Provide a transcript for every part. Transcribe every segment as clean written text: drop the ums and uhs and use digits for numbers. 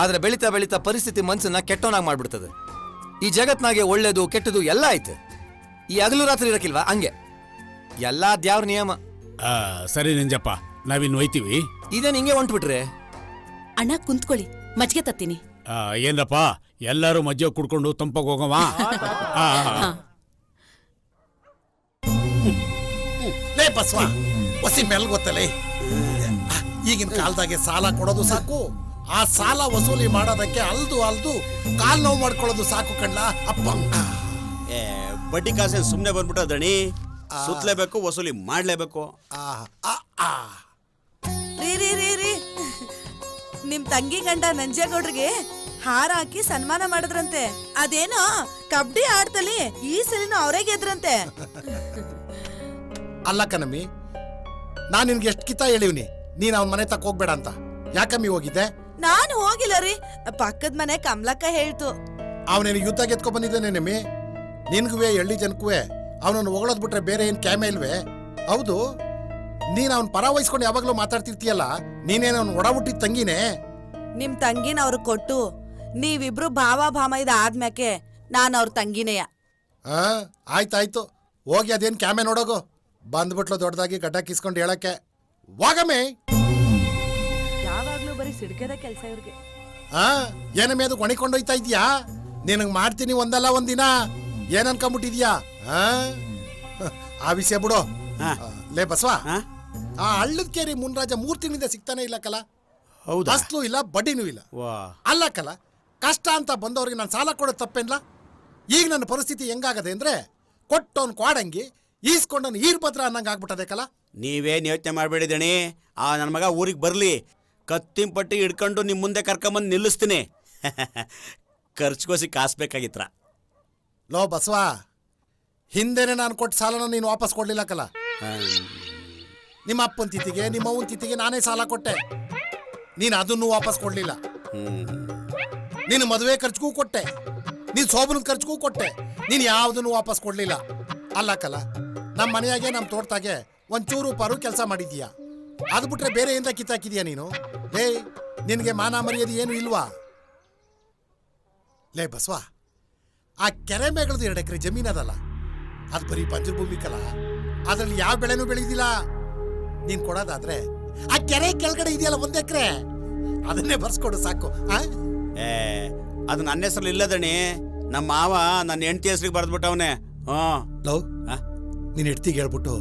ಆದ್ರೆ ಬೆಳೀತಾ ಬೆಳೀತಾ ಪರಿಸ್ಥಿತಿ ಮನ್ಸನ್ನ ಕೆಟ್ಟವನಾಗಿ ಮಾಡ್ಬಿಡ್ತದೆ. ಈ ಜಗತ್ನಾಗೆ ಒಳ್ಳೇದು ಕೆಟ್ಟದು ಎಲ್ಲ ಐತೆ. ಈ ಹಗಲು ರಾತ್ರಿ ಇರಕ್ಕಿಲ್ವಾ ಹಂಗೆ ಎಲ್ಲಾ ದ್ಯಾವ್ರ ನಿಯಮ. ಸರಿ ನಂಜಪ್ಪ, ನಾವಿನ್ ಒಯ್ತೀವಿ. ಇದೇನ್ ಹಿಂಗೆ ಹೊಂಟ್ಬಿಟ್ರೆ? ಅಣ್ಣ ಕುಂತ್ಕೊಳ್ಳಿ, ಮಜ್ಜಿಗೆ ತತ್ತೀನಿ. ಏನಪ್ಪ ಎಲ್ಲರೂ ಮಜ್ಜಿಗೆ ಕುಡ್ಕೊಂಡು ತಂಪಾಗಿ ಹೋಗವ. ಲೇ ಬಸ್ವ, ಹೊಸಿ ಮೇಲ್ ಗೊತ್ತಲೇ, ಈಗಿನ ಕಾಲದಾಗೆ ಸಾಲ ಕೊಡೋದು ಸಾಕು, ಆ ಸಾಲ ವಸೂಲಿ ಮಾಡೋದಕ್ಕೆ ಅಲ್ದು ಕಾಲ್ ನೋವು ಮಾಡ್ಕೊಳ್ಳೋದು ಸಾಕು ಕಣ್ಣ ಅಪ್ಪ. ಬಡ್ಡಿ ಕಾಸೇನು ಸುಮ್ಮನೆ ಬಂದ್ಬಿಟ್ಟು ದಣಿ, ಸುತ್ತಲೇಬೇಕು, ವಸೂಲಿ ಮಾಡ್ಲೇಬೇಕು. ರೀ ನಿಮ್ ತಂಗಿ ಗಂಡ ನಂಜೇಗೌಡ್ರಿಗೆ ಹಾರ ಹಾಕಿ ಸನ್ಮಾನ ಮಾಡಿದ್ರಂತೆ. ಅದೇನೋ ಕಬಡ್ಡಿ ಆಡ್ತಲಿ ಈ ಸಲಿನೂ ಅವರೇ ಗೆದ್ರಂತೆ. ಅಲ್ಲ ಕಣಮ್ಮಿ, ನಾನ್ ನಿನ್ಗೆ ಎಷ್ಟು ಕಿತ್ತ ಹೇಳಿವ್ನಿ ನೀನ್ ಅವನ ಮನೆ ತಕ್ಕ ಹೋಗ್ಬೇಡ ಅಂತ. ಯಾಕಮ್ಮಿ ಹೋಗಿದ್ದೆ? ನಾನು ಹೋಗಿಲ್ಲ ರೀ, ಪಕ್ಕದ ಮನೆ ಕಮಲಕ್ಕ ಹೇಳ್ತು. ಅವನೇನು ಯುದ್ಧ ಗೆದ್ಕೊ ಬಂದಿದ್ದೇನೇನಮ್ಮಿ? ನಿನ್ಗುವೆ ಎಳ್ಳಿ ಜನಕ್ಕುವೆ ಅವನನ್ನು ಹೊಗಳೋದ್ ಬಿಟ್ರೆ ಬೇರೆ ಏನ್ ಕ್ಯಾಮೆ ಇಲ್ವೇ? ಹೌದು, ನೀನ್ ಅವನ್ ಪರ ವಹಿಸ್ಕೊಂಡು ಯಾವಾಗ್ಲೂ ಮಾತಾಡ್ತಿರ್ತೀಯಲ್ಲ, ನೀನೇನು ಅವ್ನು ಒಡ ಹುಟ್ಟಿದ ತಂಗಿನೇ? ನಿಮ್ ತಂಗಿನ ಅವ್ರು ಕೊಟ್ಟು ನೀವಿಬ್ರು ಭಾವ ಭಾಮ ಇದಾದ್ಮ್ಯಾಕೆ ನಾನು ಅವ್ರ ತಂಗಿನೇಯ. ಆಯ್ತಾಯ್ತು, ಹೋಗಿ ಅದೇನ್ ಕ್ಯಾಮೆ ನೋಡೋಗು. ಬಂದ್ಬಿಟ್ಲು ದೊಡ್ಡದಾಗಿ ಗಡ್ಡ ಕಿಸ್ಕೊಂಡು ಹೇಳಕ್ಕೆ. ವಾಗಮ್ಮೆ, ಯಾವಾಗ್ಲೂ ಬರೀ ಸಿಡ್ಕೆದ ಕೆಲ್ಸ ಇವ್ರಿಗೆ. ಏನಮ್ಮೆ ಅದು ಕೊಣಿಕೊಂಡೋಯ್ತಾ ಇದ್ಯಾ? ನಿನಗ್ ಮಾಡ್ತೀನಿ ಒಂದಲ್ಲ ಒಂದಿನ, ಏನ್ ಅನ್ಕೊಂಬಿಟ್ಟಿದ್ಯಾ? ಆ ವಿಷಯ ಬಿಡು. ಲೇ ಬಸವ, ಆ ಹಳ್ಳದ ಕೇರಿ ಮುನ್ರಾಜ 3 ತಿಂಗಳಿಂದ ಸಿಗ್ತಾನೆ ಇಲ್ಲ ಕಲ. ಹೌದಾ? ಅಸ್ಲು ಇಲ್ಲ, ಬಡ್ಡಿನೂ ಇಲ್ಲ. ಅಲ್ಲ ಕಲ, ಕಷ್ಟ ಅಂತ ಬಂದವ್ರಿಗೆ ನಾನು ಸಾಲ ಕೊಡೋದು ತಪ್ಪೇನ್ಲ? ಈಗ ನನ್ನ ಪರಿಸ್ಥಿತಿ ಹೆಂಗಾಗದೆ ಅಂದ್ರೆ, ಕೊಟ್ಟವನ್ ಕ್ವಾಡಂಗಿ ಈಸ್ಕೊಂಡವನು ಈರ್ಭದ್ರ ಅನ್ನಂಗೆ ಆಗ್ಬಿಟ್ಟದೆ ಕಲ. ನೀವೇನು ಯೋಚನೆ ಮಾಡಬೇಡಿ ದಣಿ, ಆ ನನ್ನ ಮಗ ಊರಿಗೆ ಬರಲಿ, ಕತ್ತಿಂಪಟ್ಟಿ ಹಿಡ್ಕೊಂಡು ನಿಮ್ಮ ಮುಂದೆ ಕರ್ಕೊಂಬಂದು ನಿಲ್ಲಿಸ್ತೀನಿ. ಖರ್ಚಿಗೋಸಿ ಕಾಸು ಬೇಕಾಗಿತ್ರ. ಲೋ ಬಸವ, ಹಿಂದೆನೆ ನಾನು ಕೊಟ್ಟ ಸಾಲನ ನೀನು ವಾಪಸ್ ಕೊಡ್ಲಿಲ್ಲ ಕಲ. ನಿಮ್ಮ ಅಪ್ಪನ ತಿಥಿಗೆ ನಿಮ್ಮ ಅವ್ವನ ತಿಥಿಗೆ ನಾನೇ ಸಾಲ ಕೊಟ್ಟೆ, ನೀನು ಅದನ್ನು ವಾಪಸ್ ಕೊಡ್ಲಿಲ್ಲ. ನೀನು ಮದುವೆ ಖರ್ಚಿಗೂ ಕೊಟ್ಟೆ, ನೀನು ಶೋಭನದ ಖರ್ಚಿಗೂ ಕೊಟ್ಟೆ, ನೀನು ಯಾವುದನ್ನು ವಾಪಸ್ ಕೊಡ್ಲಿಲ್ಲ. ಅಲ್ಲ ಕಲ, ನಮ್ಮ ಮನೆಯಾಗೆ ನಮ್ಮ ತೋಟದಾಗೆ ಒಂಚೂರು ಪಾರು ಕೆಲಸ ಮಾಡಿದೀಯಾ, ಅದು ಬಿಟ್ರೆ ಬೇರೆ ಏನ್ದ ಕಿತ್ತಾಕಿದೀಯಾ ನೀನು? ಲೇ, ನಿನಗೆ ಮಾನ ಮರ್ಯಾದೆ ಏನು ಇಲ್ವಾ? ಲೇ ಬಸವ, ಆ ಕೆರೆ ಮೇಗಳದು 2 ಎಕರೆ ಜಮೀನ್ ಅದಲ್ಲ, ಅದು ಬರೀ ಬಂಜರು ಭೂಮಿ ಕಲ, ಅದ್ರಲ್ಲಿ ಯಾವ ಬೆಳೆನೂ ಬೆಳೆದಿಲ್ಲ. ನೀನ್ ಕೊಡೋದಾದ್ರೆ ಆ ಕೆರೆ ಕೆಳಗಡೆ ಇದೆಯಲ್ಲ 1 ಎಕರೆ, ಅದನ್ನೇ ಬರ್ಸ್ಕೊಡು ಸಾಕು. ಅದು ನನ್ನ ಹೆಸರಲ್ಲಿ ಇಲ್ಲದಣಿ, ನಮ್ಮ ಮಾವ ನನ್ನ ಹೆಂಡತಿ ಹೆಸ್ರಿಗೆ ಬರೆದ್ಬಿಟ್ಟವನೆ. ಲವ್, ನೀನ್ ಹೆಡ್ತಿಗೆ ಹೇಳ್ಬಿಟ್ಟು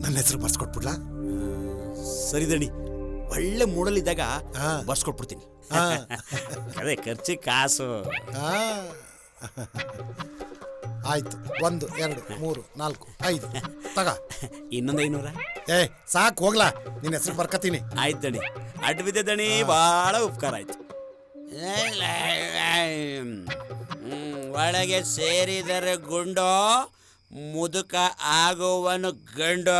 ನನ್ನ ಹೆಸರು ಬರ್ಸ್ಕೊಟ್ಬಿಡ್ಲಾ? ಸರಿ ದಣಿ, ಒಳ್ಳೆ ಮೂಡಲಿದ್ದಾಗ ಬರ್ಸ್ಕೊಟ್ಬಿಡ್ತೀನಿ. ಅದೇ ಖರ್ಚಿಗೆ ಕಾಸು. ಆಯ್ತು, 1 2 3 4 5 ತಗ. ಇನ್ನೊಂದು 500. ಸಾಕು ಹೋಗ್ಲಾ, ನಿನ್ನ ಹೆಸರು ಬರ್ಕತೀನಿ. ಆಯ್ತು ದಣಿ, ಅಡ್ಡ ಬಿದ್ದೆ ದಣಿ, ಭಾಳ ಉಪಕಾರ ಆಯ್ತು. ಒಳಗೆ ಸೇರಿದರೆ ಗುಂಡು, ಮುದುಕ ಆಗುವನು ಗಂಡು,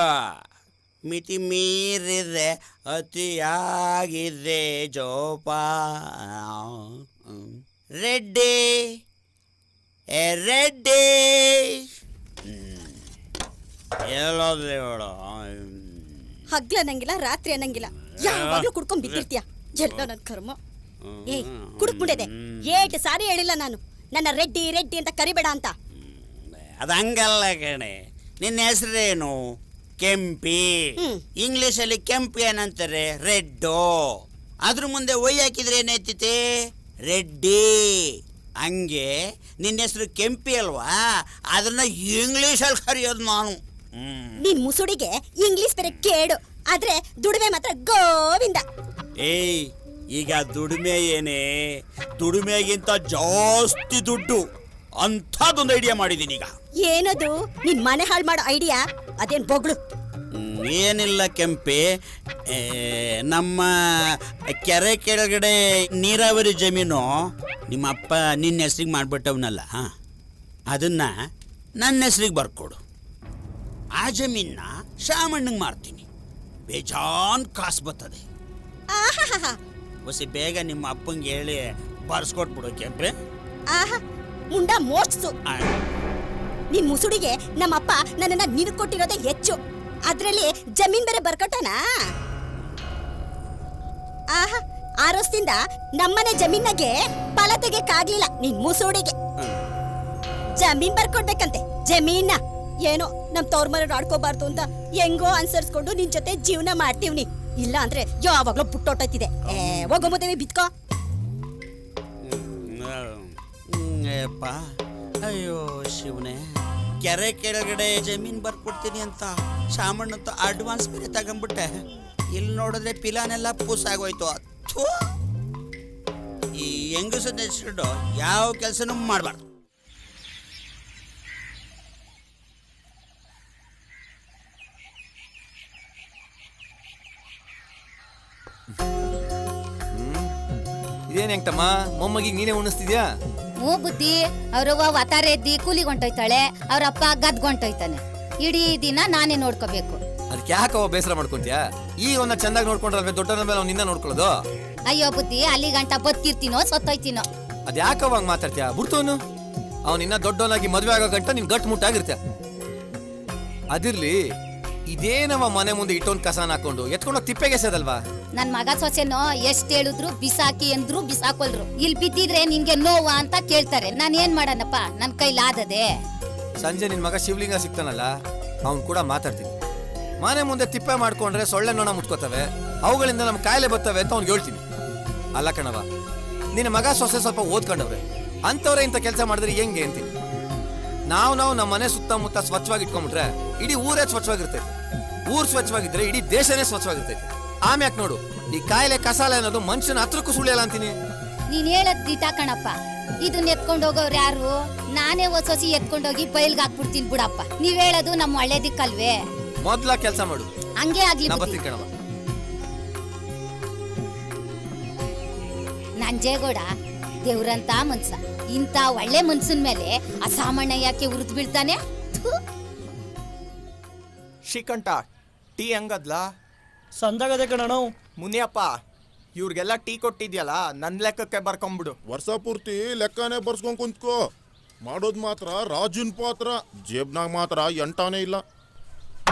ಮಿತಿ ಮೀರಿದೆ ಅತಿಯಾಗಿದೆ ಜೋಪ. ರೆಡ್ಡಿ ರೆಡ್ಡಿ ಎಲ್ಲೋದ್ರಿ ಹೇಳು? ಹಗ್ಲ ಅನ್ನಂಗಿಲ್ಲ, ರಾತ್ರಿ ಅನ್ನಂಗಿಲ್ಲ, ಯಾವಾಗ್ಲೂ ಕುಡ್ಕೊಂಡ್ ಬಿದ್ದಿರ್ತೀಯ. ಎಲ್ಲ ನನ್ ಕರ್ಮ. ಏಯ್ ಕುಡುಕ್ಬಿಟ್ಟಿದೆ, 8 ಸಾರಿ ಹೇಳಿಲ್ಲ ನಾನು ನನ್ನ ರೆಡ್ಡಿ ರೆಡ್ಡಿ ಅಂತ ಕರಿಬೇಡ ಅಂತ. ಅದು ಹಂಗಲ್ಲ ಕಣೆ, ನಿನ್ನ ಹೆಸರೇನು? ಕೆಂಪಿ. ಇಂಗ್ಲಿಷಲ್ಲಿ ಕೆಂಪಿ ಏನಂತಾರೆ? ರೆಡ್ಡು. ಅದ್ರ ಮುಂದೆ ಒಯ್ ಹಾಕಿದ್ರೆ ಏನಾಯ್ತೈತೆ? ರೆಡ್ಡಿ. ಹಂಗೆ ನಿನ್ನ ಹೆಸರು ಕೆಂಪಿ ಅಲ್ವಾ, ಅದನ್ನ ಇಂಗ್ಲಿಷಲ್ಲಿ ಕರೆಯೋದು ನಾನು. ನಿನ್ ಮುಸುಡಿಗೆ ಇಂಗ್ಲಿಷ್ ಬೇರೆ ಕೇಡು, ಆದ್ರೆ ದುಡಿಮೆ ಮಾತ್ರ ಗೋವಿಂದ. ಏಯ್, ಈಗ ದುಡಿಮೆ ಏನೇ, ದುಡಿಮೆಗಿಂತ ಜಾಸ್ತಿ ದುಡ್ಡು, ಅಂಥದ್ದೊಂದು ಐಡಿಯಾ ಮಾಡಿದ್ದೀನಿ ಈಗ. ಏನದು? ನಿನ್ ಮನೆ ಹಾಳು ಮಾಡೋ ಐಡಿಯಾ? ಅದೇನ್ ಬೊಗಳು? ಏನಿಲ್ಲ ಕೆಂಪಿ, ನಮ್ಮ ಕೆರೆ ಕೆಳಗಡೆ ನೀರಾವರಿ ಜಮೀನು ನಿಮ್ಮ ಅಪ್ಪ ನಿನ್ನ ಹೆಸ್ರಿಗೆ ಮಾಡಿಬಿಟ್ಟವನಲ್ಲ, ಅದನ್ನ ನನ್ನ ಹೆಸ್ರಿಗೆ ಬರ್ಕೊಡು. ಆ ಜಮೀನ ಶಾಮಣ್ಣಂಗೆ ಮಾರ್ತೀನಿ, ಬೇಜಾನ್ ಕಾಸು ಬರ್ತದೆ. ಹೊಸಿ ಬೇಗ ನಿಮ್ಮ ಅಪ್ಪಂಗೆ ಹೇಳಿ ಬರ್ಸ್ಕೊಟ್ಬಿಡು ಕೆಂಪೆ. ಮುಂಡ ಮೋಚ್ಸು. ನಿನ್ ಮುಸುಡಿಗೆ ನಮ್ಮಪ್ಪ ನನ್ನನ್ನ ನಿನ್ ಕೊಟ್ಟಿರೋದೇ ಹೆಚ್ಚು, ಅದ್ರಲ್ಲಿ ಜಮೀನ್ ಬೇರೆ ಬರ್ಕೊಟ್ಟನಾ? 6 ವರ್ಷದಿಂದ ನಮ್ಮನೆ ಜಮೀನಾಗೆ ಫಲ ತೆಗೆಯಕ್ಕಾಗ್ಲಿಲ್ಲ ನಿನ್ ಮೂಸೋಡಿಗೆ. ಜಮೀನ್ ಬರ್ಕೊಡ್ಬೇಕಂತೆ, ಜಮೀನ. ಏನೋ ನಮ್ ತವ್ರ ಮನೆ ಆಡ್ಕೋಬಾರ್ದು ಅಂತ ಹೆಂಗೋ ಅನ್ಸರ್ಸ್ಕೊಂಡು ನಿನ್ ಜೊತೆ ಜೀವನ ಮಾಡ್ತೀವ್ನಿ. ಇಲ್ಲ ಅಂದ್ರೆ ಯಾವಾಗ್ಲೂ ಪುಟ್ಟೋಟೈತಿದೆ. ಹೋಗೋ ಮುದೇವಿ ಬಿತ್ಕೋ. ಅಪ್ಪ, ಅಯ್ಯೋ ಶಿವನೇ, ಕೆರೆ ಕೆಳಗಡೆ ಜಮೀನ್ ಬರ್ಕೊಡ್ತೀನಿ ಅಂತ ಶಾಮಣ್ಣಂತ ಅಡ್ವಾನ್ಸ್ ಬೇರೆ ತಗೊಂಡ್ಬಿಟ್ಟೆ. ಇಲ್ಲಿ ನೋಡಿದ್ರೆ ಪಿಲಾನೆಲ್ಲ ಪೂಸಾಗೋಯ್ತು. ಥು! ಈ ಹೆಂಗಸನ್ನ ಹೆಸರು ಯಾವ ಕೆಲಸನೂ ಮಾಡಬಾರ್ದು. ಇದೇನ್ ಹೆಂಗ್ತಮ್ಮ ಮೊಮ್ಮಗಿಗೆ ನೀನೇ ಉಣಿಸ್ತಿದ್ಯಾ? ಹ್ಞೂ ಬುದ್ಧಿ, ಅವ್ರವ್ವ ವತಾರ ಎದ್ದಿ ಕೂಲಿಗೆ ಹೊಂಟೋಯ್ತಾಳೆ, ಅವ್ರಪ್ಪ ಗದ್ಗೊಂಟೋಯ್ತಾನೆ. ಇಡೀ ದಿನ ನಾನೇ ನೋಡ್ಕೋಬೇಕು. ಅದಕ್ಕೆ ಯಾಕವ ಬೇಸರ ಮಾಡ್ಕೊಂತ್ಯಾ? ಈಗ ಅವನ್ನ ಚಂದಾಗಿ ನೋಡ್ಕೊಂಡ್ರಲ್ವೇ ದೊಡ್ಡನ ಮೇಲೆ ಅವ್ನು ನಿನ್ನ ನೋಡ್ಕೊಳ್ಳೋದು? ಅಯ್ಯೋ ಬುದ್ಧಿ, ಅಲ್ಲಿ ಗಂಟ ಬದುಕಿರ್ತೀನೋ ಸತ್ತೋಯ್ತೀನೋ. ಅದ್ಯಾಕವ ಹಂಗ್ ಮಾತಾಡ್ತೀಯ? ಬಿಡ್ತವನು ಅವ್ನು ಇನ್ನ ದೊಡ್ಡವನಾಗಿ ಮದ್ವೆ ಆಗೋ ಗಂಟ ನೀನ್ ಗಟ್ ಮುಟ್ಟಾಗಿರ್ತೀಯ. ಅದಿರ್ಲಿ, ಇದೇನವ ಮನೆ ಮುಂದೆ ಇಟ್ಟೊಂದ್ ಕಸಾನ ಹಾಕೊಂಡು ಎತ್ಕೊಂಡೋಗಿ ತಿಪ್ಪೆಗೆ ಎಸೆದಲ್ವಾ? ನನ್ ಮಗ ಸೊಸೆನೋ ಎಷ್ಟ್ ಹೇಳಿದ್ರು ಬಿಸಾಕಿ ಅಂದ್ರು ಬಿಸಾಕೊಲ್ರು. ಇಲ್ಲಿ ಬಿದ್ದಿದ್ರೆ ನಿನ್ಗೆ ನೋವಾ ಅಂತ ಕೇಳ್ತಾರೆ. ನಾನ್ ಏನ್ ಮಾಡನಪ್ಪ, ನನ್ ಕೈಲಾದದೆ. ಸಂಜೆ ನಿನ್ ಮಗ ಶಿವಲಿಂಗ ಸಿಗ್ತಾನಲ್ಲ, ಅವ್ನ್ ಕೂಡ ಮಾತಾಡ್ತೀನಿ. ಮನೆ ಮುಂದೆ ತಿಪ್ಪೆ ಮಾಡ್ಕೊಂಡ್ರೆ ಸೊಳ್ಳೆ ನೊಣ ಮುಟ್ಕೋತವೆ, ಅವುಗಳಿಂದ ನಮ್ ಕಾಯಿಲೆ ಬರ್ತವೆ ಅಂತ ಅವ್ನಿಗೆ ಹೇಳ್ತೀನಿ. ಅಲ್ಲ ಕಣವ, ನಿನ್ನ ಮಗ ಸೊಸೆ ಸ್ವಲ್ಪ ಓದ್ಕೊಂಡವ್ರೆ, ಅಂತವ್ರೆ ಇಂಥ ಕೆಲಸ ಮಾಡಿದ್ರೆ ಹೆಂಗೆ ಅಂತೀನಿ. ನಾವು ನಮ್ಮ ಮನೆ ಸುತ್ತಮುತ್ತ ಸ್ವಚ್ಛವಾಗಿ ಇಟ್ಕೊಂಡ್ಬಿಟ್ರೆ ಇಡೀ ಊರೇ ಸ್ವಚ್ಛವಾಗಿರ್ತೈತೆ. ಊರ್ ಸ್ವಚ್ಛವಾಗಿದ್ರೆ ಇಡೀ ದೇಶನೇ ಸ್ವಚ್ಛವಾಗಿರ್ತೈತೆ. ಆಮ್ಯಾಕ್ ನೋಡು, ಈ ಕಾಯಿಲೆ ಕಸಾಲೆ ಅನ್ನೋದು ಮನುಷ್ಯನ ಹತ್ರಕ್ಕೂ ಸುಳಿಯಲ್ಲ ಅಂತೀನಿ. ನೀನ್ ಹೇಳದ್ ದಿಟ ಕಣಪ್ಪ. ಇದನ್ನ ಎತ್ಕೊಂಡ್ ಹೋಗೋರು ಯಾರು? ನಾನೇ ಹೊಸೊಸಿ ಎತ್ಕೊಂಡೋಗಿ ಬಯಲ್ಗೆ ಹಾಕ್ಬಿಡ್ತೀನಿ ಬಿಡಪ್ಪ. ನೀವ್ ಹೇಳೋದು ನಮ್ಮ ಒಳ್ಳೆ ದಿಕ್ಕಲ್ವೇ? ಮೊದ್ಲ ಕೆಲಸ ಮಾಡು. ಹಂಗೆ ಆಗ್ಲಿ. ಬರ್ತೀನಿ ಕಣವ. ನಂಜೇಗೌಡ ದೇವ್ರಂತ ಮನ್ಸ. ಇಂತ ಒಳ್ಳೆ ಮನ್ಸನ್ ಮೇಲೆ ಅಸಾಮಾನ್ಯ ಯಾಕೆ ಉರಿದ್ ಬೀಳ್ತಾನೆ? ಶ್ರೀಕಂಠ, ಟೀ ಹಂಗದ್ಲ? ಸಂದಾಗದೆ ಕಣ. ಮುನಿಯಪ್ಪ, ಇವ್ರಿಗೆಲ್ಲ ಟೀ ಕೊಟ್ಟಿದ್ಯಲ್ಲ, ನನ್ ಲೆಕ್ಕಕ್ಕೆ ಬರ್ಕೊಂಬಿಡು. ವರ್ಷ ಪೂರ್ತಿ ಲೆಕ್ಕನೇ ಬರ್ಸ್ಕೊಂಡ್ ಕುಂತ್ಕೋ. ಮಾಡೋದ್ ಮಾತ್ರ ರಾಜುನ್ ಪಾತ್ರ, ಜೇಬ್ನಾಗ ಮಾತ್ರ ಎಂಟಾನೇ ಇಲ್ಲ.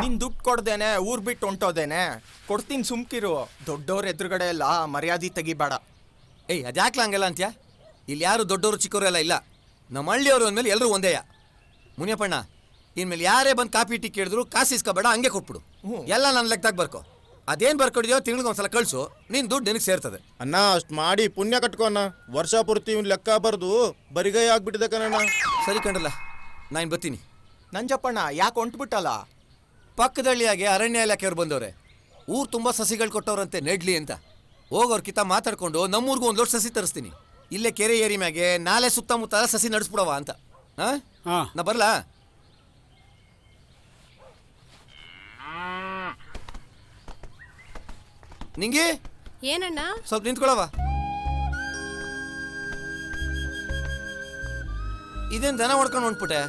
ನಿನ್ ದುಡ್ಡು ಕೊಡ್ದೇನೆ ಊರ್ ಬಿಟ್ಟು ಹೊಂಟೋದೇನೆ. ಕೊಡ್ತೀನಿ ಸುಮ್ಕಿರು. ದೊಡ್ಡವ್ರ ಎದುರುಗಡೆ ಎಲ್ಲ ಮರ್ಯಾದೆ ತೆಗಿಬೇಡ. ಏಯ್, ಅದ್ಯಾಕ್ಲ ಹಂಗೆಲ್ಲ ಅಂತ್ಯಾ? ಇಲ್ಲಿ ಯಾರು ದೊಡ್ಡವರು ಚಿಕ್ಕವರು ಎಲ್ಲ ಇಲ್ಲ. ನಮ್ಮ ಹಳ್ಳಿಯವರು ಅಂದ್ಮೇಲೆ ಎಲ್ಲರೂ ಒಂದೇಯ. ಮುನಿಯಪ್ಪಣ್ಣ, ಇನ್ಮೇಲೆ ಯಾರೇ ಬಂದು ಕಾಫಿ ಟೀ ಕೇಳಿದ್ರು ಕಾಸು ಇಸ್ಕೋಬೇಡ, ಹಂಗೆ ಕೊಟ್ಬಿಡು. ಎಲ್ಲ ನನ್ನ ಲೆಕ್ಕದಾಗ ಬರ್ಕೋ. ಅದೇನು ಬರ್ಕೊಡಿದ್ಯೋ ತಿಂಗ್ಳಿಗೆ ಒಂದ್ಸಲ ಕಳಿಸು, ನಿನ್ ದುಡ್ಡು ನಿನಗೆ ಸೇರ್ತದೆ. ಅಣ್ಣ, ಅಷ್ಟ್ ಮಾಡಿ ಪುಣ್ಯ ಕಟ್ಕೋಣ. ವರ್ಷ ಪೂರ್ತಿ ಇವ್ನ ಲೆಕ್ಕ ಬರ್ದು ಬರಿಗೈ ಆಗ್ಬಿಟ್ಟಿದೆ ಕಣಣ್ಣ. ಸರಿ ಕಂಡ್ರಲ್ಲ, ನಾನು ಬರ್ತೀನಿ. ನಂಜಪ್ಪಣ್ಣ, ಯಾಕೆ ಹೊಂಟ್ಬಿಟ್ಟಲ್ಲ? ಪಕ್ಕದಳ್ಳಿಯಾಗೆ ಅರಣ್ಯ ಇಲಾಖೆಯವ್ರು ಬಂದವ್ರೆ. ಊರು ತುಂಬ ಸಸಿಗಳು ಕೊಟ್ಟವ್ರಂತೆ ನೆಡ್ಲಿ ಅಂತ. ಹೋಗೋರ್ ಕಿತ್ತ ಮಾತಾಡ್ಕೊಂಡು ನಮ್ಮೂರ್ಗೂ ಒಂದು ಲೋಡ್ ಸಸಿ ತರಿಸ್ತೀನಿ. ಇಲ್ಲೇ ಕೆರೆ ಏರಿ ಮ್ಯಾಗೆ ನಾಲೆ ಸುತ್ತಮುತ್ತ ಸಸಿ ನಡೆಸ್ಬಿಡವ ಅಂತ. ನಾ ಬರ್ಲಾ? ನಿಂಗೆ ಏನಣ್ಣ? ಸ್ವಲ್ಪ ನಿಂತ್ಕೊಳವ. ಇದೇನ್ ದನ ಹೊಡ್ಕೊಂಡು ಹೊಂಟ್ಬಿಟ್ಟೆ?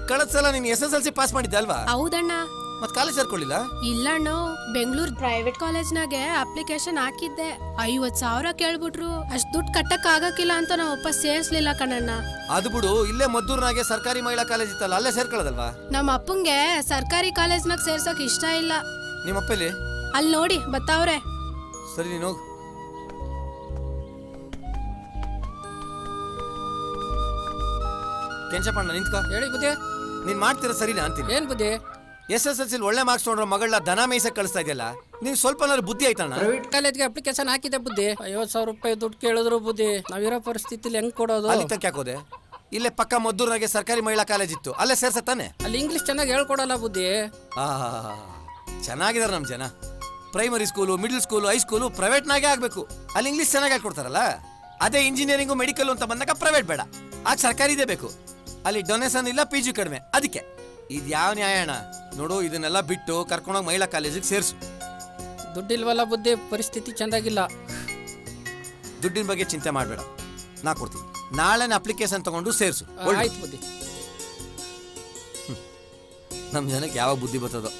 ಕಳೆದ ಸಲ ನೀನು SSLC ಪಾಸ್ ಮಾಡಿದ್ದೆ ಅಲ್ವಾ? ಹೌದಣ್ಣ. ಮತ್ ಕಾಲೇಜ್ ಸೇರ್ಕೊಳ್ಳಿಲ್ಲ? ಇಲ್ಲಣ್ಣ, ಬೆಂಗಳೂರು ಪ್ರೈವೇಟ್ ಕಾಲೇಜ್ನಾಗೆ ಅಪ್ಲಿಕೇಶನ್ ಹಾಕಿದ್ದೆ. 50,000 ಕೇಳ್ಬಿಟ್ರು. ಅಷ್ಟ್ ದುಡ್ಡು ಕಟ್ಟಕ್ ಆಗಕ್ಕಿಲ್ಲ ಅಂತ ನಾವು ವಾಪಸ್ ಸೇರ್ಸ್ಲಿಲ್ಲ ಕಣಣ್ಣ. ಅದು ಬಿಡು, ಇಲ್ಲೇ ಮದ್ದೂರ್ನಾಗೆ ಸರ್ಕಾರಿ ಮಹಿಳಾ ಕಾಲೇಜ್ ಇತ್ತಲ್ಲ, ಅಲ್ಲೇ ಸೇರ್ಕೊಳ್ಳೋದಲ್ವಾ? ನಮ್ಮ ಅಪ್ಪಂಗೆ ಸರ್ಕಾರಿ ಕಾಲೇಜ್ನಾಗ ಸೇರ್ಸಕ್ ಇಷ್ಟ ಇಲ್ಲ. ನಿಮ್ಮ ಅಪ್ಪಲ್ಲಿ ಅಲ್ಲಿ ನೋಡಿ ಬತ್ತಾವ್ರೆ. ಸರಿ, ನೀನು ಹೋಗು. ಕೆಂಚಪ್ಪಣ್ಣ ನಿಂತ್ಕೋ. ಹೇಳಿ ಬುದ್ಧಿ. ನೀನ್ ಮಾಡ್ತೀರ ಸರಿನಾ ಅಂತೀನಿ. ಏನ್ ಬುದ್ಧಿ? SSLC ಒಳ್ಳೆ ಮಾರ್ಕ್ಸ್ ನೋಡ್ರ ಮಗಳನ್ನ ದನ ಮೇಯ್ಸಕ್ ಕಳಿಸ್ತಾ ಇದೆಯಲ್ಲ, ನೀನ್ ಸ್ವಲ್ಪ ಬುದ್ಧಿ ಆಯ್ತಣ್ಣ? ಪ್ರೈವೇಟ್ ಕಾಲೇಜ್ಗೆ ಅಪ್ಲಿಕೇಶನ್ ಹಾಕಿದೆ ಬುದ್ಧಿ. 50,000 ರೂಪಾಯಿ ದುಡ್ಡು ಕೇಳಿದ್ರು ಬುದ್ಧಿ. ನಾವಿರೋ ಪರಿಸ್ಥಿತಿಲಿ ಹೆಂಗ್ ಕೊಡೋದು? ಅಲ್ಲಿ ತನಕ ಯಾಕೋದೆ? ಇಲ್ಲೇ ಪಕ್ಕ ಮದ್ದೂರ್ನಾಗೆ ಸರ್ಕಾರಿ ಮಹಿಳಾ ಕಾಲೇಜ್ ಇತ್ತು, ಅಲ್ಲೇ ಸೇರ್ಸತ್ತಾನೆ. ಅಲ್ಲಿ ಇಂಗ್ಲಿಷ್ ಚೆನ್ನಾಗಿ ಹೇಳ್ಕೊಡಲ್ಲ ಬುದ್ಧಿ. ಚೆನ್ನಾಗಿದಾರೆ ನಮ್ ಜನ. Primary school, middle school, high school ಪ್ರೈವೇಟ್ನಾಗೆ ಆಗ್ಬೇಕು. ಅಲ್ಲಿ ಇಂಗ್ಲಿಷ್ ಚೆನ್ನಾಗಿ ಹೇಳ್ಕೊಡ್ತಾರಲ್ಲ. ಅದೇ ಇಂಜಿನಿಯರಿಂಗು ಮೆಡಿಕಲ್ ಅಂತ ಬಂದಾಗ ಪ್ರೈವೇಟ್ ಬೇಡ, ಆಗ ಸರ್ಕಾರಿದೇ ಬೇಕು. ಅಲ್ಲಿ ಡೊನೇಷನ್ ಇಲ್ಲ, PG ಕಡಿಮೆ. ಅದಕ್ಕೆ ಇದು ಯಾವ ನ್ಯಾಯ ಅಣ್ಣ? ನೋಡು, ಇದನ್ನೆಲ್ಲ ಬಿಟ್ಟು ಕರ್ಕೊಂಡೋಗಿ ಮಹಿಳಾ ಕಾಲೇಜಿಗೆ ಸೇರ್ಸು. ದುಡ್ಡಿಲ್ವಲ್ಲ ಬುದ್ಧಿ, ಪರಿಸ್ಥಿತಿ ಚೆಂದಾಗಿಲ್ಲ. ದುಡ್ಡಿನ ಬಗ್ಗೆ ಚಿಂತೆ ಮಾಡಬೇಡ, ನಾ ಕೊಡ್ತೀನಿ. ನಾಳೆನೇ ಅಪ್ಲಿಕೇಶನ್ ತಗೊಂಡು ಸೇರ್ಸು. ಆಯ್ತು ಬುದ್ಧಿ. ನಮ್ಮ ಜನಕ್ಕೆ ಯಾವಾಗ ಬುದ್ಧಿ ಬರ್ತದೋ.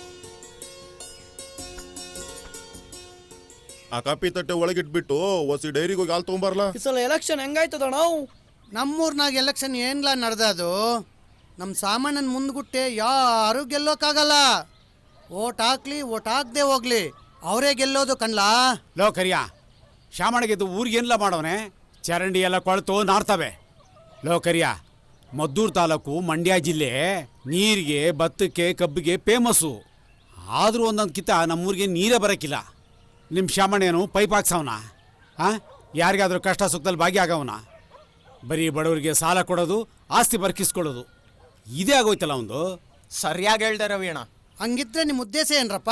ಆ ಕಾಪಿ ತಟ್ಟೆ ಒಳಗಿಟ್ಬಿಟ್ಟು ಹೊಸಿ ಡೈರಿಗೆ ಹೋಗಿ ಹಾಲು ತಗೊಂಬರ್ಲಾ? ಈ ಸಲ ಎಲೆಕ್ಷನ್ ಹೆಂಗಾಯ್ತದಣ್ಣ? ನಮ್ಮೂರ್ನಾಗ ಎಲೆಕ್ಷನ್ ಏನ್ಲ ನಡೆದದು? ನಮ್ಮ ಸಾಮಾನ್ಯನ ಮುಂದ್ಗುಟ್ಟೆ ಯಾರು ಗೆಲ್ಲೋಕ್ಕಾಗಲ್ಲ. ಓಟ್ ಹಾಕ್ಲಿ ಓಟ್ ಹಾಕ್ದೆ ಹೋಗ್ಲಿ, ಅವರೇ ಗೆಲ್ಲೋದು ಕಣ್ಲಾ. ಲೋ ಕರಿಯ, ಶಾಮಣ್ಣಗೆದ್ದು ಊರಿಗೇನಿಲ್ಲ ಮಾಡವನೆ. ಚರಂಡಿ ಎಲ್ಲ ಕೊಳ್ತು ನಾರ್ತವೆ. ಲೋಕರಿಯ ಮದ್ದೂರು ತಾಲೂಕು ಮಂಡ್ಯ ಜಿಲ್ಲೆ ನೀರಿಗೆ, ಭತ್ತಕ್ಕೆ, ಕಬ್ಬಿಗೆ ಫೇಮಸ್ಸು. ಆದರೂ ಒಂದೊಂದು ಕಿತ್ತ ನಮ್ಮೂರಿಗೆ ನೀರೇ ಬರೋಕ್ಕಿಲ್ಲ. ನಿಮ್ಮ ಶಾಮಣ್ಣೇನು ಪೈಪ್ ಹಾಕ್ಸವನ? ಹಾಂ, ಯಾರಿಗಾದ್ರೂ ಕಷ್ಟ ಸುಖದಲ್ಲಿ ಭಾಗಿಯಾಗವನ? ಬರೀ ಬಡವರಿಗೆ ಸಾಲ ಕೊಡೋದು, ಆಸ್ತಿ ಬರ್ಕಿಸ್ಕೊಳ್ಳೋದು, ಇದೇ ಆಗೋಯ್ತಲ್ಲ ಒಂದು. ಸರಿಯಾಗಿ ಹೇಳ್ದೆ ರವಿಯಣ್ಣ. ಹಂಗಿದ್ರೆ ನಿಮ್ಮ ಉದ್ದೇಶ ಏನ್ರಪ್ಪ?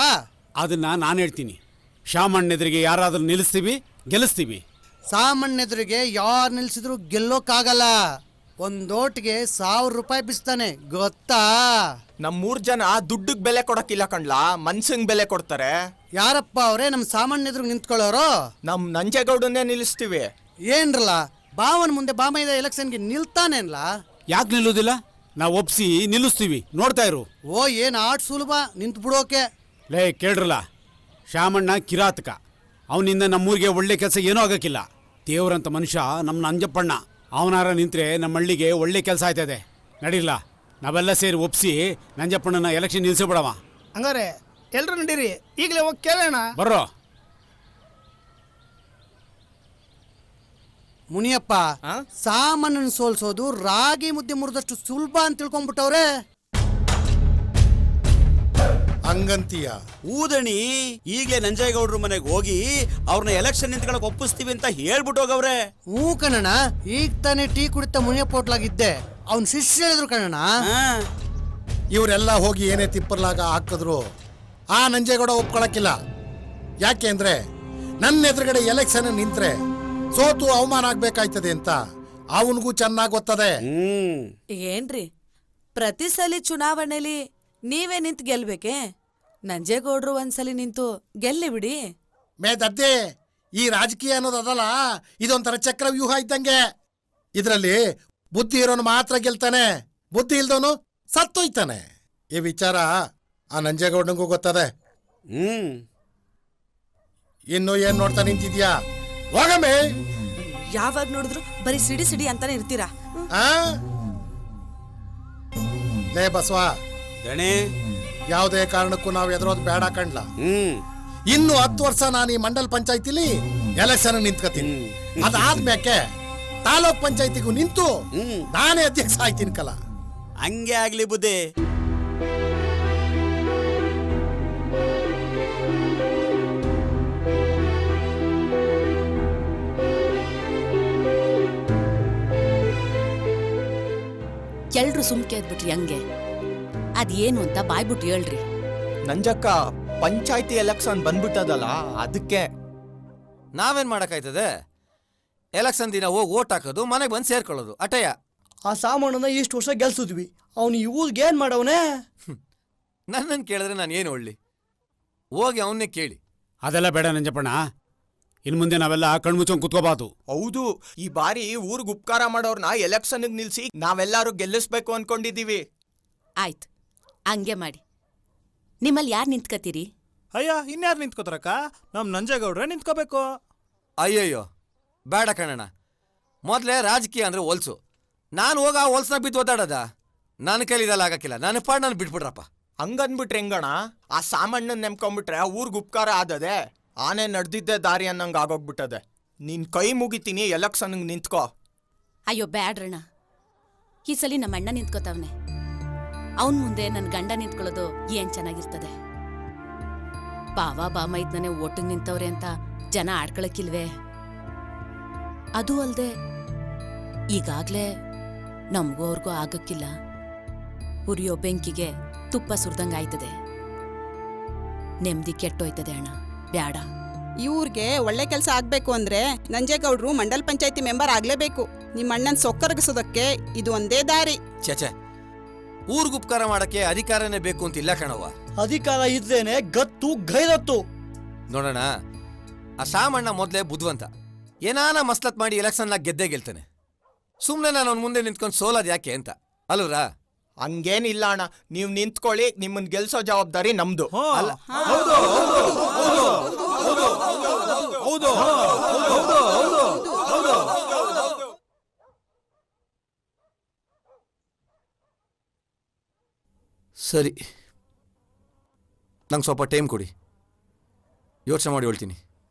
ಅದನ್ನು ನಾನು ಹೇಳ್ತೀನಿ. ಶಾಮಣ್ಣೆದುರಿಗೆ ಯಾರಾದರೂ ನಿಲ್ಲಿಸ್ತೀವಿ, ಗೆಲ್ಲಿಸ್ತೀವಿ. ಸಾಮಾನ್ಯದ್ರಿಗೆ ಯಾರು ನಿಲ್ಸಿದ್ರು ಗೆಲ್ಲೋಕ್ಕಾಗಲ್ಲ. ಒಂದೋಟಿಗೆ 1000 ರೂಪಾಯಿ ಬಿಸ್ತಾನೆ, ಗೊತ್ತಾ? ನಮ್ಮೂರ್ ಜನ ದುಡ್ಡಿಗೆ ಬೆಲೆ ಕೊಡಕ್ಕಿಲ್ಲ ಕಣ್ಲಾ, ಮನ್ಸಂಗ್ ಬೆಲೆ ಕೊಡ್ತಾರೆ. ಯಾರಪ್ಪ ಅವರೇ ನಮ್ಮ ಸಾಮಾನ್ಯದ್ರು ನಿಂತ್ಕೊಳ್ಳೋರು? ನಮ್ ನಂಜೇಗೌಡನ್ನೇ ನಿಲ್ಲಿಸ್ತೀವಿ. ಏನ್ರಲ್ಲ, ಬಾವನ್ ಮುಂದೆ ಬಾಮೈದ ಎಲೆಕ್ಷನ್ಗೆ ನಿಲ್ತಾನೇನ್ಲ? ಯಾಕೆ ನಿಲ್ಲೋದಿಲ್ಲ? ನಾವು ಒಪ್ಸಿ ನಿಲ್ಲಿಸ್ತೀವಿ, ನೋಡ್ತಾ ಇರು. ಓ, ಏನು ಆಟ ಸುಲಭ ನಿಂತು ಬಿಡೋಕೆ. ಲೇ ಕೇಳ್ರಲ್ಲ, ಶಾಮಣ್ಣ ಕಿರಾತಕ. ಅವನಿಂದ ನಮ್ಮೂರಿಗೆ ಒಳ್ಳೆ ಕೆಲಸ ಏನೂ ಆಗಕ್ಕಿಲ್ಲ. ದೇವ್ರಂತ ಮನುಷ್ಯ ನಮ್ಮ ನಂಜಪ್ಪಣ್ಣ. ಅವನಾರ ನಿಂತ್ರೆ ನಮ್ಮ ಹಳ್ಳಿಗೆ ಒಳ್ಳೆ ಕೆಲಸ ಆಯ್ತದೆ. ನಡೀಲ್ಲ, ನಾವೆಲ್ಲ ಸೇರಿ ಒಪ್ಸಿ ನಂಜಪ್ಪಣ್ಣನ ಎಲೆಕ್ಷನ್ ನಿಲ್ಸಿಬಿಡವ. ಹಂಗಾರೆ ಎಲ್ರು ನಡೀರಿ, ಈಗಲೇ ಹೋಗಿ ಕೇಳೋಣ. ಬರ್ರೋ. ಮುನಿಯಪ್ಪ, ಸಾಮಾನ್ಯನ ಸೋಲ್ಸೋದು ರಾಗಿ ಮುದ್ದೆ ಮುರಿದಷ್ಟು ಸುಲಭ ಅಂತ ತಿಳ್ಕೊಂಡ್ಬಿಟ್ಟವ್ರೆ. ಹಂಗಂತೀಯ? ಊದಣಿ ಈಗಲೇ ನಂಜೇಗೌಡ್ರ ಮನೆಗೆ ಹೋಗಿ ಅವ್ರನ್ನ ಎಲೆಕ್ಷನ್ ನಿಂತ್ಕೊಳಕ್ ಒಪ್ಪಿಸ್ತೀವಿ ಅಂತ ಹೇಳ್ಬಿಟ್ಟು ಹೋಗವ್ರೆ. ಹ್ಞೂ ಕಣಣ್ಣ, ಈಗ ತಾನೇ ಟೀ ಕುಡಿತ ಮುನಿಯಪ್ಪ ಹೋಟ್ಲಾಗಿದ್ದೆ. ಅವ್ನ ಶಿಷ್ಯ ಹೇಳಿದ್ರು ಕಣಣ್ಣ. ಇವರೆಲ್ಲ ಹೋಗಿ ಏನೇ ತಿಪ್ಪರ್ಲಾಗ ಹಾಕಿದ್ರು ಆ ನಂಜೇಗೌಡ ಒಪ್ಕೊಳಕ್ಕಿಲ್ಲ. ಯಾಕೆ ಅಂದ್ರೆ ನನ್ನ ಎದುರುಗಡೆ ಎಲೆಕ್ಷನ್ ನಿಂತ್ರೆ ಸೋತು ಅವಮಾನ ಆಗ್ಬೇಕಾಯ್ತದೆ ಅಂತ ಅವನಿಗೂ ಚೆನ್ನಾಗಿ ಗೊತ್ತದೆ. ಏನ್ರಿ, ಪ್ರತಿ ಸಲ ಚುನಾವಣೆಲಿ ನೀವೇ ನಿಂತು ಗೆಲ್ಬೇಕೆ? ನಂಜೇಗೌಡ್ರು ಒಂದ್ಸಲಿ ನಿಂತು ಗೆಲ್ಲಿ ಬಿಡಿ. ಮೇದದ್ದೆ, ಈ ರಾಜಕೀಯ ಅನ್ನೋದು ಅದಲ್ಲ, ಇದೊಂಥರ ಚಕ್ರವ್ಯೂಹ ಇದ್ದಂಗೆ. ಇದರಲ್ಲಿ ಬುದ್ಧಿ ಇರೋನು ಮಾತ್ರ ಗೆಲ್ತಾನೆ, ಬುದ್ಧಿ ಇಲ್ದವನು ಸತ್ತೋಯ್ತಾನೆ. ಈ ವಿಚಾರ ಆ ನಂಜೇಗೌಡನಿಗೂ ಗೊತ್ತದೆ. ಇನ್ನು ಏನ್ ನೋಡ್ತಾ ನಿಂತಿದ್ಯಾ? ಹೋಗಮೆ. ಯಾವಾಗ ನೋಡಿದ್ರು ಬರೀ ಸಿಡಿ ಸಿಡಿ ಅಂತಾನೆ ಇರ್ತೀರಾ. ಲೇ ಬಸವ, ಯಾವುದೇ ಕಾರಣಕ್ಕೂ ನಾವು ಎದುರೋದು ಬೇಡ ಕಣ್ಲ. ಇನ್ನು 10 ವರ್ಷ ನಾನು ಈ ಮಂಡಲ್ ಪಂಚಾಯತಿಲಿ ಎಲೆಕ್ಷನ್ ನಿಂತ್ಕತೀನಿ. ಅದಾದ್ಮೇಕೆ ತಾಲೂಕ್ ಪಂಚಾಯತಿಗೂ ನಿಂತು ನಾನೇ ಅಧ್ಯಕ್ಷ ಆಯ್ತೀನಿ ಕಲ. ಹಂಗೆ ಆಗ್ಲಿ ಬುದ್ಧಿ. ಎಲ್ರು ಸುಮ್ಕೆ ಎದ್ಬಿಟ್ರಿ ಹಂಗೆ. ಅದೇನು ಅಂತ ಬಾಯ್ಬಿಟ್ಟು ಹೇಳ್ರಿ. ನಂಜಕ್ಕ, ಪಂಚಾಯತಿ ಎಲೆಕ್ಷನ್ ಬಂದ್ಬಿಟ್ಟದಲ್ಲ, ಅದಕ್ಕೆ. ನಾವೇನ್ ಮಾಡಕ್ಕಾಯ್ತದೆ? ಎಲೆಕ್ಷನ್ ದಿನ ಹೋಗಿ ಓಟ್ ಹಾಕೋದು, ಮನೆಗೆ ಬಂದು ಸೇರ್ಕೊಳ್ಳೋದು, ಅಟಯ. ಆ ಸಾಮಾನನ್ನ ಇಷ್ಟು ವರ್ಷ ಗೆಲ್ಸಿದ್ವಿ, ಅವನು ಇವ್ರಿಗೆ ಏನ್ ಮಾಡವನೇ? ನನ್ನನ್ನು ಕೇಳಿದ್ರೆ ನಾನು ಏನು ಒಳ್ಳಿ? ಹೋಗಿ ಅವನ್ನೇ ಕೇಳಿ. ಅದೆಲ್ಲ ಬೇಡ ನಂಜಪ್ಪಣ್ಣ. ಇನ್ನು ಮುಂದೆ ನಾವೆಲ್ಲ ಕಣ್ಮುಚ್ಚಂಗ್ ಕುತ್ಕೋಬಾರ್ದು. ಹೌದು, ಈ ಬಾರಿ ಊರ್ಗ್ ಉಪಕಾರ ಮಾಡೋರ್ನ ಎಲೆಕ್ಷನ್ಗೆ ನಿಲ್ಸಿ ನಾವೆಲ್ಲರೂ ಗೆಲ್ಲಿಸ್ಬೇಕು ಅನ್ಕೊಂಡಿದೀವಿ. ಆಯ್ತು, ಹಂಗೆ ಮಾಡಿ. ನಿಮ್ಮಲ್ಲಿ ಯಾರು ನಿಂತ್ಕತ್ತೀರಿ? ಅಯ್ಯ, ಇನ್ಯಾರು ನಿಂತ್ಕೋತಾರಕ್ಕ? ನಮ್ ನಂಜೇಗೌಡ್ರೆ ನಿಂತ್ಕೋಬೇಕು. ಅಯ್ಯಯ್ಯೋ, ಬೇಡ ಕಣಣ್ಣ. ಮೊದಲೇ ರಾಜಕೀಯ ಅಂದ್ರೆ ಹೊಲ್ಸು. ನಾನು ಹೋಗ ಆ ಹೊಲ್ಸನ್ನ ಬಿದ್ದು ಓದಾಡದ? ನನ್ನ ಕೈಲಿ ಇದೆಲ್ಲ ಆಗಕ್ಕಿಲ್ಲ. ನನ್ನ ಪಾಡ್ ನಾನು ಬಿಟ್ಬಿಡ್ರಪ್ಪ. ಹಂಗನ್ಬಿಟ್ರೆ ಹೆಂಗಣ? ಆ ಸಾಮಾನ್ಯನ್ ನೆಮ್ಕೊಂಡ್ಬಿಟ್ರೆ ಊರ್ಗ್ ಉಪಕಾರ ಆದದೆ. ಆನೆ ನಡೆದಿದ್ದೆ ದಾರಿ ಅನ್ನಂಗೆ ಆಗೋಗ್ಬಿಟ್ಟದೆ. ನೀನ್ ಕೈ ಮುಗಿತೀನಿ, ಎಲೆಕ್ಷನ್ಗೆ ನಿಂತ್ಕೋ. ಅಯ್ಯೋ ಬ್ಯಾಡ್ರಣ್ಣ, ಈ ಸಲ ನಮ್ಮ ಅಣ್ಣ ನಿಂತ್ಕೋತಾವನೆ. ಅವನ್ ಮುಂದೆ ನನ್ನ ಗಂಡ ನಿಂತ್ಕೊಳ್ಳೋದು ಏನ್ ಚೆನ್ನಾಗಿರ್ತದೆ? ಬಾಮ ಇದ್ನೇ ಒಟ್ಟಿಗೆ ನಿಂತವ್ರೆ ಅಂತ ಜನ ಆಡ್ಕೊಳಕ್ಕಿಲ್ವೇ? ಅದು ಅಲ್ದೆ ಈಗಾಗ್ಲೇ ನಮಗೂ ಅವ್ರಿಗೂ ಆಗಕ್ಕಿಲ್ಲ. ಉರಿಯೋ ಬೆಂಕಿಗೆ ತುಪ್ಪ ಸುರಿದಂಗಾಯ್ತದೆ. ನೆಮ್ಮದಿ ಕೆಟ್ಟೋಯ್ತದೆ ಅಣ್ಣ, ಬ್ಯಾಡ. ಇವ್ರಿಗೆ ಒಳ್ಳೆ ಕೆಲಸ ಆಗ್ಬೇಕು ಅಂದ್ರೆ ನಂಜೇಗೌಡ್ರು ಮಂಡಲ್ ಪಂಚಾಯತಿ ಮೆಂಬರ್ ಆಗ್ಲೇಬೇಕು. ನಿಮ್ಮ ಅಣ್ಣನ್ ಸೊಕ್ಕರಗಿಸೋದಕ್ಕೆ ಇದು ಒಂದೇ ದಾರಿ. ಚೇಚೆ, ಊರ್ಗ್ ಉಪಕಾರ ಮಾಡಕ್ಕೆ ಅಧಿಕಾರನೇ ಬೇಕು ಅಂತ ಇಲ್ಲ ಕಣವ್ವ. ಅಧಿಕಾರ ಇದ್ರೇನೆ ಗತ್ತು ಗೈರತ್ತು. ನೋಡೋಣ, ಆ ಸಾಮಣ್ಣ ಮೊದಲೇ ಬುದ್ಧಿವಂತ. ಏನಾನ ಮಸ್ಲತ್ ಮಾಡಿ ಎಲೆಕ್ಷನ್ ಗೆದ್ದೇ ಗೆಲ್ತಾನೆ. ಸುಮ್ಮನೆ ನಾನು ಅವ್ನ ಮುಂದೆ ನಿಂತ್ಕೊಂಡು ಸೋಲೋದು ಯಾಕೆ ಅಂತ ಅಲ್ವ್ರಾ? ಹಂಗೇನಿಲ್ಲ ಅಣ್ಣ, ನೀವು ನಿಂತ್ಕೊಳ್ಳಿ, ನಿಮ್ಮನ್ ಗೆಲ್ಸೋ ಜವಾಬ್ದಾರಿ ನಮ್ದು. ಅಲ್ಲ, ಸರಿ, ನಂಗೆ ಸ್ವಲ್ಪ ಟೈಮ್ ಕೊಡಿ, ಯೋಚನೆ ಮಾಡಿ ಹೇಳ್ತೀನಿ.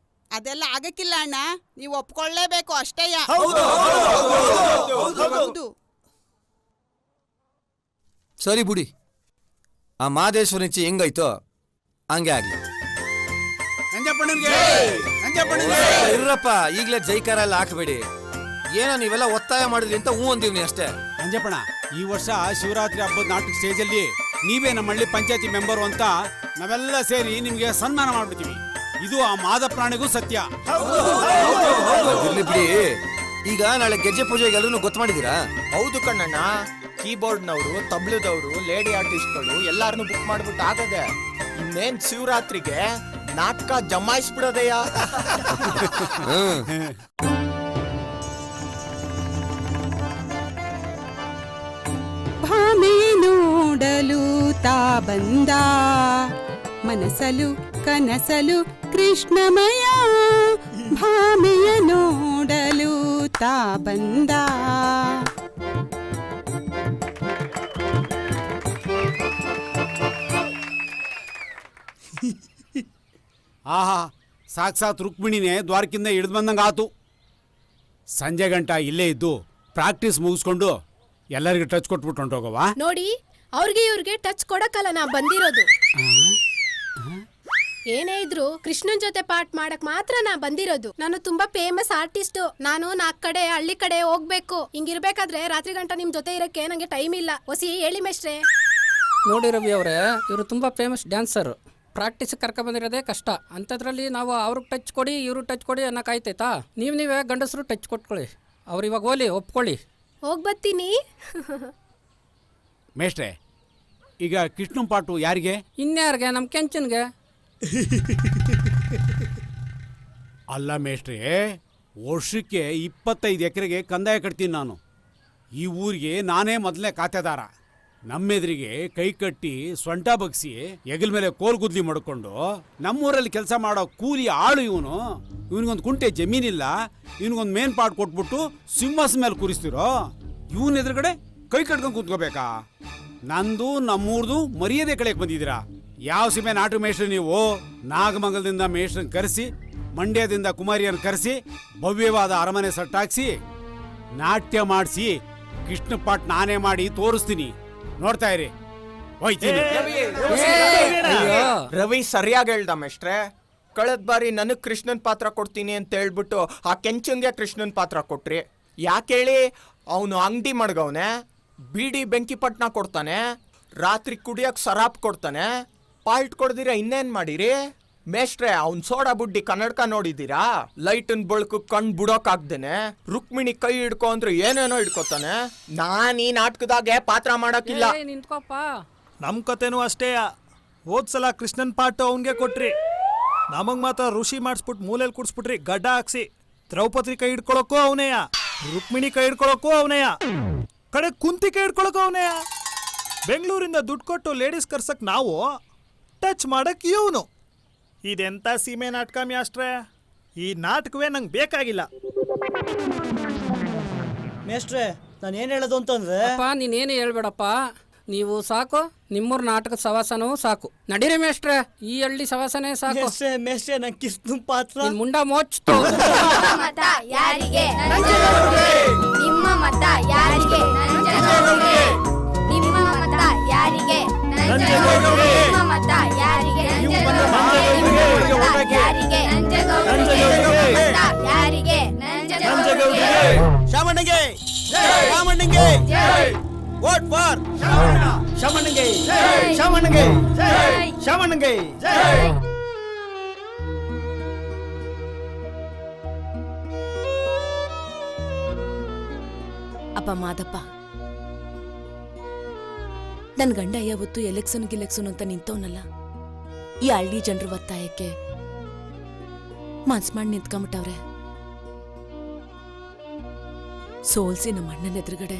ಅದೆಲ್ಲ ಆಗಕ್ಕಿಲ್ಲ ಅಣ್ಣ, ನೀವು ಒಪ್ಕೊಳ್ಳೇಬೇಕು ಅಷ್ಟೇಯ. ಹೌದು. ಸರಿ ಬಿಡಿ, ಆ ಮಹದೇಶ್ವರ ಇಚ್ಛೆ ಹೆಂಗಾಯ್ತೋ ಹಂಗೆ ಆಗ್ಲಿ. ಇರ್ರಪ್ಪ, ಈಗಲೇ ಜೈಕಾರ ಎಲ್ಲ ಹಾಕಬೇಡಿ. ಏನೋ ನೀವೆಲ್ಲ ಒತ್ತಾಯ ಮಾಡಿದ್ರಿ ಅಂತ ಹ್ಞೂ ಅಂದಿವ್ನಿ ಅಷ್ಟೇ. ನಂಜಪ್ಪಣ, ಈ ವರ್ಷ ಶಿವರಾತ್ರಿ ಹಬ್ಬದ ನಾಟಕ ಸ್ಟೇಜಲ್ಲಿ ನೀವೇ ನಮ್ಮ ಹಳ್ಳಿ ಪಂಚಾಯತಿ ಮೆಂಬರು ಅಂತ ನಾವೆಲ್ಲ ಸೇರಿ ನಿಮ್ಗೆ ಸನ್ಮಾನ ಮಾಡ್ಬಿಡ್ತೀವಿ. ಇದು ಆ ಮಾದ ಪ್ರಾಣಿಗೂ ಸತ್ಯ. ಇರ್ಲಿ ಬಿಡಿ. ಈಗ ನಾಳೆ ಗೆಜ್ಜೆ ಪೂಜೆಗೆ ಎಲ್ಲರೂ ಗೊತ್ತು ಮಾಡಿದ್ದೀರಾ? ಹೌದು ಕಣ್ಣಣ್ಣ, ಕೀಬೋರ್ಡ್ನವರು, ತಬ್ಲದವರು, ಲೇಡಿ ಆರ್ಟಿಸ್ಟ್ಗಳು ಎಲ್ಲಾರನ್ನು ಬುಕ್ ಮಾಡ್ಬಿಟ್ಟು ಆಗದೆ. ಇನ್ನೇನ್ ಶಿವರಾತ್ರಿಗೆ ನಾಟಕ ಜಮಾಯಿಸ್ಬಿಡೋದಯ್ಯ. ಭಾಮೆ ನೋಡಲು ತಾ ಬಂದ, ಮನಸಲು ಕನಸಲು ಕೃಷ್ಣಮಯ, ಭಾಮೆಯ ನೋಡಲು ತಾ ಬಂದ. ಆಹಾ, ಸಾಕ್ಷಾತ್ ರುಕ್ಮಿಣಿನೇ ದ್ವಾರಕಿಂದ ಹಿಡಿದು ಬಂದಂಗೆ ಆತು. ಸಂಜೆ ಗಂಟ ಇಲ್ಲೇ ಇದ್ದು ಪ್ರಾಕ್ಟೀಸ್ ಮುಗಿಸ್ಕೊಂಡು ಎಲ್ಲರಿಗೂ ಟಚ್ ಕೊಟ್ಬಿಟ್ಟು ಹೊಂಟೋಗವಾ. ನೋಡಿ, ಅವ್ರಿಗೆ ಇವ್ರಿಗೆ ಟಚ್ ಕೊಡಕ್ಕಲ್ಲ ನಾ ಬಂದಿರೋದು. ಏನೇ ಇದ್ರು ಕೃಷ್ಣನ್ ಜೊತೆ ಪಾಠ ಮಾಡಕ್ ಮಾತ್ರ ನಾ ಬಂದಿರೋದು. ನಾನು ತುಂಬಾ ಫೇಮಸ್ ಆರ್ಟಿಸ್ಟ್. ನಾನು 4 ಕಡೆ ಹಳ್ಳಿ ಕಡೆ ಹೋಗ್ಬೇಕು. ಹಿಂಗಿರ್ಬೇಕಾದ್ರೆ ರಾತ್ರಿ ಗಂಟ ನಿಮ್ ಜೊತೆ ಇರಕ್ಕೆ ನಂಗೆ ಟೈಮ್ ಇಲ್ಲ. ಹೊಸಿ ಹೇಳಿ ಮೇಷ್ಟ್ರೆ. ನೋಡಿ ರವಿ ಅವರೇ, ಇವರು ತುಂಬ ಫೇಮಸ್ ಡ್ಯಾನ್ಸರ್. ಪ್ರಾಕ್ಟೀಸ್ ಕರ್ಕೊಂಬಂದಿರೋದೇ ಕಷ್ಟ. ಅಂಥದ್ರಲ್ಲಿ ನಾವು ಅವ್ರಿಗೆ ಟಚ್ ಕೊಡಿ ಇವ್ರಿಗೆ ಟಚ್ ಕೊಡಿ ಅನ್ನೋಕ್ಕಾಯ್ತೈತಾ? ನೀವೇ ಗಂಡಸರು ಟಚ್ ಕೊಟ್ಕೊಳ್ಳಿ. ಅವ್ರು ಇವಾಗ ಹೋಲಿ ಒಪ್ಕೊಳ್ಳಿ. ಹೋಗ್ಬತ್ತೀನಿ. ಮೇಷ್ಟ್ರೆ, ಈಗ ಕೃಷ್ಣನ್ ಪಾಟು ಯಾರಿಗೆ? ಇನ್ಯಾರಿಗೆ? ನಮ್ಮ ಕೆಂಚನ್ಗೆ. ಅಲ್ಲ ಮೇಷ್ಟ್ರೆ, ವರ್ಷಕ್ಕೆ 25 ಎಕರೆಗೆ ಕಂದಾಯ ಕಟ್ತೀನಿ ನಾನು. ಈ ಊರಿಗೆ ನಾನೇ ಮೊದಲನೇ ಖಾತೆದಾರ. ನಮ್ಮೆದುರಿಗೆ ಕೈ ಕಟ್ಟಿ ಸೊಂಟ ಬಗ್ಸಿ ಹೆಗಲ ಮೇಲೆ ಕೋಲ್ ಗುದ್ಲಿ ಮಾಡ್ಕೊಂಡು ನಮ್ಮೂರಲ್ಲಿ ಕೆಲಸ ಮಾಡೋ ಕೂಲಿ ಆಳು ಇವನು. ಇವನಿಗೊಂದು ಕುಂಟೆ ಜಮೀನಿಲ್ಲ, ಇವನಿಗೊಂದು ಮೇನ್ ಪಾಟ್ ಕೊಟ್ಬಿಟ್ಟು ಸಿಂಹಾಸನ ಮೇಲೆ ಕೂರಿಸ್ತಿರೋ. ಇವನ್ ಎದುರುಗಡೆ ಕೈ ಕಟ್ಕೊಂಡು ಕೂತ್ಕೋಬೇಕಾ? ನಂದು ನಮ್ಮೂರ್ದು ಮರ್ಯಾದೆ ಕಳೆಯಕ್ಕೆ ಬಂದಿದ್ದೀರಾ? ಯಾವ ಸೀಮೆ ನಾಟಕ ಮೇಷ್ಟ್ರು ನೀವು? ನಾಗಮಂಗಲದಿಂದ ಮೇಷ್ಟ್ರನ್ನ ಕರೆಸಿ, ಮಂಡ್ಯದಿಂದ ಕುಮಾರಿಯನ್ನು ಕರೆಸಿ, ಭವ್ಯವಾದ ಅರಮನೆ ಸಟ್ಟಾಕ್ಸಿ ನಾಟ್ಯ ಮಾಡಿಸಿ ಕೃಷ್ಣ ಪಾಟ್ ನಾನೇ ಮಾಡಿ ತೋರಿಸ್ತೀನಿ. ನೋಡ್ತಾ ಇರಿ, ಹೋಯ್ತೀನಿ. ರವಿ ಸರಿಯಾಗಿ ಹೇಳ್ದ ಮೇಷ್ಟ್ರೆ. ಕಳೆದ ಬಾರಿ ನನಗ್ ಕೃಷ್ಣನ್ ಪಾತ್ರ ಕೊಡ್ತೀನಿ ಅಂತ ಹೇಳ್ಬಿಟ್ಟು ಆ ಕೆಂಚಂಗೆ ಕೃಷ್ಣನ್ ಪಾತ್ರ ಕೊಟ್ರಿ. ಯಾಕೆ ಹೇಳಿ? ಅವನು ಅಂಗಡಿ ಮಡ್ಗವನೆ, ಬೀಡಿ ಬೆಂಕಿ ಪಟ್ನ ಕೊಡ್ತಾನೆ, ರಾತ್ರಿ ಕುಡಿಯಕ್ ಸರಾಪ್ ಕೊಡ್ತಾನೆ. ಪಾಲ್ಟ್ ಕೊಡ್ದಿರ ಇನ್ನೇನ್ ಮಾಡಿರಿ ಮೇಷ್ಟ್ರೆ? ಅವ್ನ್ ಸೋಡಾ ಬುಡ್ಡಿ ಕನ್ನಡಕ ನೋಡಿದ್ದೀರಾ? ಲೈಟನ್ ಬಳ್ಕು ಕಣ್ ಬಿಡೋಕಾಗ್ದೇನೆ ರುಕ್ಮಿಣಿ ಕೈ ಹಿಡ್ಕೊ ಅಂದ್ರೆ ಏನೇನೋ ಹಿಡ್ಕೊತಾನೆ. ನಾನ್ ಈ ನಾಟಕದಾಗೆ ಪಾತ್ರ ಮಾಡಕ್ಕಿಲ್ಲ. ನಿಂತ್ಕೋಪ್ಪ. ನಮ್ ಕತೆನೂ ಅಷ್ಟೇ. ಹೋದ್ಸಲ ಕೃಷ್ಣನ್ ಪಾಠ ಅವನ್ಗೆ ಕೊಟ್ರಿ, ನಮಗ್ ಮಾತ್ರ ಋಷಿ ಮಾಡಿಸ್ಬಿಟ್ಟು ಮೂಲೆಯಲ್ಲಿ ಕುಡಿಸ್ಬಿಟ್ರಿ ಗಡ್ಡ ಹಾಕ್ಸಿ. ದ್ರೌಪದಿ ಕೈ ಹಿಡ್ಕೊಳಕ್ಕೂ ಅವನೇಯ, ರುಕ್ಮಿಣಿ ಕೈ ಹಿಡ್ಕೊಳಕ್ಕೂ ಅವನೇಯ, ಕಡೆ ಕುಂತಿ ಕೈ ಹಿಡ್ಕೊಳಕ್ಕೂ ಅವನೇಯ. ಬೆಂಗಳೂರಿಂದ ದುಡ್ಡು ಕೊಟ್ಟು ಲೇಡೀಸ್ ಕರ್ಸಕ್ ನಾವು, ಟಚ್ ಮಾಡಕ್ ಇವನು. ಇದೆಂತ ಸೀಮೆ ನಾಟಕ ಮ್ಯಾಸ್ಟ್ರೆ? ಈ ನಾಟಕವೇ ನಂಗೆ ಬೇಕಾಗಿಲ್ಲ. ಮೇಷ್ಟ್ರೆ, ನಾನು ಏನು ಹೇಳೋದು ಅಂತಂದ್ರೆ, ಅಪ್ಪ ನೀನೇನು ಹೇಳ್ಬೇಡಪ್ಪ, ನೀವು ಸಾಕು. ನಿಮ್ಮೂರ್ ನಾಟಕದ ಸವಾಸನೂ ಸಾಕು. ನಡೀರಿ ಮೇಷ್ಟ್ರೆ, ಈ ಹಳ್ಳಿ ಸವಾಸನೆ ಸಾಕು. ಮೇಷ್ಟ್ರೆ ನಂಗೆ ಕಿಸ್ತು ಪಾತ್ರ. ನಿನ್ ಮುಂಡ ಮೋಚ್ತು. ಮತ ಯಾರಿಗೆ? ನಿಮ್ಮ ಮತ ಯಾರಿಗೆ? ನಿಮ್ಮ ಮತ ಯಾರಿಗೆ? ನಿಮ್ಮ ಮತ ಯಾರಿಗೆ? ಶಾಮಣ್ಣಗೆ ಶಾಮಣ್ಣಗೆ ವೋಟ್ ಫಾರ್ ಶಾಮಣ್ಣಗೆ, ಶಾಮಣ್ಣಗೆ, ಶಾಮಣ್ಣಗೆ. ಅಪ್ಪ ಮಾದಪ್ಪ, ನನ್ ಗಂಡ ಯಾವತ್ತು ಎಲೆಕ್ಷನ್ ಗಿಲೆಕ್ಷನ್ ಅಂತ ನಿಂತವನಲ್ಲ. ಈ ಹಳ್ಳಿ ಜನರ ಒತ್ತಾಯಕ್ಕೆ ಮನ್ಸ್ ಮಾಡಿ ನಿಂತ್ಕೊಂಬಿಟ್ಟವ್ರೆ. ಸೋಲ್ಸಿ ನಮ್ಮ ಅಣ್ಣನ ಎದುರುಗಡೆ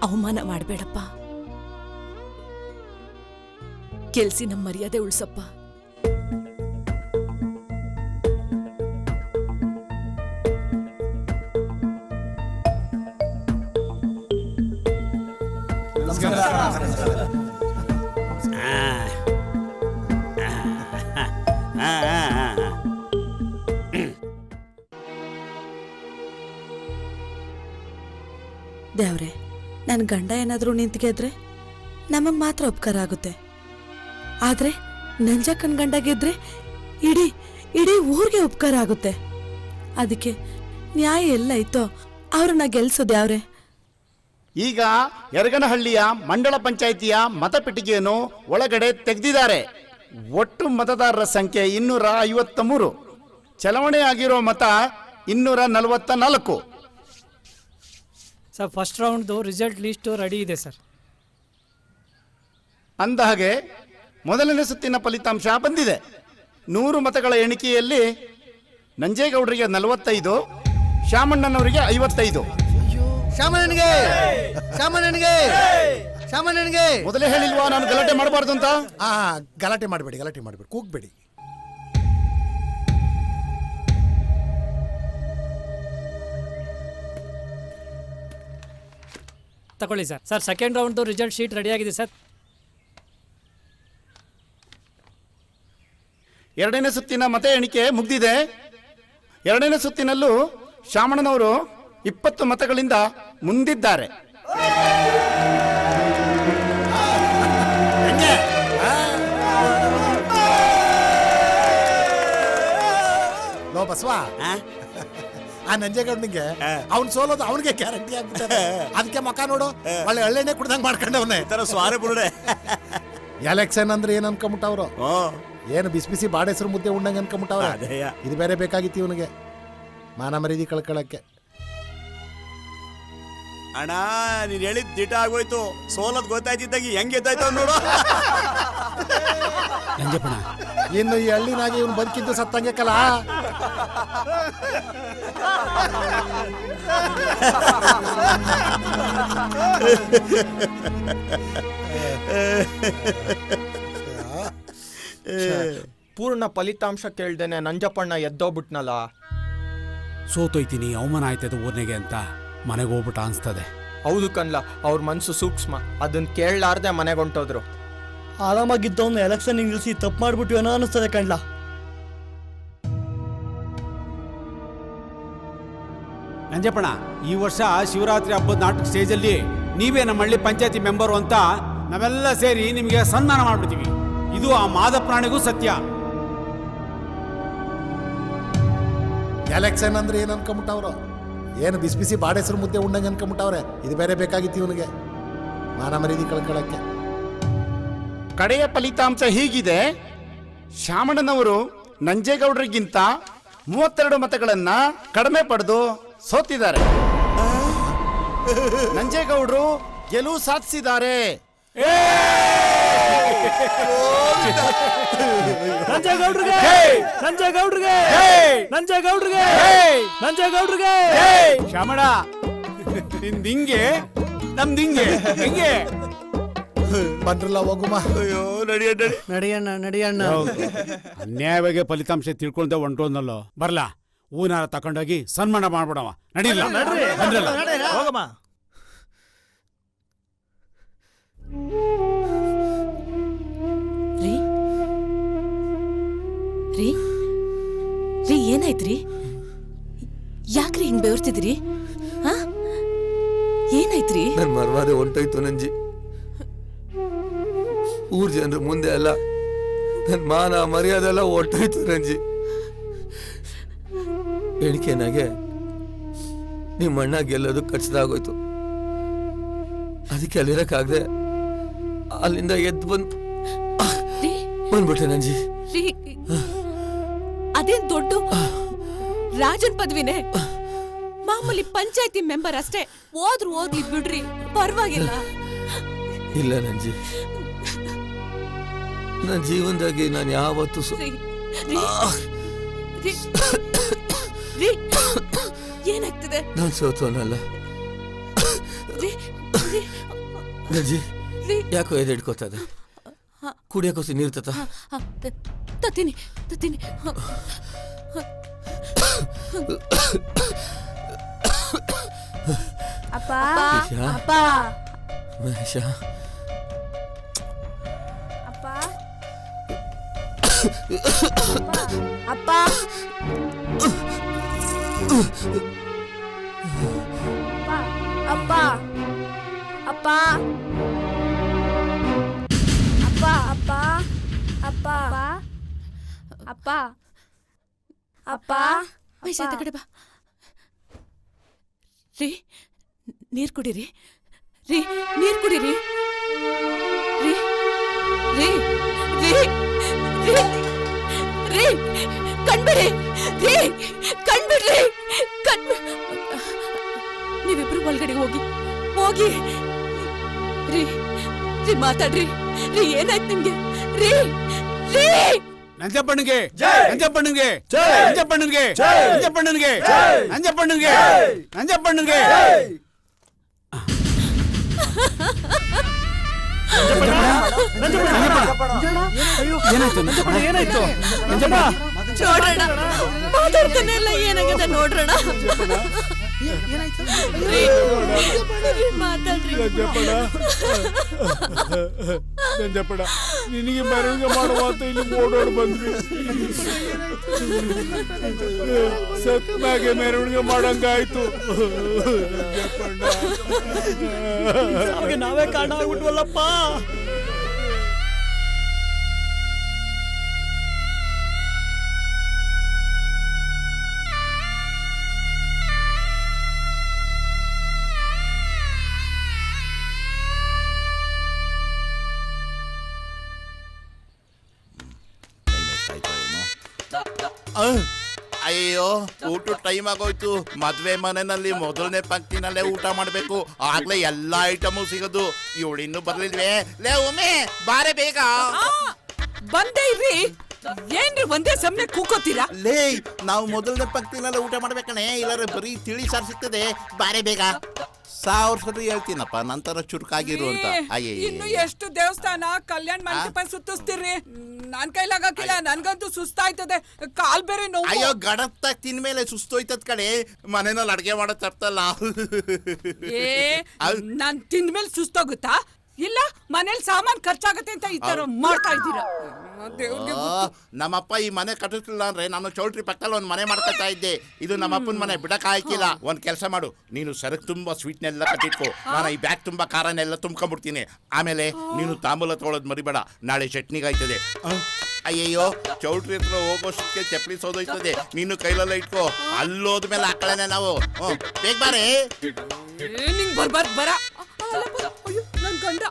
ಅವಮಾನ ಮಾಡಬೇಡಪ್ಪ. ಗೆಲ್ಸಿ ನಮ್ಮ ಮರ್ಯಾದೆ ಉಳ್ಸಪ್ಪ. ದೇವ್ರೆ ನನ್ನ ಗಂಡ ಏನಾದರೂ ನಿಂತ್ಗೆದ್ರೆ ನಮಗೆ ಮಾತ್ರ ಉಪಕಾರ ಆಗುತ್ತೆ. ಆದರೆ ನಂಜಕ್ಕನ ಗಂಡ ಗೆದ್ರೆ ಇಡೀ ಇಡೀ ಊರಿಗೆ ಉಪಕಾರ ಆಗುತ್ತೆ. ಅದಕ್ಕೆ ನ್ಯಾಯ ಎಲ್ಲ ಇತ್ತೋ ಅವ್ರನ್ನ ಗೆಲ್ಸೋದು ಯಾವ್ರೆ? ಈಗ ಯರಗನಹಳ್ಳಿಯ ಮಂಡಳ ಪಂಚಾಯಿತಿಯ ಮತಪೆಟ್ಟಿಗೆಯನ್ನು ಒಳಗಡೆ ತೆಗೆದಿದ್ದಾರೆ. ಒಟ್ಟು ಮತದಾರರ ಸಂಖ್ಯೆ 253, ಚಲಾವಣೆ ಆಗಿರೋ ಮತ 244. ಸರ್ ಫಸ್ಟ್ ರೌಂಡ್ದು ರಿಸಲ್ಟ್ ಲಿಸ್ಟು ರೆಡಿ ಇದೆ ಸರ್. ಅಂದ ಹಾಗೆ ಮೊದಲನೇ ಸುತ್ತಿನ ಫಲಿತಾಂಶ ಬಂದಿದೆ. 100 ಮತಗಳ ಎಣಿಕೆಯಲ್ಲಿ ನಂಜೇಗೌಡರಿಗೆ 45, ಶಾಮಣ್ಣನವರಿಗೆ 55. ಶಾಮಣ್ಣನಿಗೆ ಶಾಮಣ್ಣನಿಗೆ ಶಾಮಣ್ಣನಿಗೆ ಮೊದಲೇ ಹೇಳಿಲ್ವಾ ನಾನು ಗಲಾಟೆ ಮಾಡಬಾರ್ದು ಅಂತ? ಗಲಾಟೆ ಮಾಡಬೇಡಿ, ಕೂಗ್ಬೇಡಿ. ತಗೊಳ್ಳಿ ಸರ್. ಸರ್ ಸೆಕೆಂಡ್ ರೌಂಡ್ದು ರಿಸಲ್ಟ್ ಶೀಟ್ ರೆಡಿ ಆಗಿದೆ ಸರ್. ಎರಡನೇ ಸುತ್ತಿನ ಮತ ಎಣಿಕೆ ಮುಗಿದಿದೆ. ಎರಡನೇ ಸುತ್ತಿನಲ್ಲೂ ಶಾಮಣ್ಣನವರು 20 ಮತಗಳಿಂದ ಮುಂದಿದ್ದಾರೆ. ಲೋ ಬಸವಾ, ಆ ನಂಜೇಗೌಡನಿಗೆ ಅವ್ನ್ ಸೋಲೋದು ಅವನಿಗೆ ಗ್ಯಾರಂಟಿ ಆಗ್ಬಿಟ್ಟದೆ. ಅದಕ್ಕೆ ಮಕ ನೋಡು, ಒಳ್ಳೆ ಹಳ್ಳೆಣ್ಣೆ ಕುಡ್ದಂಗ್ ಮಾಡ್ಕೊಂಡವನೆ. ಸ್ವಾರೆ ಬುರುಡೆ. ಎಲೆಕ್ಷನ್ ಅಂದ್ರೆ ಏನ್ ಅನ್ಕೊಂಬಿಟ್ಟವ್ರು? ಏನು ಬಿಸಿ ಬಿಸಿ ಬಾಡೆಸರು ಮುದ್ದೆ ಉಂಡಂಗೆ ಅನ್ಕೊಂಬಿಟ್ಟವ್ರ. ಇದು ಬೇರೆ ಬೇಕಾಗಿತ್ತು ಇವನಿಗೆ, ಮಾನ ಮರ್ಯಾದೆ ಕಳ್ಕೊಳಕ್ಕೆ. ಅಣ್ಣ ನೀನ್ ಹೇಳಿದ್ ದಿಟ ಆಗೋಯ್ತು. ಸೋಲದ್ ಗೊತ್ತಾಯ್ತಿದ್ದಾಗ ಹೆಂಗ್ ಗೆದ್ದಾಯ್ತು ನೋಡು. ನಂಜಪ್ಪಣ, ಇನ್ನು ಈ ಹಳ್ಳಿನಾಗೆ ಇವನು ಬದುಕಿದ್ದು ಸತ್ತಂಗೆ ಕಲ. ಪೂರ್ಣ ಫಲಿತಾಂಶ ಕೇಳ್ದೇನೆ ನಂಜಪ್ಪಣ್ಣ ಎದ್ದೋಗ್ಬಿಟ್ನಲ್ಲ. ಸೋತೋಯ್ತೀನಿ, ಅವಮಾನ ಆಯ್ತದ ಊರ್ನೆಗೆ ಅಂತ ಮನೆಗೆ ಹೋಗ್ಬಿಟ್ಟ ಅನ್ಸ್ತದೆ. ಹೌದು ಕನ್ಲ, ಅವ್ರ ಮನ್ಸು ಸೂಕ್ಷ್ಮ. ಅದನ್ನ ಕೇಳಲಾರ್ದೆ ಮನೆಗೆ ಹೊಂಟೋದ್ರು. ಆರಾಮಾಗಿದ್ದವನ್ನ ಎಲೆಕ್ಷನ್ ನಿಲ್ಲಿಸಿ ತಪ್ಪು ಮಾಡ್ಬಿಟ್ಟು ಏನೋ ಅನಿಸ್ತದೆ ಕಣ್ಲ. ನಂಜಪ್ಪಣ, ಈ ವರ್ಷ ಶಿವರಾತ್ರಿ ಹಬ್ಬದ ನಾಟಕ ಸ್ಟೇಜಲ್ಲಿ ನೀವೇ ನಮ್ಮ ಹಳ್ಳಿ ಪಂಚಾಯತಿ ಮೆಂಬರು ಅಂತ ನಾವೆಲ್ಲ ಸೇರಿ ನಿಮಗೆ ಸನ್ಮಾನ ಮಾಡ್ಬಿಡ್ತೀವಿ. ಇದು ಆ ಮಾದ ಪ್ರಾಣಿಗೂ ಸತ್ಯ. ಎಲೆಕ್ಷನ್ ಅಂದ್ರೆ ಏನ್ ಅನ್ಕೊಂಬಿಟ್ಟವ್ರು? ಏನು ಬಿಸಿ ಬಿಸಿ ಬಾಡೆಸರು ಮುದ್ದೆ ಉಂಡಂಗೆ ಅನ್ಕೊಂಬಿಟ್ಟವ್ರೆ. ಇದು ಬೇರೆ ಬೇಕಾಗಿತ್ತು ಇವನಿಗೆ, ಮಾನ ಮರ್ಯಾದೆ ಕಳ್ಕೊಳಕ್ಕೆ. ಕಡೆಯ ಫಲಿತಾಂಶ ಹೀಗಿದೆ. ಶಾಮಣ್ಣನವರು ನಂಜೇಗೌಡರಿಗಿಂತ 32 ಮತಗಳನ್ನ ಕಡಿಮೆ ಪಡೆದು ಸೋತಿದ್ದಾರೆ. ನಂಜೇಗೌಡರು ಗೆಲುವು ಸಾಧಿಸಿದ್ದಾರೆ. ನಂಜೇಗೌಡ್ರಿಗೆ ನಂಜೇಗೌಡ್ರಿಗೆ ನಂಜೇಗೌಡ್ರಿಗೆ ನಂಜೇಗೌಡ್ರಿಗೆ. ಶಾಮಣ, ನಿಂದ ಹಿಂಗೆ ನಮ್ದು ಹಿಂಗೆ ಹಿಂಗೆ. ಬಂದ್ರಲ್ಲ ಹೋಗುಮ. ಅಯ್ಯೋ ನಡಿಯಣ್ಣ. ಅನ್ಯಾಯವಾಗಿ ಫಲಿತಾಂಶ ತಿಳ್ಕೊಂಡೆ ಹೊಂಟೋದ್ನಲ್ಲೋ. ಬರ್ಲಾ, ಹೂನಾರ ತಕೊಂಡೋಗಿ ಸನ್ಮಾನ ಮಾಡ್ಬಿಡವ. ನಡೀಲ್ಲ ಬಂದ್ರಲ್ಲ. ಹೋಗಮ್ಮ. ರೀ ರೀ ರೀ ಏನಾಯ್ತ್ರಿ? ಯಾಕ್ರಿ ಹಿಂಗ್ ಬೆವರ್ತಿದ್ರಿ? ಏನಾಯ್ತ್ರಿ? ನನ್ನ ಮರ್ವಾದೆ ಹೊಂಟೋಯ್ತು ನಂಜಿ. ಊರ್ ಜನರ ಮುಂದೆ ಅಲ್ಲ, ನನ್ನ ಮಾನ ಮರ್ಯಾದೆ ಎಲ್ಲ ಹೊಂಟೋಯ್ತು ನಂಜಿ. ಎಣಿಕೆನಾಗೆ ನಿಮ್ಮ ಅಣ್ಣ ಗೆಲ್ಲೋದು ಕಚ್ಚಾಗೋಯ್ತು. ಅದಕ್ಕೆ ಅಲ್ಲಿರಕ್ಕಾಗದೆ ಅಲ್ಲಿಂದ ಎದ್ದು ಬಂದ್ಬಿಟ್ಟೆ ನಂಜಿ. ಅದೇನ್ ದೊಡ್ಡ ರಾಜನ್ ಪದವಿನೇ? ಮಾಮೂಲಿ ಪಂಚಾಯತಿ ಮೆಂಬರ್ ಅಷ್ಟೇ. ಓದ್ಲಿ ಬಿಡ್ರಿ, ಪರವಾಗಿಲ್ಲ. ಇಲ್ಲ ನಂಜಿ, ನನ್ನ ಜೀವನದಾಗಿ ನಾನು ಯಾವತ್ತೂ ಏನಾಗ್ತದೆ? ನಾನು ಸೋತವನಲ್ಲ ನಂಜಿ. ಯಾಕೋ ಎದೆ ಹಿಡ್ಕೋತದ? ಕುಡಿಯೋಕೋಸಿ ನೀರು ತತ್ತೀನಿ. ಮಹೇಶ, ಅಪ್ಪ ಅಪ್ಪ ಅಪ್ಪ ಅಪ್ಪ ಅಪ್ಪ ಅಪ್ಪ ಅಪ್ಪ ಅಪ್ಪ ವಯಸ್ಸಾದ ಕಡೆ ಬಾ. ರೀ ನೀರ್ ಕುಡೀರಿ. ರೀ ನೀರ್ ಕುಡೀರಿ. ರೀ ರೀ ರೀ ರೀ ರೀ ಕಣ್ಬಿಡಿ. ರೀ ಕಣ್ಬಿಡ್ರಿ. ನೀವಿಬ್ರು ಒಳಗಡೆ ಹೋಗಿ ಹೋಗಿ. ರೀ ರೀ ಮಾತಾಡ್ರಿ. ರೀ ಏನಾಯ್ತು ನಿಮ್ಗೆ? ರೀ ರೀ ನಂಜಪ್ಪಣ್ಣಗೆ ನಂಜಪ್ಪಣ್ಣಗೆ ನಂಜಪ್ಪಣ್ಣಗೆ ನಂಜಪ್ಪಣ್ಣಗೆ ನಂಜಪ್ಪಣ್ಣಗೆ ನಂಜಪ್ಪಣ್ಣಗೆ ಏನಾಯ್ತು ನಂಜಪ್ಪ? ನೋಡ್ರಣ ಮಾತಾಡ್ತಾನೆ ಇಲ್ಲ. ಏನಾಗದ ನೋಡ್ರಣ. ಮಾತಾಡ್ರಿ. ನಂಜಪ್ಪಣ ನಿನಗೆ ಮೆರವಣಿಗೆ ಮಾಡುವಂತ ಇಲ್ಲಿ ಓಡೋಡ್ ಬಂದ್ವಿ. ಸತ್ನಾಗೆ ಮೆರವಣಿಗೆ ಮಾಡಂಗಾಯ್ತು. ನಾವೇ ಕಾರಣ ಆಗ್ಬಿಟ್ವಲ್ಲಪ್ಪ. ಅಯ್ಯೋ ಊಟ ಟೈಮ್ ಆಗೋಯ್ತು. ಮದ್ವೆ ಮನೆಯಲ್ಲಿ ಮೊದಲನೇ ಪಂಕ್ತಿನಲ್ಲೇ ಊಟ ಮಾಡ್ಬೇಕು. ಆಗ್ಲೇ ಎಲ್ಲಾ ಐಟಮು ಸಿಗೋದು. ಇವಳಿನ್ನು ಬರ್ಲಿಲ್ವೇ? ಲೇ ಒಮ್ಮೆ ಬಾರೆ ಬೇಗ. ಬಂದೇ ಇರ್ರಿ. ಏನ್ರಿ ಒಂದೇ ಸಮನೆ ಕೂಕೋತೀರಾ? ಲೇ ನಾವು ಮೊದಲನೇ ಪಂಕ್ತಿನಲ್ಲೇ ಊಟ ಮಾಡ್ಬೇಕಣೆ. ಇಲ್ಲಾರೆ ಬರೀ ತಿಳಿ ಸಾರು ಸಿಗ್ತದೆ. ಬಾರೆ ಬೇಗ. 1000 ಸರಿ ಹೇಳ್ತೀನಪ್ಪ, ನಂತರ ಚುರುಕಾಗಿರು ಅಂತ. ಇನ್ನು ಎಷ್ಟು ದೇವಸ್ಥಾನ ಕಲ್ಯಾಣ ಮಂಟಪ ಸುತ್ತಿಸ್ತೀರಿ? ನಾನ್ ಕೈಲಾಗಕ್ಕಿಲ್ಲ. ನನ್ಗಂತೂ ಸುಸ್ತಾಯ್ತದೆ. ಕಾಲ್ ಬೇರೆ ನೋವು. ಅಯ್ಯೋ ಗಡತ್ತಾಗ ತಿನ್ಮೇಲೆ ಸುಸ್ತೋಯ್ತದ ಕಡೆ. ಮನೆಯಲ್ಲಿ ಅಡ್ಗೆ ಮಾಡೋ ತಪ್ಪಲ್ಲ. ನಾನ್ ತಿಂದ್ಮೇಲೆ ಸುಸ್ತೋಗುತ್ತಾ? ಇಲ್ಲ ಮನೇಲಿ ಸಾಮಾನ್ ಖರ್ಚಾಗತ್ತೆ ಅಂತ ಈ ತರ ಮಾಡ್ತಾ ಇದ್ದೀರಾ? ನಮ್ಮಪ್ಪ ಈ ಮನೆ ಕಟ್ಟಿಸ್ಲಿಲ್ಲ ಅಂದ್ರೆ ನಾನು ಚೌಲ್ಟ್ರಿ ಪಕ್ಕದಲ್ಲಿ ಒಂದ್ ಮನೆ ಮಾಡ್ಕೊತಾ ಇದ್ದೆ. ಇದು ನಮ್ಮಪ್ಪನ ಮನೆ, ಬಿಡಕ್ ಆಯ್ಕಿಲ್ಲ. ಒಂದ್ ಕೆಲಸ ಮಾಡು, ನೀನು ಸರಕು ತುಂಬಾ ಸ್ವೀಟ್ನೆಲ್ಲ ಕಟ್ಟಿಟ್ಕೋ. ನಾನು ಈ ಬ್ಯಾಗ್ ತುಂಬಾ ಖಾರನೆಲ್ಲ ತುಂಬ್ಕೊಂಡ್ಬಿಡ್ತೀನಿ. ಆಮೇಲೆ ನೀನು ತಾಂಬೂಲ ತೊಗೊಳೋದ್ ಮರಿಬೇಡ, ನಾಳೆ ಚಟ್ನಿಗಾಯ್ತದೆ. ಅಯ್ಯಯ್ಯೋ ಚೌಲ್ಟ್ರಿ ಹತ್ರ ಹೋಗೋಷ್ಟಕ್ಕೆ ಚಪ್ಪಲಿ ಸೋದೋಯ್ತದೆ. ನೀನು ಕೈಲೆಲ್ಲ ಇಟ್ಕೋ. ಅಲ್ಲೋದ್ಮೇಲೆ ಹಾಕಳೇನೆ ನಾವು. ಬೇಗ ಬಾರೇ. ನಿಂಗ್ ಬರ್ಬಾರ್ದು ಬರ. ನನ್ ಗಂಡ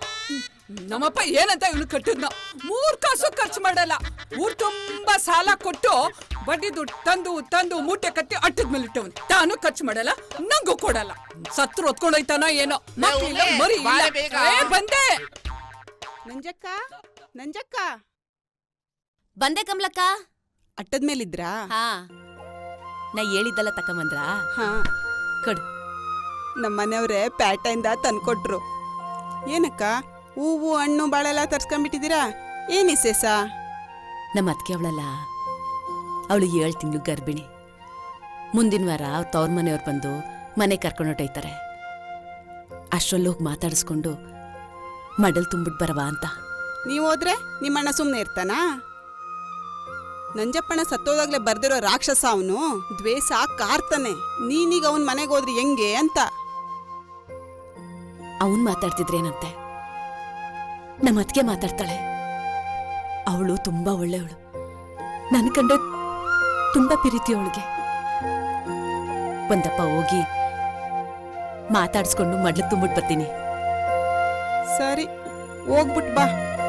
ನಮ್ಮಪ್ಪ ಏನಂತ ಇವನು ಕಟ್ಟಿದ್ನ 3 ಕಾಸು ಖರ್ಚು ಮಾಡಲ್ಲ. ಊರ್ ತುಂಬಾ ಸಾಲ ಕೊಟ್ಟು ಬಡ್ಡಿ ದುಡ್ಡು ತಂದು ತಂದು ಮೂಟೆ ಕಟ್ಟಿ ಅಟ್ಟದ ಮೇಲೆ ಇಟ್ಟವನು. ತಾನು ಖರ್ಚು ಮಾಡಲ್ಲ, ನಂಗೂ ಕೊಡಲ್ಲ. ಸತ್ರು ಹೊತ್ಕೊಂಡೋಯ್ತಾನ ಏನೋ. ಮಕ್ಳಿಲ್ಲ, ಮರಿ ಇಲ್ಲ. ಬಂದೆ. ನಂಜಕ್ಕ ನಂಜಕ್ಕ ಬಂದೆ ಕಮಲಕ್ಕ. ಅಟ್ಟದ ಮೇಲಿದ್ರಾ? ಹಾ ನಾ ಹೇಳಿದ್ದಲ್ಲ ತಕೊಂಬಂದ್ರಾ? ಹಾ ಕಡು ನಮ್ಮ ಮನೆಯವ್ರೆ ಪ್ಯಾಟೆಯಿಂದ ತಂದ್ಕೊಟ್ರು. ಏನಕ್ಕ ಹೂವು ಹಣ್ಣು ಬಾಳೆಲ್ಲ ತರ್ಸ್ಕೊಂಡ್ಬಿಟ್ಟಿದ್ದೀರಾ? ಏನ್ ವಿಶೇಷ? ನಮ್ಮ ಅತ್ತಿಗೆ ಅವಳಲ್ಲ, ಅವಳು 7 ತಿಂಗಳು ಗರ್ಭಿಣಿ. ಮುಂದಿನ ವಾರ ಅವ್ರ ತವ್ರ ಮನೆಯವ್ರು ಬಂದು ಮನೆ ಕರ್ಕೊಂಡೊಟ್ಟೈತಾರೆ. ಅಷ್ಟರಲ್ಲಿ ಹೋಗಿ ಮಾತಾಡಿಸ್ಕೊಂಡು ಮಡಲ್ ತುಂಬಿಟ್ಟು ಬರವಾ ಅಂತ. ನೀವು ಹೋದ್ರೆ ನಿಮ್ಮಣ್ಣ ಸುಮ್ಮನೆ ಇರ್ತಾನಾ? ನಂಜಪ್ಪಣ್ಣ ಸತ್ತೋದಾಗ್ಲೇ ಬರ್ದಿರೋ ರಾಕ್ಷಸ ಅವನು. ದ್ವೇಷ ಕಾರ್ತಾನೆ. ನೀನೀಗ ಅವನ್ ಮನೆಗೆ ಹೋದ್ರಿ ಹೆಂಗೆ ಅಂತ. ಅವನ್ ಮಾತಾಡ್ತಿದ್ರೇನಂತೆ, ನಮ್ಮ ಅತ್ತಿಗೆ ಮಾತಾಡ್ತಾಳೆ. ಅವಳು ತುಂಬಾ ಒಳ್ಳೆಯವಳು. ನನ್ ಕಂಡ ತುಂಬಾ ಪ್ರೀತಿ ಅವಳಿಗೆ. ಒಂದಪ್ಪ ಹೋಗಿ ಮಾತಾಡ್ಸ್ಕೊಂಡು ಮಡ್ಲಿಗೆ ತುಂಬಿಟ್ಟು ಬರ್ತೀನಿ. ಸರಿ ಹೋಗ್ಬಿಟ್ ಬಾ.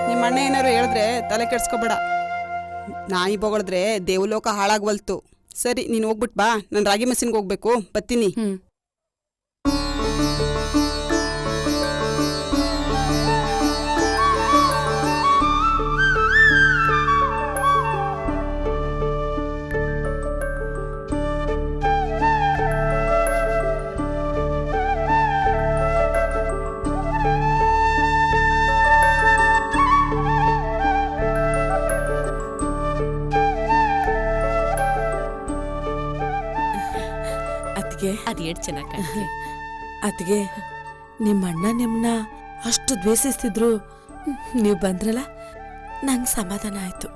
ನಿಮ್ಮಣ್ಣ ಏನಾರು ಹೇಳಿದ್ರೆ ತಲೆ ಕೆಡ್ಸ್ಕೊಬೇಡ. ನಾಯಿ ಬೊಗಳಿದ್ರೆ ದೇವಲೋಕ ಹಾಳಾಗ್ವಲ್ತು. ಸರಿ ನೀನು ಹೋಗ್ಬಿಟ್ ಬಾ. ನಾನು ರಾಗಿ ಮೆಸಿನ್ಗೆ ಹೋಗ್ಬೇಕು, ಬರ್ತೀನಿ. ಅದು ಎಷ್ಟು ಚೆನ್ನಾಗಿ ಕಾಣ್ತೀವಿ. ಅದ್ಗೆ ನಿಮ್ಮಣ್ಣ ನಿಮ್ಮನ್ನ ಅಷ್ಟು ದ್ವೇಷಿಸ್ತಿದ್ರು, ನೀವು ಬಂದ್ರಲ್ಲ ನಂಗೆ ಸಮಾಧಾನ ಆಯ್ತು.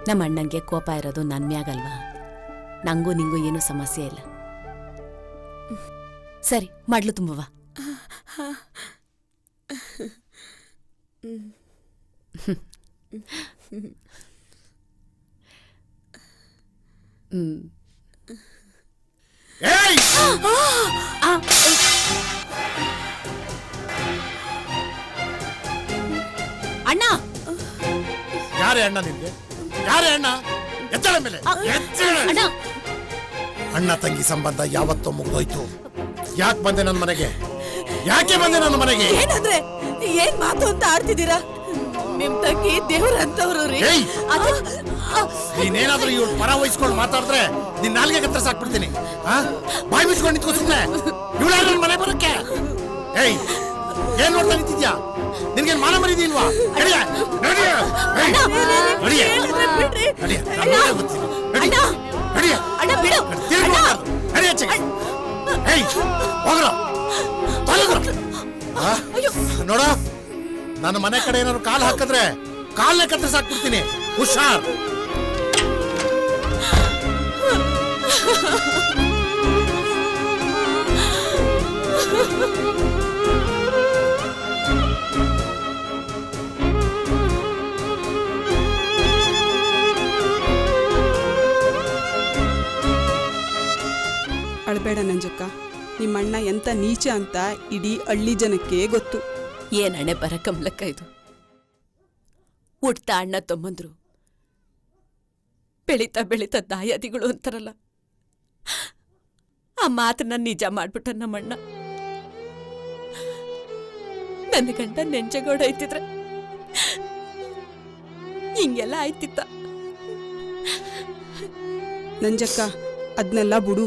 ನಮ್ಮ ಅಣ್ಣಂಗೆ ಕೋಪ ಇರೋದು ನನ್ನ ಮ್ಯಾಗಲ್ವಾ? ನಂಗೂ ನಿಂಗೂ ಏನೂ ಸಮಸ್ಯೆ ಇಲ್ಲ. ಸರಿ ಮಾಡ್ಲು ತುಂಬವ. ಅಣ್ಣ ಯಾರೇ ಅಣ್ಣ ನಿನ್ಗೆ? ಯಾರೇ ಅಣ್ಣ? ಎತ್ತಳ ಮೇಲೆ ಅಣ್ಣ ಅಣ್ಣ ತಂಗಿ ಸಂಬಂಧ ಯಾವತ್ತೋ ಮುಗ್ದೋಯ್ತು. ಯಾಕೆ ಬಂದೆ ನನ್ನ ಮನೆಗೆ? ಯಾಕೆ ಬಂದೆ ನನ್ನ ಮನೆಗೆ? ಏನಂದ್ರೆ ಏನ್ ಮಾತು ಅಂತ ಆಡ್ತಿದ್ದೀರಾ? ನಿಮ್ ತಂಗಿ ದೇವ್ರಂತವ್ರು ರೀ. ನೀನೇನಾದ್ರೂ ಇವಳು ಪರ ವಹಿಸ್ಕೊಂಡು ಮಾತಾಡಿದ್ರೆ ನಿನ್ ನಾಲ್ಗೆ ಕತ್ತರಿಸಿ ಹಾಕ್ಬಿಡ್ತೀನಿ. ಬಾಯಿ ಬಿಚ್ಕೊಂಡು ನಿಂತ್ಕೋ ಸುಮ್ಮನೆ. ಇವಳ ನನ್ನ ಮನೆ ಬರಕ್ಕೆ. ಏಯ್ ಏನ್ ನೋಡ್ತಾ ನಿಂತಿದ್ಯಾ? ನಿನ್ಗೆ ಮಾನ ಮರಿದಿ ಇಲ್ವಾ? ನೋಡ, ನನ್ನ ಮನೆ ಕಡೆ ಏನಾದ್ರು ಕಾಲು ಹಾಕಿದ್ರೆ ಕಾಲನ್ನ ಕತ್ತರಿಸಿ ಹಾಕ್ಬಿಡ್ತೀನಿ. ಹುಷಾರ್. ಅಳ್ಬೇಡ ನಂಜಕ್ಕ, ನಿಮ್ಮಣ್ಣ ಎಂತ ನೀಚ ಅಂತ ಇಡೀ ಹಳ್ಳಿ ಜನಕ್ಕೆ ಗೊತ್ತು. ಏನಣೆ ಬರ ಕಮಲಕ್ಕ ಇದು. ಹುಡ್ತಾ ಅಣ್ಣ ತಮ್ಮಂದ್ರು ಬೆಳೀತಾ ಬೆಳೀತಾ ದಾಯಾದಿಗಳು ಅಂತಾರಲ್ಲ, ಆ ಮಾತನ್ನ ನಿಜ ಮಾಡ್ಬಿಟ್ಟ ನಮ್ಮಣ್ಣ. ನನ್ನ ಗಂಡ ನೆಂಜಗೋಡ ಐತಿದ್ರೆ ಹಿಂಗೆಲ್ಲ ಆಯ್ತಿತ್ತ. ನಂಜಕ್ಕ ಅದನ್ನೆಲ್ಲ ಬಿಡು.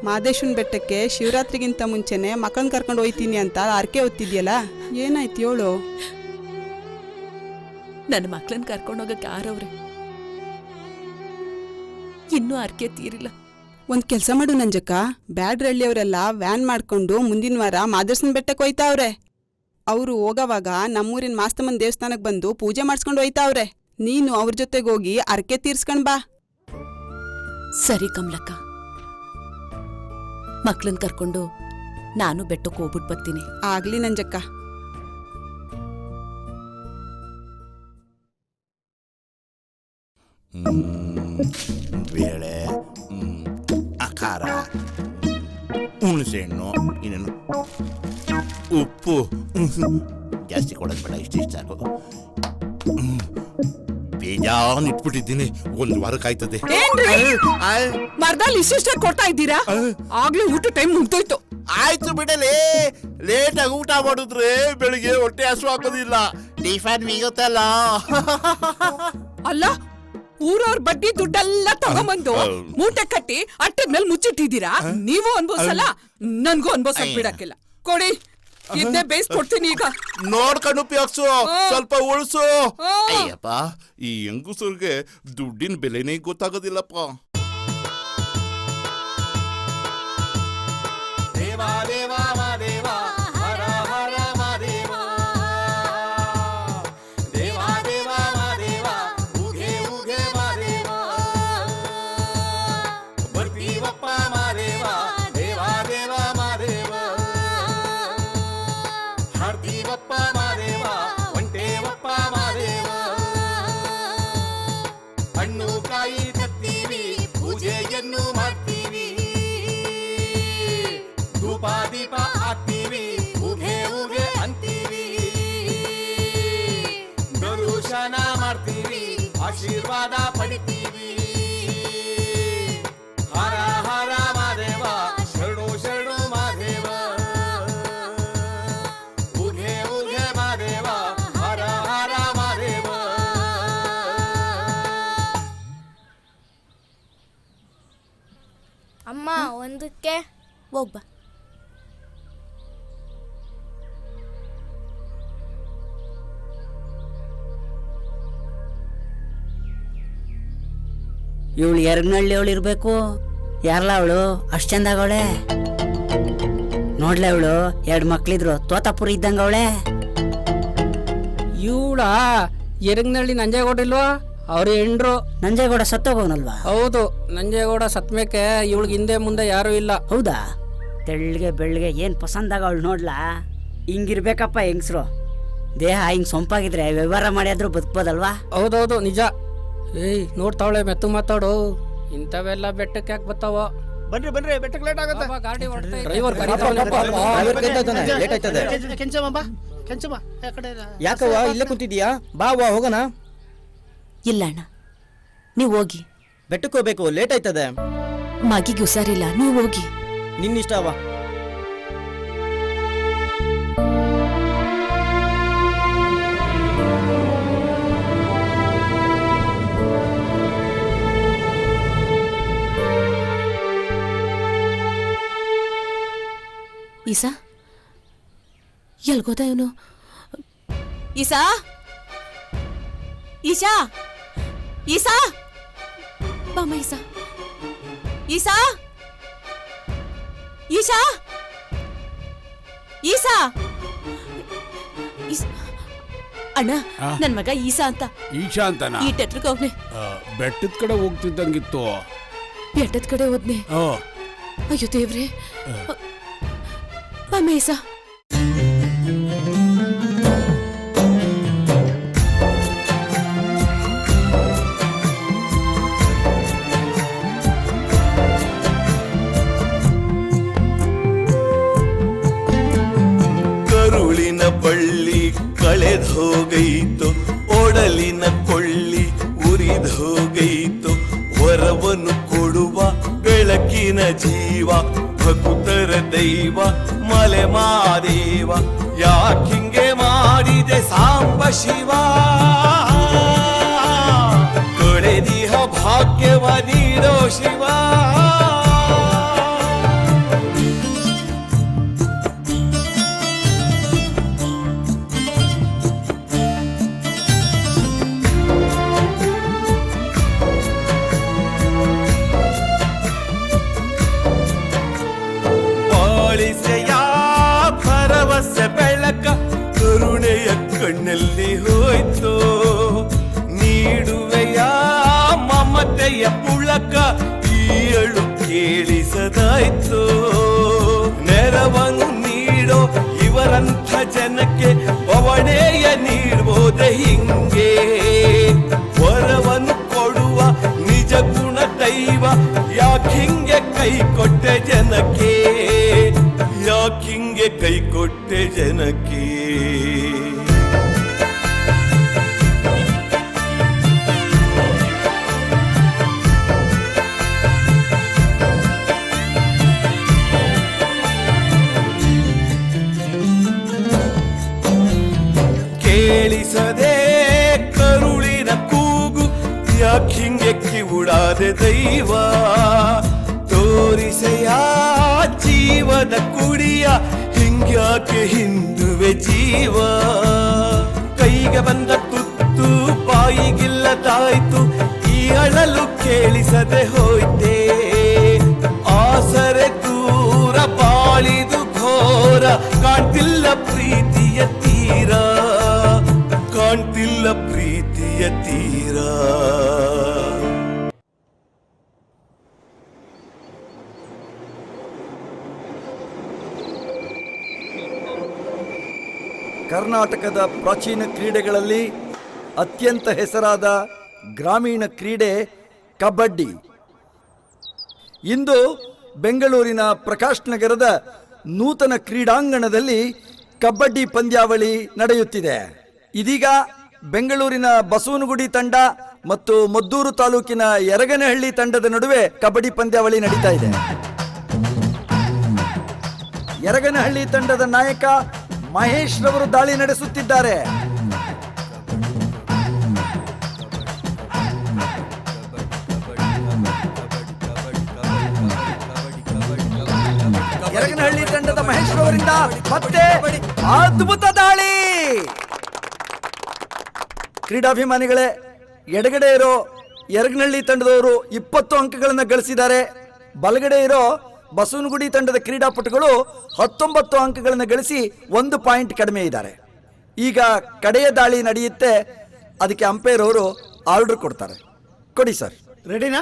ಮಾದೇಶ್ವನ್ ಬೆಟ್ಟಕ್ಕೆ ಶಿವರಾತ್ರಿಗಿಂತ ಮುಂಚೆನೆ ಮಕ್ಕಳನ್ನ ಕರ್ಕೊಂಡು ಹೋಯ್ತೀನಿ ಅಂತ ಅರ್ಕೆ ಹೊತ್ತಿದ್ಯಲ್ಲ, ಏನಾಯ್ತು ಹೇಳು? ನನ್ನ ಮಕ್ಳನ್ನ ಕರ್ಕೊಂಡೋಗಕ್ಕೆ ಯಾರವ್ರೆ? ಇನ್ನೂ ಅರ್ಕೆ ತೀರಿಲ್ಲ. ಒಂದ್ ಕೆಲ್ಸ ಮಾಡು ನಂಜಕ್ಕ, ಬ್ಯಾಡ್ರಳ್ಳಿಯವರೆಲ್ಲ ವ್ಯಾನ್ ಮಾಡ್ಕೊಂಡು ಮುಂದಿನ ವಾರ ಮಾದೇಶ್ವನ್ ಬೆಟ್ಟಕ್ಕೆ ಹೋಯ್ತಾವ್ರೆ. ಅವರು ಹೋಗವಾಗ ನಮ್ಮೂರಿನ ಮಾಸ್ತಮ್ಮನ ದೇವಸ್ಥಾನಕ್ಕೆ ಬಂದು ಪೂಜೆ ಮಾಡಿಸ್ಕೊಂಡು ಹೋಯ್ತಾವ್ರೆ. ನೀನು ಅವ್ರ ಜೊತೆಗೆ ಹೋಗಿ ಅರ್ಕೆ ತೀರ್ಸ್ಕೊಂಡ್ ಬಾ. ಸರಿ ಕಮಲಕ್ಕ, ಮಕ್ಳನ್ನ ಕರ್ಕೊಂಡು ನಾನು ಬೆಟ್ಟಕ್ಕೆ ಹೋಗ್ಬಿಟ್ಟು ಬರ್ತೀನಿ. ಆಗ್ಲಿ ನಂಜಕ್ಕ. ಬೇಳೆ, ಖಾರ, ಹುಣಸೆಹಣ್ಣು, ಇನ್ನೇನು ಉಪ್ಪು ಜಾಸ್ತಿ ಕೊಡೋದು ಬೇಡ, ಇಷ್ಟ ಸಾಕು. ಬೇಜಾನ್ ಇಟ್ಬಿಟ್ಟಿದ್ದೀನಿ, ಒಂದು ವಾರಕ್ಕೆ ಆಯ್ತದೆ. ಮರ್ದಲ್ಲಿ ಇಷ್ಟ ಕೊಡ್ತಾ ಇದ್ದೀರಾ? ಆಗ್ಲೂ ಊಟ ಟೈಮ್ ಮುಗ್ದೋಯ್ತು. ಆಯ್ತು ಬಿಡಲೇ, ಲೇಟಾಗಿ ಊಟ ಮಾಡಿದ್ರೆ ಬೆಳಿಗ್ಗೆ ಹೊಟ್ಟೆ ಹಸು ಹಾಕೋದಿಲ್ಲ. ಟಿಫನ್ ಮೀಗುತ್ತಲ್ಲ. ಅಲ್ಲ, ಊರವ್ರ ಬಡ್ಡಿ ದುಡ್ಡೆಲ್ಲ ತಗೊಂಬಂದು ಮೂಟೆ ಕಟ್ಟಿ ಅಟ್ಟದ ಮೇಲೆ ಮುಚ್ಚಿಟ್ಟಿದ್ದೀರಾ. ನೀವು ಅನ್ಭವಿಸಲ್ಲ, ನನ್ಗೂ ಅನ್ಭವಿಸಕ್ ಬಿಡಕ್ಕಿಲ್ಲ. ಕೊಡಿ, ಇದನ್ನೇ ಬೇಯಿಸ್ಕೊಡ್ತೀನಿ ಈಗ. ನೋಡ್ಕೊಂಡು ಉಪಯೋಗಿಸು, ಸ್ವಲ್ಪ ಉಳಿಸು. ಅಯ್ಯಪ್ಪ, ಈ ಹೆಂಗುಸರ್ಗೆ ದುಡ್ಡಿನ ಬೆಲೆನೇ ಗೊತ್ತಾಗೋದಿಲ್ಲಪ್ಪ. ಹಣ್ಣು ಕಾಯಿ ತತ್ತೀವಿ, ಪೂಜೆಯನ್ನು ಮಾಡ್ತೀವಿ, ಧೂಪ ದೀಪ ಹಾಕ್ತೀವಿ, ಉಗೆ ಉಗೆ ಅಂತೀವಿ, ದರುಶನ ಮಾಡ್ತೀವಿ, ಆಶೀರ್ವಾದ ಪಡಿತೀವಿ. ಹರ ಹರ ಮಾದೇವ, ಶರಣು ಶರಣು ಮಾದೇವ, ಉಗೆ ಉಗೆ ಮಾದೇವ, ಹರ ಹರ ಮಾದೇವ. ಅಮ್ಮ ಒಂದಕ್ಕೆ ಹೋಗ್ಬಾ. ಇವಳು ಎರಗ್ನಳ್ಳಿ ಅವಳು ಇರ್ಬೇಕು. ಯಾರಲ್ಲ ಅವಳು ಅಷ್ಟು ಚಂದಾಗವಳೆ? ನೋಡ್ಲೆ ಅವಳು 2 ಮಕ್ಳಿದ್ರು, ತೋತಾಪುರ ಇದ್ದಂಗ ಅವಳೆ. ಇವಳ ಎರಗ್ನಳ್ಳಿ ನಂಜೇಗೌಡಿಲ್ವಾ? ಅವ್ರ ಹೆಂಡ್ರು. ನಂಜೇಗೌಡ ಸತ್ತೋಗೋನಲ್ವಾ? ಹೌದು, ನಂಜೇಗೌಡ ಸತ್ಮೇಕೆ ಇವಳಿಗೆ ಹಿಂದೆ ಮುಂದೆ ಯಾರು ಇಲ್ಲ. ಹೌದಾ? ತೆಳ್ಳಗೆ ಬೆಳ್ಳಗೆ ಏನು ಪಸಂದಾಗ ಅವಳು ನೋಡ್ಲಾ. ಹಿಂಗಿರ್ಬೇಕಪ್ಪ ಹೆಂಗಸ್ರು. ದೇಹ ಹಿಂಗ್ ಸೊಂಪಾಗಿದ್ರೆ ವ್ಯವಹಾರ ಮಾಡಿಯಾದ್ರೂ ಬದುಕ್ಬೋದಲ್ವಾ? ಹೌದೌದು ನಿಜ. ಏಯ್ ನೋಡ್ತಾವಳೆ ಮೆತ್ತು ಮಾತಾಡು. ಇಂಥವೆಲ್ಲ ಬೆಟ್ಟಕ್ಕೆ ಯಾಕೆ ಬರ್ತಾವ? ಬನ್ರಿ ಬನ್ರಿ, ಬೆಟ್ಟಕ್ಕೆ ಲೇಟ್ ಆಗುತ್ತೆ. ಗಾಡಿ ಹೊಡ್ತಾ ಇದೆ. ಡ್ರೈವರ್ ಕೆಂಚಮ್ಮ ಕೆಂಚಮ್ಮ ಕಡೆ ಯಾಕವ್ವ ಇಲ್ಲೇ ಕುಂತಿದ್ಯಾ? ಬಾ ಅವ್ವ ಹೋಗೋಣ. ಇಲ್ಲ ಅಣ್ಣ, ನೀವು ಹೋಗಿ. ಬೆಟ್ಟಕ್ಕೆ ಹೋಗ್ಬೇಕು, ಲೇಟ್ ಆಯ್ತದೆ. ಮಗಿಗೆ ಹುಷಾರಿಲ್ಲ, ನೀವು ಹೋಗಿ. ನಿನ್ನಿಷ್ಟ ಅವ್ವ. ಈಸಾ ಎಲ್ಗೋದ ಇವನು? ಈಸಾ ಈಶಾ ಈಸಾ ಬಾಮ ಈಸಾ ಈಸಾ ಈಶಾ ಈಸಾ ಅಣ್ಣ, ನನ್ ಮಗ ಈಸಾ ಅಂತ. ಈಶಾ ಅಂತನಾ? ಈ ಟೆಟ್ರಿಗೆ ಅವನೇ. ಬೆಟ್ಟದ ಕಡೆ ಹೋಗ್ತಿದ್ದಂಗಿತ್ತು. ಬೆಟ್ಟದ ಕಡೆ ಹೋದ್ನೆ. ಅಯ್ಯೋ ದೇವ್ರೆ, ಬಾಮ ಈಸಾ. ಕರುಳಿನ ಬಳ್ಳಿ ಕಳೆದೋಗೈತು, ಒಡಲಿನ ಕೊಳ್ಳಿ ಉರಿದೋಗೈತು. ವರವನ್ನು ಕೊಡುವ ಬೆಳಕಿನ ಜೀವ, ಭಕ್ತರ ದೈವ ಮಲೆ ಮಾದೇವ. ಯಾಕಿಂಗೆ ಮಾಡಿದೆ ಸಾಂಬ ಶಿವ? ಕೊಳೆದಿಹ ಭಾಗ್ಯವ ನೀಡೋ ಶಿವ. ಭರವಸೆ ಬೆಳಕ ಕರುಣೆಯ ಕಣ್ಣಲ್ಲಿ ಹೋಯ್ತು. ನೀಡುವೆಯ ಮಮತೆಯ ಪುಳಕ ಈ ಅಳು ಕೇಳಿಸದಾಯ್ತು. ನೆರವನ್ನು ನೀಡೋ ಇವರಂಥ ಜನಕ್ಕೆ ಬವಣೆಯ ನೀಡ್ಬೋದೆ ಹಿಂಗೆ? ವರವನ್ನು ಕೊಡುವ ನಿಜ ಗುಣ ದೈವ ಯಾಕಿಂಗೆ ಕೈ ಕೊಟ್ಟೆ ಜನಕ್ಕೆ? ಯಾಕಿಂಗೆ ಕೈ ಕೊಟ್ಟೆ ಜನಕ್ಕೆ? ಕೇಳಿಸದೆ ಕರುಳಿನ ಕೂಗು, ಯಾಕಿಂಗೆ ಕಿವುಡಾದೆ ದೈವ? ತೋರಿಸೆಯ ಜೀವದ ಕುಡಿಯ, ಹಿಂಗ್ಯಾಕೆ ಹಿಂದುವೆ ಜೀವ? ಕೈಗೆ ಬಂದ ತುತ್ತು ಬಾಯಿಗಿಲ್ಲದಾಯ್ತು, ಈ ಅಳಲು ಕೇಳಿಸದೆ ಹೋಯ್ತೆ. ಆಸರೆ ದೂರ ಬಾಳಿದು ಘೋರ, ಕಾಣ್ತಿಲ್ಲ ಪ್ರೀತಿಯ ತೀರ, ಕಾಣ್ತಿಲ್ಲ ಪ್ರೀತಿಯ ತೀರ. ಕರ್ನಾಟಕದ ಪ್ರಾಚೀನ ಕ್ರೀಡೆಗಳಲ್ಲಿ ಅತ್ಯಂತ ಹೆಸರಾದ ಗ್ರಾಮೀಣ ಕ್ರೀಡೆ ಕಬಡ್ಡಿ. ಇಂದು ಬೆಂಗಳೂರಿನ ಪ್ರಕಾಶ್ ನಗರದ ನೂತನ ಕ್ರೀಡಾಂಗಣದಲ್ಲಿ ಕಬಡ್ಡಿ ಪಂದ್ಯಾವಳಿ ನಡೆಯುತ್ತಿದೆ. ಇದೀಗ ಬೆಂಗಳೂರಿನ ಬಸವನಗುಡಿ ತಂಡ ಮತ್ತು ಮದ್ದೂರು ತಾಲೂಕಿನ ಯರಗನಹಳ್ಳಿ ತಂಡದ ನಡುವೆ ಕಬಡ್ಡಿ ಪಂದ್ಯಾವಳಿ ನಡೀತಾ ಇದೆ. ಯರಗನಹಳ್ಳಿ ತಂಡದ ನಾಯಕ ಮಹೇಶ್ ರವರು ದಾಳಿ ನಡೆಸುತ್ತಿದ್ದಾರೆ. ಯರಗನಹಳ್ಳಿ ತಂಡದ ಮಹೇಶ್ ರವರಿಂದ ಮತ್ತೆ ಅದ್ಭುತ ದಾಳಿ. ಕ್ರೀಡಾಭಿಮಾನಿಗಳೇ, ಎಡಗಡೆ ಇರೋ ಯರಗನಹಳ್ಳಿ ತಂಡದವರು 20 ಅಂಕಗಳನ್ನು ಗಳಿಸಿದ್ದಾರೆ. ಬಲಗಡೆ ಇರೋ ಬಸವನಗುಡಿ ತಂಡದ ಕ್ರೀಡಾಪಟುಗಳು 19 ಅಂಕಗಳನ್ನು ಗಳಿಸಿ 1 ಪಾಯಿಂಟ್ ಕಡಿಮೆ ಇದ್ದಾರೆ. ಈಗ ಕಡೆಯ ದಾಳಿ ನಡೆಯುತ್ತೆ. ಅದಕ್ಕೆ ಅಂಪೈರ್ ಅವರು ಆರ್ಡರ್ ಕೊಡ್ತಾರೆ. ಕೊಡಿ ಸರ್. ರೆಡಿನಾ?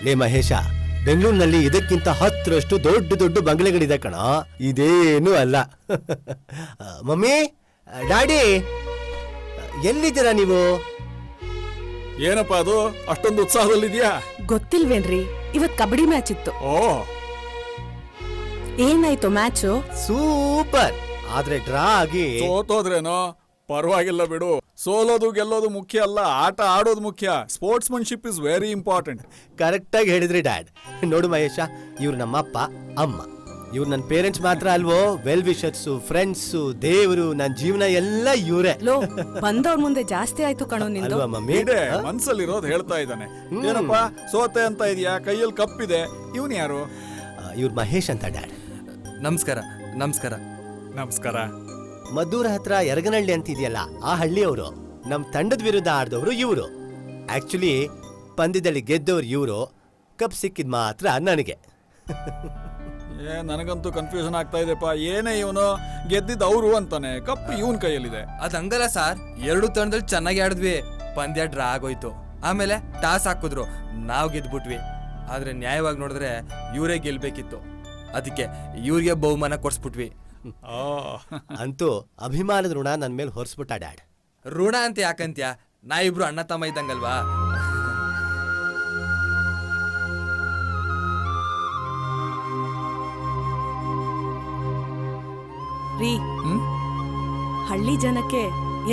ಲೇ ಮಹೇಶ, ಬೆಂಗಳೂರಿನಲ್ಲಿ ಇದಕ್ಕಿಂತ 10ರಷ್ಟು ದೊಡ್ಡ ದೊಡ್ಡ ಬಂಗ್ಲೆಗಳಿದೆ ಕಣ, ಇದೇನು ಅಲ್ಲ. ಮಮ್ಮಿ, ಡ್ಯಾಡಿ, ಎಲ್ಲಿದ್ದೀರಾ ನೀವು? ಏನಪ್ಪ ಅದು ಅಷ್ಟೊಂದು ಉತ್ಸಾಹದಲ್ಲಿದ್ಯಾ? ಗೊತ್ತಿಲ್ವೇನ್ರಿ, ಇವತ್ ಕಬಡ್ಡಿ ಮ್ಯಾಚ್ ಇತ್ತು. ಓ, ಏನಾಯ್ತು ಮ್ಯಾಚು? ಸೂಪರ್. ಆದ್ರೆ ಡ್ರಾ ಆಗಿ ಸೋತೋದ್ರೇನೋ ಪರವಾಗಿಲ್ಲ ಬಿಡು. ಸೋಲೋದು ಗೆಲ್ಲೋದು ಮುಖ್ಯ ಅಲ್ಲ, ಆಟ ಆಡೋದು ಮುಖ್ಯ. Sportsmanship is very important. ಕರೆಕ್ಟಾಗಿ ಹೇಳಿದ್ರಿ ಡ್ಯಾಡ್. ನೋಡು ಮಹೇಶ, ಇವ್ರು ನಮ್ಮಪ್ಪ ಅಮ್ಮ. ಇವ್ರು ನನ್ನ ಪೇರೆಂಟ್ಸ್ ಮಾತ್ರ ಅಲ್ವೋ, ವೆಲ್ ವಿಷರ್ಸು, ಫ್ರೆಂಡ್ಸು, ದೇವರು, ನನ್ನ ಜೀವನ ಎಲ್ಲ ಇವರೇ. ಬಂದವ್ರ ಮುಂದೆ ಜಾಸ್ತಿ ಆಯ್ತು ಕಣೋ ನಿಂದು. ಅಲ್ವಾ ಮಮ್ಮಿ? ಮನ್ಸಲ್ಲಿರೋದು ಹೇಳ್ತಾ ಇದ್ದಾನೆ. ಏನಪ್ಪ ಸೋತೆ ಅಂತ ಇದೆಯಾ? ಕೈಯಲ್ಲಿ ಕಪ್ಪಿದೆ. ಇವನ್ ಯಾರು? ಇವ್ರು ಮಹೇಶ್ ಅಂತ ಡ್ಯಾಡ್. ನಮಸ್ಕಾರ. ನಮಸ್ಕಾರ. ನಮಸ್ಕಾರ. ಮದ್ದೂರ ಹತ್ರ ಯರಗನಹಳ್ಳಿ ಅಂತ ಇದೆಯಲ್ಲ, ಆ ಹಳ್ಳಿಯವರು. ನಮ್ ತಂಡದ ವಿರುದ್ಧ ಆಡಿದವರು ಇವರು. ಆಕ್ಚುಲಿ ಪಂದ್ಯದಲ್ಲಿ ಗೆದ್ದವ್ರು ಇವರು, ಕಪ್ ಸಿಕ್ಕಿದ್ ಮಾತ್ರ ನನಗೆ. ನನಗಂತೂ ಕನ್ಫ್ಯೂಷನ್ ಆಗ್ತಾ ಇದೆಪ್ಪ. ಏನೇ ಇವನು ಗೆದ್ದಿದ್ದು ಅವರು ಅಂತಾನೆ, ಕಪ್ ಇವನ್ ಕೈಯಲ್ಲಿದೆ. ಅದ್ ಹಂಗಲ್ಲ ಸರ್, 2 ತಂಡದಲ್ಲಿ ಚೆನ್ನಾಗಿ ಆಡಿದ್ವಿ. ಪಂದ್ಯ ಡ್ರಾ ಆಗೋಯ್ತು. ಆಮೇಲೆ ಟಾಸ್ ಹಾಕಿದ್ರು, ನಾವು ಗೆದ್ಬಿಟ್ವಿ. ಆದ್ರೆ ನ್ಯಾಯವಾಗಿ ನೋಡಿದ್ರೆ ಇವರೇ ಗೆಲ್ಬೇಕಿತ್ತು. ಅದಕ್ಕೆ ಇವ್ರಿಗೆ ಬಹುಮಾನ ಕೊಡ್ಸ್ಬಿಟ್ವಿ. ಅಂತೂ ಅಭಿಮಾನದ ಋಣ ನನ್ ಮೇಲೆ ಹೊರಿಸ್ಬಿಟ್ಟ ಡ್ಯಾಡ್. ಋಣ ಅಂತ ಯಾಕಂತ್ಯ? ನಾ ಇಬ್ರು ಅಣ್ಣ ತಮ್ಮ ಇದ್ದಂಗಲ್ವಾ? ರೀ, ಹಳ್ಳಿ ಜನಕ್ಕೆ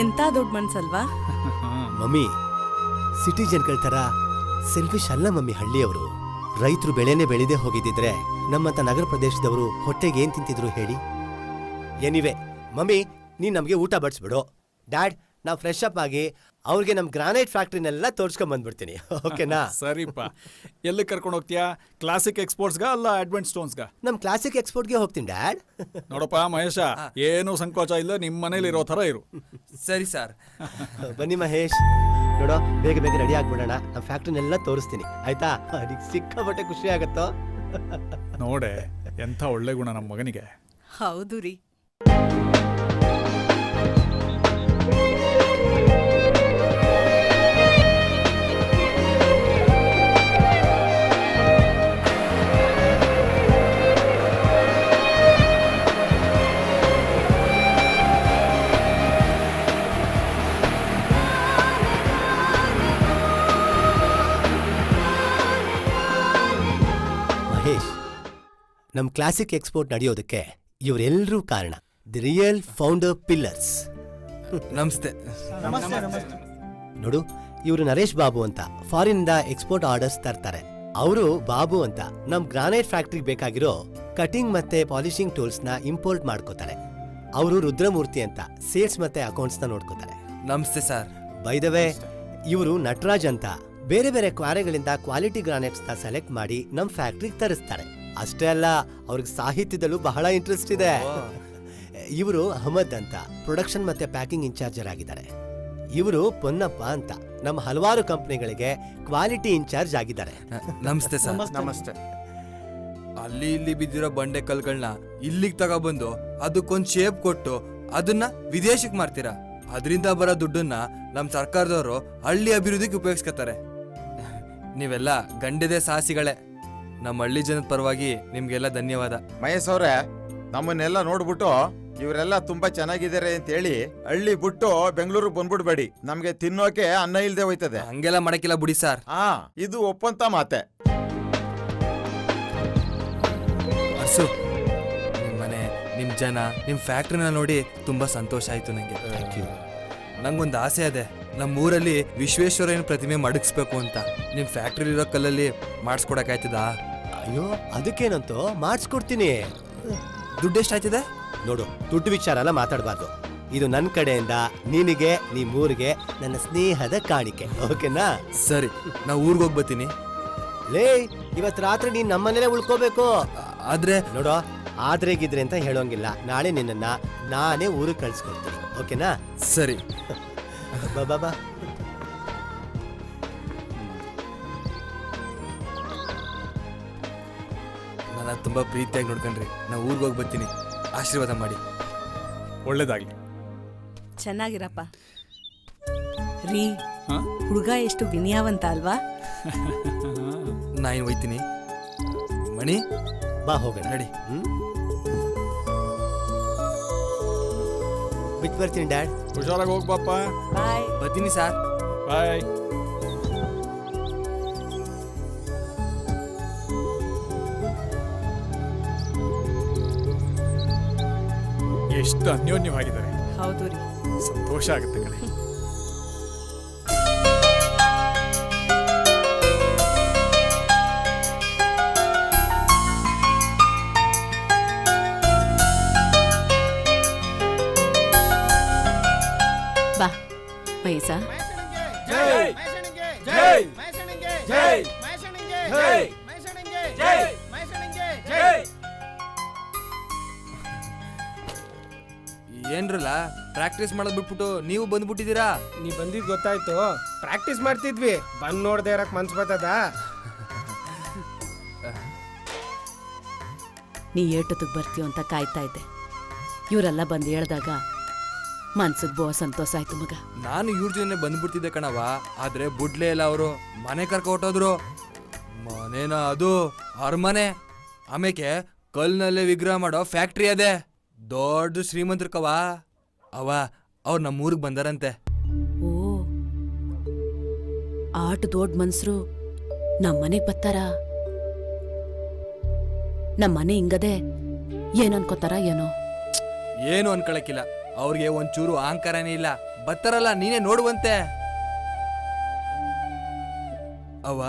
ಎಂತ ದೊಡ್ಡ ಮನ್ಸಲ್ವಾ? ಮಮ್ಮಿ, ಸಿಟಿ ಜನಗಳ ತರ ಸೆಲ್ಫಿಶ್ ಅಲ್ಲ ಮಮ್ಮಿ ಹಳ್ಳಿಯವರು. ರೈತರು ಬೆಳೆನೇ ಬೆಳೆದೇ ಹೋಗಿದ್ದಿದ್ರೆ ನಮ್ಮಂತ ನಗರ ಪ್ರದೇಶದವರು ಹೊಟ್ಟೆಗೆ ಏನ್ ತಿಂತಿದ್ರು ಹೇಳಿ? ಎನಿವೆ ಮಮ್ಮಿ, ನೀನ್ ನಮ್ಗೆ ಊಟ ಬಡಿಸ್ಬಿಡು. ಡ್ಯಾಡ್, ನಾವು ಫ್ರೆಶ್ ಅಪ್ ಆಗಿ ಅವ್ರಿಗೆ ನಮ್ ಗ್ರಾನೈಟ್ ಫ್ಯಾಕ್ಟ್ರಿನೆಲ್ಲ ತೋರ್ಸ್ಕೊಂಡ್ ಬಂದ್ಬಿಡ್ತೀನಿ. ಓಕೆನಾ? ಸರಿಪ್ಪ. ಎಲ್ಲಿ ಕರ್ಕೊಂಡು ಹೋಗ್ತೀಯಾ? ಕ್ಲಾಸಿಕ್ ಎಕ್ಸ್ಪೋರ್ಟ್ಸ್ಗ ಅಲ್ಲ ಅಡ್ವೆಂಟ್ ಸ್ಟೋನ್ಸ್ಗ? ನಮ್ ಕ್ಲಾಸಿಕ್ ಎಕ್ಸ್ಪೋರ್ಟ್ಗೆ ಹೋಗ್ತೀನಿ ಡ್ಯಾಡ್. ನೋಡಪ್ಪ ಮಹೇಶ, ಏನು ಸಂಕೋಚ ಇಲ್ಲ, ನಿಮ್ ಮನೇಲಿ ಇರೋ ತರ ಇರು. ಸರಿ ಸರ್. ಬನ್ನಿ ಮಹೇಶ್, ನೋಡೋ ಬೇಗ ಬೇಗ ರೆಡಿ ಆಗ್ಬಿಡೋಣ. ನಮ್ ಫ್ಯಾಕ್ಟ್ರಿನೆಲ್ಲ ತೋರಿಸ್ತೀನಿ, ಆಯ್ತಾ? ಅದಕ್ಕೆ ಸಿಕ್ಕಾಪಟ್ಟೆ ಖುಷಿ ಆಗತ್ತೋ. ನೋಡೆ ಎಂಥ ಒಳ್ಳೆ ಗುಣ ನಮ್ಮ ಮಗನಿಗೆ. ಹೌದು ರೀ. ಮಹೇಶ್, ನಮ್ ಕ್ಲಾಸಿಕ್ ಎಕ್ಸ್ಪೋರ್ಟ್ ನಡೆಯೋದಕ್ಕೆ ಇವರೆಲ್ಲರೂ ಕಾರಣ. The real founder pillars. ನಮಸ್ತೆ. ನೋಡು, ಇವರು ನರೇಶ್ ಬಾಬು ಅಂತ ಫಾರಿನ್ ಇಂದ ಎಕ್ಸ್ಪೋರ್ಟ್ ಆರ್ಡರ್ಸ್ ತರ್ತಾರೆ. ಅವರು ಬಾಬು ಅಂತ ನಮ್ ಗ್ರಾನೈಟ್ ಫ್ಯಾಕ್ಟ್ರಿಗೆ ಬೇಕಾಗಿರೋ ಕಟಿಂಗ್ ಮತ್ತೆ ಪಾಲಿಶಿಂಗ್ ಟೂಲ್ಸ್ ನ ಇಂಪೋರ್ಟ್ ಮಾಡ್ಕೋತಾರೆ. ಅವರು ರುದ್ರಮೂರ್ತಿ ಅಂತ ಸೇಲ್ಸ್ ಮತ್ತೆ ಅಕೌಂಟ್ಸ್ ನ ನೋಡ್ಕೋತಾರೆ. ನಮಸ್ತೆ ಸರ್. ಬೈ ದ ವೇ, ಇವರು ನಟರಾಜ್ ಅಂತ ಬೇರೆ ಬೇರೆ ಕ್ವಾರೆಗಳಿಂದ ಕ್ವಾಲಿಟಿ ಗ್ರಾನೈಟ್ಸ್ ನ ಸೆಲೆಕ್ಟ್ ಮಾಡಿ ನಮ್ ಫ್ಯಾಕ್ಟ್ರಿಗೆ ತರಿಸ್ತಾರೆ. ಅಷ್ಟೇ ಅಲ್ಲ, ಅವ್ರಿಗೆ ಸಾಹಿತ್ಯದಲ್ಲೂ ಬಹಳ ಇಂಟ್ರೆಸ್ಟ್ ಇದೆ. ಇವರು ಅಹಮದ್ ಅಂತ ಪ್ರೊಡಕ್ಷನ್ ಮತ್ತೆ ಪ್ಯಾಕಿಂಗ್ ಇನ್ಚಾರ್ಜರ್ ಆಗಿದ್ದಾರೆ. ಇವರು ಪೊನ್ನಪ್ಪ ಅಂತ ನಮ್ಮ ಹಲವಾರು ಕಂಪನಿಗಳಿಗೆ ಕ್ವಾಲಿಟಿ ಇನ್ಚಾರ್ಜ್ ಆಗಿದ್ದಾರೆ. ನಮಸ್ತೆ ಸರ್. ನಮಸ್ತೆ. ಅಲ್ಲಿ ಇಲ್ಲಿ ಬಿದ್ದಿರೋ ಬಂಡೆ ಕಲ್ಗಳನ್ನ ಇಲ್ಲಿಗೆ ತಗೊಬಂದು ಅದಕ್ಕೊಂದ್ ಶೇಪ್ ಕೊಟ್ಟು ಅದನ್ನ ವಿದೇಶಕ್ಕೆ ಮಾರ್ತೀರಾ. ಅದರಿಂದ ಬರೋ ದುಡ್ಡನ್ನ ನಮ್ ಸರ್ಕಾರದವರು ಹಳ್ಳಿ ಅಭಿವೃದ್ಧಿಗೆ ಉಪಯೋಗಿಸ್ಕೊತಾರೆ. ನೀವೆಲ್ಲ ಗಂಡದೇ ಸಾಹಸಿಗಳೇ. ನಮ್ಮ ಹಳ್ಳಿ ಜನದ ಪರವಾಗಿ ನಿಮ್ಗೆಲ್ಲ ಧನ್ಯವಾದ. ಮಹೇಶ್ ಅವ್ರೆ, ನಮ್ಮನ್ನೆಲ್ಲ ನೋಡ್ಬಿಟ್ಟು ಇವರೆಲ್ಲ ತುಂಬಾ ಚೆನ್ನಾಗಿದ್ದಾರೆ ಅಂತ ಹೇಳಿ ಹಳ್ಳಿ ಬಿಟ್ಟು ಬೆಂಗಳೂರಿಗೆ ಬಂದ್ಬಿಡ್ಬೇಡಿ. ನಮ್ಗೆ ತಿನ್ನೋಕೆ ಅನ್ನ ಇಲ್ದೆ ಹೋಯ್ತದೆ. ಹಂಗೆಲ್ಲ ಮಾಡಕ್ಕಿಲ್ಲ ಬಿಡಿ ಸರ್. ಇದು ಒಪ್ಪಂತ ಮಾತೆ. ಅರ್ಸು, ನಿಮ್ ಮನೆ, ನಿಮ್ ಜನ, ನಿಮ್ ಫ್ಯಾಕ್ಟ್ರಿನ ನೋಡಿ ತುಂಬಾ ಸಂತೋಷ ಆಯ್ತು ನಂಗೆ. ನಂಗೊಂದು ಆಸೆ ಇದೆ, ನಮ್ಮ ಊರಲ್ಲಿ ವಿಶ್ವೇಶ್ವರಯ್ಯನ ಪ್ರತಿಮೆ ಮಡಗಿಸ್ಬೇಕು ಅಂತ. ನಿಮ್ ಫ್ಯಾಕ್ಟ್ರಿಲಿರೋ ಕಲ್ಲಲ್ಲಿ ಮಾಡಿಸ್ಕೊಡಕ್ಕಾಯ್ತದಾ? ಅಯ್ಯೋ, ಅದಕ್ಕೇನಂತೂ ಮಾಡಿಸ್ಕೊಡ್ತೀನಿ. ದುಡ್ಡು ಎಷ್ಟಾಯ್ತದೆ? ನೋಡು, ದುಡ್ಡು ವಿಚಾರ ಎಲ್ಲ ಮಾತಾಡಬಾರ್ದು. ಇದು ನನ್ನ ಕಡೆಯಿಂದ ನಿನಗೆ, ನಿಮ್ಮೂರಿಗೆ ನನ್ನ ಸ್ನೇಹದ ಕಾಣಿಕೆ. ಓಕೆನಾ? ಸರಿ, ನಾವು ಊರಿಗೆ ಹೋಗ್ಬತ್ತೀನಿ. ಲೇ, ಇವತ್ತು ರಾತ್ರಿ ನೀನ್ ನಮ್ಮನೇಲೆ ಉಳ್ಕೋಬೇಕು. ಆದ್ರೆ ನೋಡೋ, ಆದ್ರೆ ಗಿದ್ರೆ ಅಂತ ಹೇಳೋಂಗಿಲ್ಲ. ನಾಳೆ ನಿನ್ನನ್ನ ನಾನೇ ಊರಿಗೆ ಕಳ್ಸ್ಕೊಡ್ತೀನಿ. ಓಕೆನಾ? ಸರಿ. ಬಾ. ನನ್ನ ತುಂಬಾ ಪ್ರೀತಿಯಾಗಿ ನೋಡ್ಕೊಂಡ್ರಿ. ನಾವು ಊರಿಗೆ ಹೋಗಿ ಬರ್ತೀನಿ. ಆಶೀರ್ವಾದ ಮಾಡಿ. ಒಳ್ಳೇದಾಗ್ಲಿ. ಚೆನ್ನಾಗಿರಪ್ಪ. ರೀ, ಹುಡುಗ ಎಷ್ಟು ವಿನಯವಂತ ಅಲ್ವಾ? ನಾ ಇನ್ನು ಹೋಯ್ತೀನಿ. ಮಣಿ ಬಾ ಹೋಗೋಣ. ನಡಿ. ಬಿಟ್ಟು ಬರ್ತೀನಿ ಡ್ಯಾಡ್. ಹುಷಾರಾಗಿ ಹೋಗ್ಬಾಪ. ಬಾಯ್. ಬರ್ತೀನಿ ಸರ್. ಬಾಯ್. ಎಷ್ಟು ಅನ್ಯೋನ್ಯವಾಗಿದ್ದಾರೆ. ಹೌದು ರೀ. ಸಂತೋಷ ಆಗುತ್ತೆ ಕಣೆ. ಬಾ ವಯಸ್ಸ. ಜೈ ಜೈ ಜೈ ಜೈ ಜೈ. ಏನ್ರಲ್ಲ ಪ್ರಾಕ್ಟೀಸ್ ಮಾಡೋದ್ ಬಿಟ್ಬಿಟ್ಟು ನೀವು ಬಂದ್ಬಿಟ್ಟಿದ್ದೀರಾ? ನೀ ಬಂದಿದ್ ಗೊತ್ತಾಯ್ತು. ಪ್ರಾಕ್ಟೀಸ್ ಮಾಡ್ತಿದ್ವಿ, ಬಂದ್ ನೋಡ್ದೆ ಇರಕ್ ಮನ್ಸ್ ಬರ್ತದ? ನೀ ಏಟೊತ್ತಿಗೆ ಬರ್ತೀಯೋ ಅಂತ ಕಾಯ್ತಾ ಇದ್ದೆ. ಇವರೆಲ್ಲ ಬಂದು ಹೇಳ್ದಾಗ ಮನ್ಸಿಗೆ ಬಹು ಸಂತೋಷ ಆಯ್ತು ಮಗ. ನಾನು ಇವ್ರ ಜೊತೆ ಬಂದ್ಬಿಡ್ತಿದ್ದೆ ಕಣವ, ಆದ್ರೆ ಬುಡ್ಲೇ ಇಲ್ಲ. ಅವರು ಮನೆ ಕರ್ಕೊ ಹೊಟ್ಟೋದ್ರು. ಮನೇನ ಅದು ಅರಮನೆ, ಆಮೇಲೆ ಕಲ್ನಲ್ಲೇ ವಿಗ್ರಹ ಮಾಡೋ ಫ್ಯಾಕ್ಟ್ರಿ ಅದೇ. ದೊಡ್ಡ ಶ್ರೀಮಂತರ್ಕವ ಅವ. ಅವ್ರು ನಮ್ಮೂರಿಗೆ ಬಂದಾರಂತೆ. ಓ, ಆಟ ದೊಡ್ಡ ಮನ್ಸರು ನಮ್ಮನೆಗೆ ಬರ್ತಾರ. ನಮ್ಮನೆ ಹಿಂಗದೆ ಏನ್ ಅನ್ಕೋತಾರ ಏನೋ. ಏನು ಅನ್ಕೊಳಕಿಲ್ಲ, ಅವ್ರಿಗೆ ಒಂಚೂರು ಅಹಂಕಾರನೇ ಇಲ್ಲ. ಬರ್ತಾರಲ್ಲ, ನೀನೇ ನೋಡುವಂತೆ. ಅವ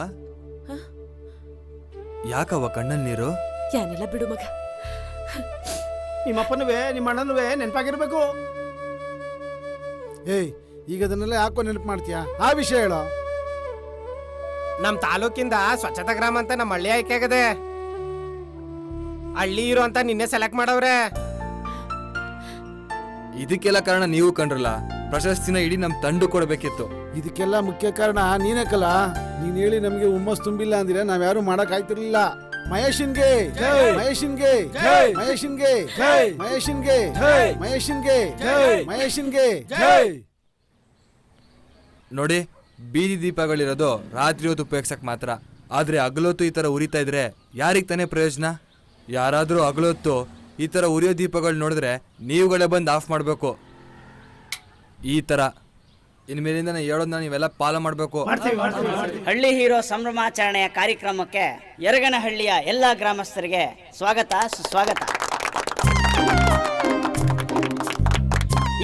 ಯಾಕವ್ವ ಕಣ್ಣಲ್ಲಿ ನೀರು? ಏನೆಲ್ಲ ಬಿಡು ಮಗ. ನಿಮ್ಮಪ್ಪನವೇ ನಿಮ್ಮ ಅಣ್ಣನವೇ ನೆನಪಾಗಿರ್ಬೇಕು. ಏಯ್, ಈಗ ಅದನ್ನೆಲ್ಲ ಯಾಕೋ ನೆನಪು ಮಾಡ್ತೀಯಾ? ಆ ವಿಷಯ ಹೇಳೋ. ನಮ್ ತಾಲೂಕಿಂದ ಸ್ವಚ್ಛತಾ ಗ್ರಾಮ ಅಂತ ನಮ್ಮ ಹಳ್ಳಿ ಆಯ್ಕೆ ಆಗದೆ. ಹಳ್ಳಿ ಇರೋ ಅಂತ ನಿನ್ನೆ ಸೆಲೆಕ್ಟ್ ಮಾಡವ್ರೆ. ಇದಕ್ಕೆಲ್ಲ ಕಾರಣ ನೀವು ಕಂಡ್ರಲ್ಲ. ಪ್ರಶಸ್ತಿನ ಇಡೀ ನಮ್ ತಂಡ ಕೊಡ್ಬೇಕಿತ್ತು. ಇದಕ್ಕೆಲ್ಲ ಮುಖ್ಯ ಕಾರಣ ನೀನಕ್ಕಲ್ಲ. ನೀನ್ ಹೇಳಿ ನಮ್ಗೆ ಹುಮ್ಮಸ್ ತುಂಬಿಲ್ಲ ಅಂದ್ರೆ ನಾವ್ಯಾರು ಮಾಡಕ್ ಆಯ್ತಿರ್ಲಿಲ್ಲ. ಮಹೇಶನ್ಗೆ ಮಹೇಶನ್ಗೆ ಮಹೇಶನ್ಗೆ ಮಹೇಶನ್ಗೆ ಮಹೇಶನ್ಗೆ ಮಹೇಶನ್ಗೆ. ನೋಡಿ, ಬೀದಿ ದೀಪಗಳಿರೋದು ರಾತ್ರಿ ಹೊತ್ತು ಉಪಯೋಗಿಸಕ್ ಮಾತ್ರ. ಆದ್ರೆ ಹಗಲೊತ್ತು ಈ ತರ ಉರಿತಾ ಇದ್ರೆ ಯಾರಿಗ್ ತಾನೇ ಪ್ರಯೋಜನ? ಯಾರಾದ್ರೂ ಹಗಲೊತ್ತು ಈ ತರ ಉರಿಯೋ ದೀಪಗಳು ನೋಡಿದ್ರೆ ನೀವುಗಳೇ ಬಂದು ಆಫ್ ಮಾಡಬೇಕು. ಈ ತರ ಇನ್ಮೇಲಿಂದ ಹೇಳೋದನ್ನ ನೀವೆಲ್ಲ ಪಾಲ ಮಾಡಬೇಕು. ಹಳ್ಳಿ ಹೀರೋ ಸಂಭ್ರಮಾಚರಣೆಯ ಕಾರ್ಯಕ್ರಮಕ್ಕೆ ಯರಗನಹಳ್ಳಿಯ ಎಲ್ಲ ಗ್ರಾಮಸ್ಥರಿಗೆ ಸ್ವಾಗತ, ಸುಸ್ವಾಗತ.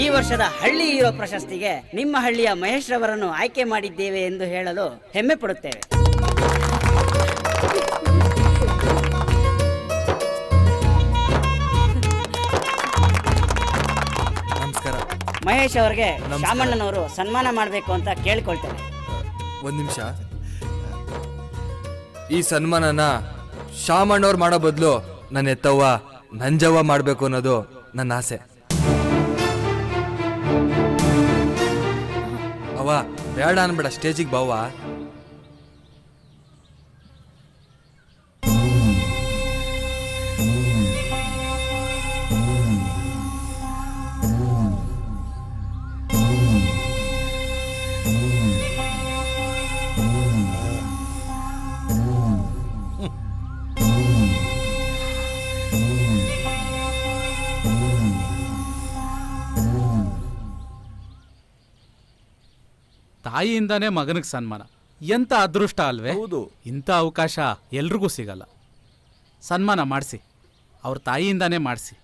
ಈ ವರ್ಷದ ಹಳ್ಳಿ ಹೀರೋ ಪ್ರಶಸ್ತಿಗೆ ನಿಮ್ಮ ಹಳ್ಳಿಯ ಮಹೇಶ್ ರವರನ್ನು ಆಯ್ಕೆ ಮಾಡಿದ್ದೇವೆ ಎಂದು ಹೇಳಲು ಹೆಮ್ಮೆ ಪಡುತ್ತೇವೆ. ನಮಸ್ಕಾರ. ಮಹೇಶ್ ಅವರಿಗೆ ಶಾಮಣ್ಣನವರು ಸನ್ಮಾನ ಮಾಡಬೇಕು ಅಂತ ಕೇಳಿಕೊಳ್ತೇನೆ. ಒಂದ್ ನಿಮಿಷ. ಈ ಸನ್ಮಾನನ ಶಾಮಣ್ಣವ್ರು ಮಾಡೋ ಬದಲು ನನ್ನ ಎತ್ತವ್ವ ನಂಜವ್ವ ಮಾಡಬೇಕು ಅನ್ನೋದು ನನ್ನ ಆಸೆ. ಅವ ಬೇಡ ಅನ್ಬೇಡ, ಸ್ಟೇಜಿಗೆ ಬಾವ. ತಾಯಿಯಿಂದಾನೇ ಮಗನಿಗೆ ಸನ್ಮಾನ, ಎಂತ ಅದೃಷ್ಟ ಅಲ್ವೇ? ಹೌದು. ಇಂಥ ಅವಕಾಶ ಎಲ್ರಿಗೂ ಸಿಗಲ್ಲ. ಸನ್ಮಾನ ಮಾಡಿಸಿ, ಅವ್ರ ತಾಯಿಯಿಂದಾನೇ ಮಾಡಿಸಿ.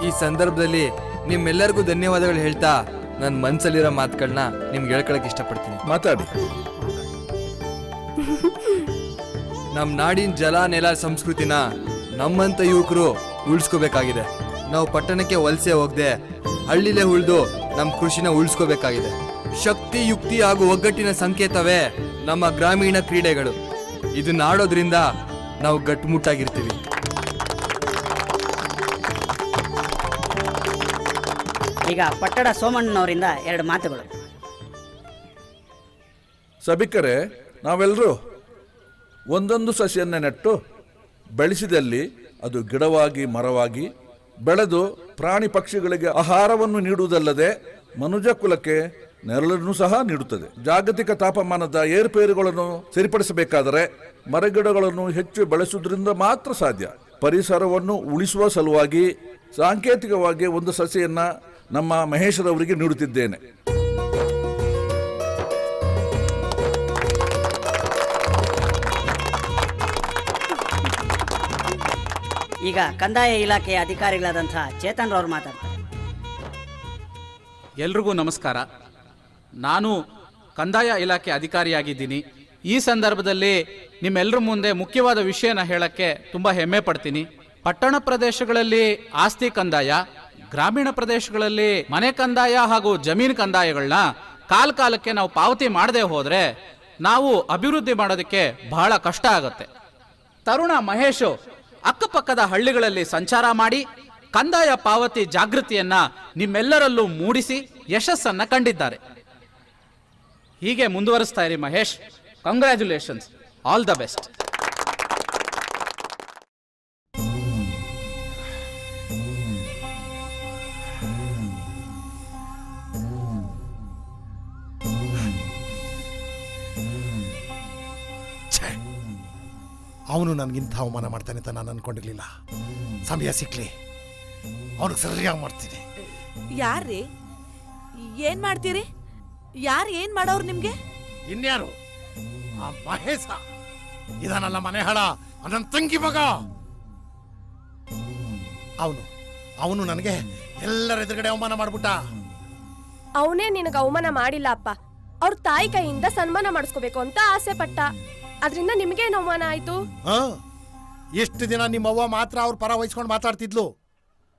ಈ ಸಂದರ್ಭದಲ್ಲಿ ನಿಮ್ಮೆಲ್ಲರಿಗೂ ಧನ್ಯವಾದಗಳು ಹೇಳ್ತಾ ನನ್ನ ಮನ್ಸಲ್ಲಿರೋ ಮಾತುಗಳನ್ನ ನಿಮ್ಗೆ ಹೇಳ್ಕೊಳಕ್ ಇಷ್ಟಪಡ್ತೀನಿ. ಮಾತಾಡಿ. ನಮ್ಮ ನಾಡಿನ ಜಲ ನೆಲ ಸಂಸ್ಕೃತಿನ ನಮ್ಮಂತ ಯುವಕರು ಉಳಿಸ್ಕೋಬೇಕಾಗಿದೆ. ನಾವು ಪಟ್ಟಣಕ್ಕೆ ವಲಸೆ ಹೋಗದೆ ಹಳ್ಳಿಲೇ ಉಳಿದು ನಮ್ಮ ಕೃಷಿನ ಉಳಿಸ್ಕೋಬೇಕಾಗಿದೆ. ಶಕ್ತಿ, ಯುಕ್ತಿ ಹಾಗೂ ಒಗ್ಗಟ್ಟಿನ ಸಂಕೇತವೇ ನಮ್ಮ ಗ್ರಾಮೀಣ ಕ್ರೀಡೆಗಳು. ಇದನ್ನ ಆಡೋದ್ರಿಂದ ನಾವು ಗಟ್ಟುಮುಟ್ಟಾಗಿರ್ತೀವಿ. ಈಗ ಪಟ್ಟಣ ಸೋಮಣ್ಣನವರಿಂದ 2 ಮಾತುಗಳು. ಸಭಿಕರೇ, ನಾವೆಲ್ಲರೂ ಒಂದೊಂದು ಸಸಿಯನ್ನು ನೆಟ್ಟು ಬೆಳೆಸಿದಲ್ಲಿ ಅದು ಗಿಡವಾಗಿ ಮರವಾಗಿ ಬೆಳೆದು ಪ್ರಾಣಿ ಪಕ್ಷಿಗಳಿಗೆ ಆಹಾರವನ್ನು ನೀಡುವುದಲ್ಲದೆ ಮನುಜ ಕುಲಕ್ಕೆ ನೆರಳನ್ನು ಸಹ ನೀಡುತ್ತದೆ. ಜಾಗತಿಕ ತಾಪಮಾನದ ಏರುಪೇರುಗಳನ್ನು ಸರಿಪಡಿಸಬೇಕಾದರೆ ಮರಗಿಡಗಳನ್ನು ಹೆಚ್ಚು ಬೆಳೆಸುವುದರಿಂದ ಮಾತ್ರ ಸಾಧ್ಯ. ಪರಿಸರವನ್ನು ಉಳಿಸುವ ಸಲುವಾಗಿ ಸಾಂಕೇತಿಕವಾಗಿ ಒಂದು ಸಸಿಯನ್ನ ನಮ್ಮ ಮಹೇಶರವರಿಗೆ ನೀಡುತ್ತಿದ್ದೇನೆ. ಈಗ ಕಂದಾಯ ಇಲಾಖೆಯ ಅಧಿಕಾರಿಗಳಾದಂಥ ಚೇತನ್ ರವರು ಮಾತಾಡ್ತಾರೆ. ಎಲ್ರಿಗೂ ನಮಸ್ಕಾರ. ನಾನು ಕಂದಾಯ ಇಲಾಖೆ ಅಧಿಕಾರಿಯಾಗಿದ್ದೀನಿ. ಈ ಸಂದರ್ಭದಲ್ಲಿ ನಿಮ್ಮೆಲ್ಲರ ಮುಂದೆ ಮುಖ್ಯವಾದ ವಿಷಯನ ಹೇಳಕ್ಕೆ ತುಂಬ ಹೆಮ್ಮೆ ಪಡ್ತೀನಿ. ಪಟ್ಟಣ ಪ್ರದೇಶಗಳಲ್ಲಿ ಆಸ್ತಿ ಕಂದಾಯ, ಗ್ರಾಮೀಣ ಪ್ರದೇಶಗಳಲ್ಲಿ ಮನೆ ಕಂದಾಯ ಹಾಗೂ ಜಮೀನು ಕಂದಾಯಗಳನ್ನ ಕಾಲಕ್ಕೆ ನಾವು ಪಾವತಿ ಮಾಡದೆ ಹೋದರೆ ನಾವು ಅಭಿವೃದ್ಧಿ ಮಾಡೋದಕ್ಕೆ ಬಹಳ ಕಷ್ಟ ಆಗುತ್ತೆ. ತರುಣ ಮಹೇಶು ಅಕ್ಕಪಕ್ಕದ ಹಳ್ಳಿಗಳಲ್ಲಿ ಸಂಚಾರ ಮಾಡಿ ಕಂದಾಯ ಪಾವತಿ ಜಾಗೃತಿಯನ್ನ ನಿಮ್ಮೆಲ್ಲರಲ್ಲೂ ಮೂಡಿಸಿ ಯಶಸ್ಸನ್ನ ಕಂಡಿದ್ದಾರೆ. ಹೀಗೆ ಮುಂದುವರಿಸ್ತಾ ಇರಿ Mahesh. Congratulations, all the best. ಅವನು ನನಗಿಂತ ಅವಮಾನ ಮಾಡ್ತಾನೆ ಅಂತ ನಾನು ಅನ್ಕೊಂಡಿರ್ಲಿಲ್ಲ. ಸಮಯ ಸಿಕ್ಲಿ ಅವನಿಗೆ ಸರಿಯಾಗಿ ಮಾಡ್ತೀನಿ. ಯಾರ್ರೀ? ಏನ್ ಮಾಡ್ತೀರಿ? ಯಾರು ಏನ್ ಮಾಡೋರು ನಿಮ್ಗೆ? ಇನ್ಯಾರು? ಆ ಮಹೇಶ ಇದನ್ನಲ್ಲ ಮನೆ ಹಾಳ, ನನ್ನ ತಂಗಿ ಮಗ ಅವನು ನನಗೆ ಎಲ್ಲರ ಎದುರುಗಡೆ ಅವಮಾನ ಮಾಡ್ಬಿಟ್ಟ. ಅವನೇ ನಿನಗೆ ಅವಮಾನ ಮಾಡಿಲ್ಲ ಅಪ್ಪ. ಅವ್ರ ತಾಯಿ ಕೈಯಿಂದ ಸನ್ಮಾನ ಮಾಡಿಸ್ಕೋಬೇಕು ಅಂತ ಆಸೆ ಪಟ್ಟ. ಅದರಿಂದ ನಿಮ್ಗೇನು ಅವಮಾನ ಆಯ್ತು? ಎಷ್ಟು ದಿನ ನಿಮ್ಮವ್ವ ಮಾತ್ರ ಅವ್ರ ಪರ ವಹಿಸ್ಕೊಂಡು ಮಾತಾಡ್ತಿದ್ಲು,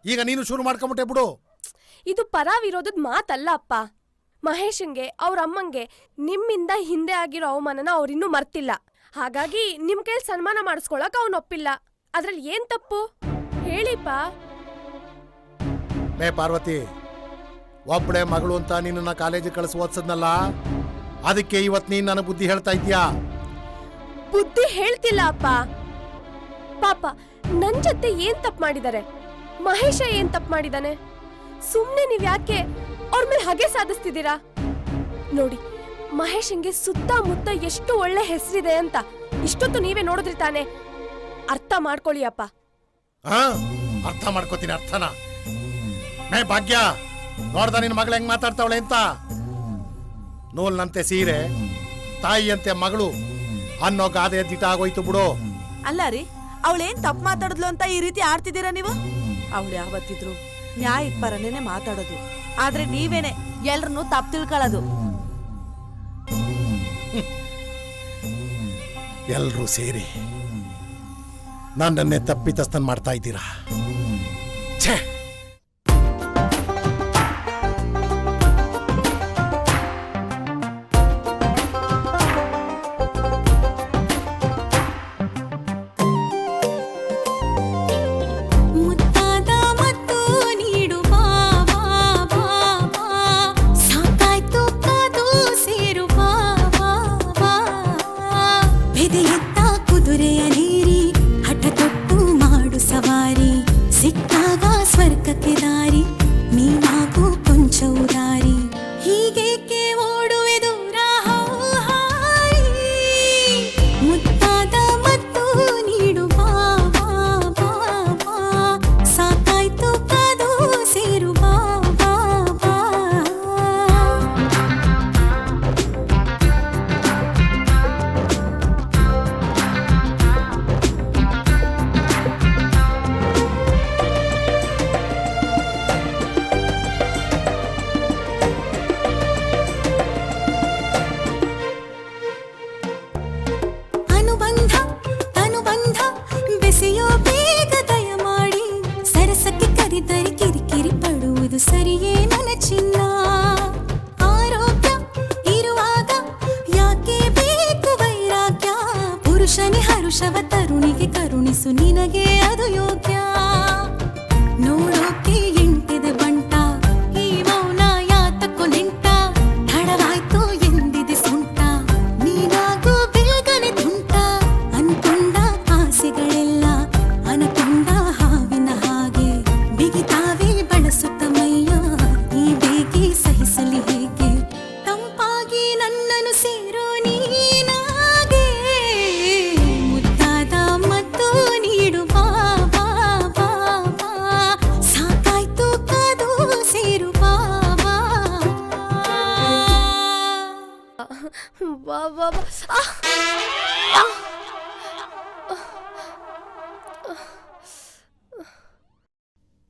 ಈಗ ನೀನು ಶುರು ಮಾಡ್ಕೊಂಬಿಟ್ಟೆ ಬಿಡು. ಇದು ಪರ ವಿರೋಧದ ಮಾತಲ್ಲ ಅಪ್ಪ. ಮಹೇಶನ್ಗೆ ಅವ್ರ ಅಮ್ಮಂಗೆ ನಿಮ್ಮಿಂದ ಹಿಂದೆ ಆಗಿರೋ ಅವಮಾನನ ಅವ್ರಿನ್ನೂ ಮರ್ತಿಲ್ಲ. ಹಾಗಾಗಿ ನಿಮ್ ಕೈಲಿ ಸನ್ಮಾನ ಮಾಡಿಸ್ಕೊಳಕ್ ಅವ್ನು ಒಪ್ಪಿಲ್ಲ. ಅದ್ರಲ್ಲಿ ಏನ್ ತಪ್ಪು ಹೇಳಿಪ್ಪ. ಮೇ ಪಾರ್ವತಿ, ಒಬ್ಬಳೆ ಮಗಳು ಅಂತ ನಿನ್ನ ಕಾಲೇಜಿಗೆ ಕಳಿಸಿ ಓದ್ಸದ್ನಲ್ಲ, ಅದಕ್ಕೆ ಇವತ್ತು ನೀನ್ ನನ್ನ ಬುದ್ಧಿ ಹೇಳ್ತಾ ಇದ್ಯಾ? ಬುದ್ಧಿ ಹೇಳ್ತಿಲ್ಲ ಅಪ್ಪ. ಪಾಪ ನನ್ ಜೊತೆ ಏನ್ ತಪ್ಪು ಮಾಡಿದಾರೆ? ಮಹೇಶ ಏನ್ ತಪ್ಪು ಮಾಡಿದಾನೆ? ಸುಮ್ನೆ ನೀವ್ ಯಾಕೆ ಅವ್ರ ಮೇಲೆ ಹಾಗೆ ಸಾಧಿಸ್ತಿದ್ದೀರಾ? ನೋಡಿ, ಮಹೇಶನ್ಗೆ ಸುತ್ತಮುತ್ತ ಎಷ್ಟು ಒಳ್ಳೆ ಹೆಸರಿದೆ ಅಂತ ಇಷ್ಟೊತ್ತು ನೀವೇ ನೋಡಿದ್ರಿ ತಾನೆ. ಅರ್ಥ ಮಾಡ್ಕೊಳ್ಳಿ ಅಪ್ಪ. ಅರ್ಥ ಮಾಡ್ಕೋತೀನಿ. ಅರ್ಥನ ಮೇ ಭಾಗ್ಯ, ನೋಡ್ದ ನಿನ್ ಮಗಳು ಹೆಂಗ್ ಮಾತಾಡ್ತಾವಳೆ ಅಂತ. ನೂಲ್ನಂತೆ ಸೀರೆ, ತಾಯಿಯಂತೆ ಮಗಳು ಅನ್ನೋ ಗಾದೆ ದಿಟ ಆಗೋಯ್ತು ಬಿಡು. ಅಲ್ಲ ರೀ, ಅವಳೇನ್ ತಪ್ಪು ಮಾತಾಡಿದ್ಲು ಅಂತ ಈ ರೀತಿ ಆಡ್ತಿದ್ದೀರಾ ನೀವು? ಅವಳು ಯಾವತ್ತಿದ್ರು ನ್ಯಾಯದ ಪರನೇನೆ ಮಾತಾಡೋದು, ಆದ್ರೆ ನೀವೇನೆ ಎಲ್ರನ್ನೂ ತಪ್ಪು ತಿಳ್ಕೊಳ್ಳೋದು. ಎಲ್ರೂ ಸೇರಿ ನನ್ನನ್ನೇ ತಪ್ಪಿತಸ್ಥನ್ ಮಾಡ್ತಾ ಇದ್ದೀರಾ. ಛೇ,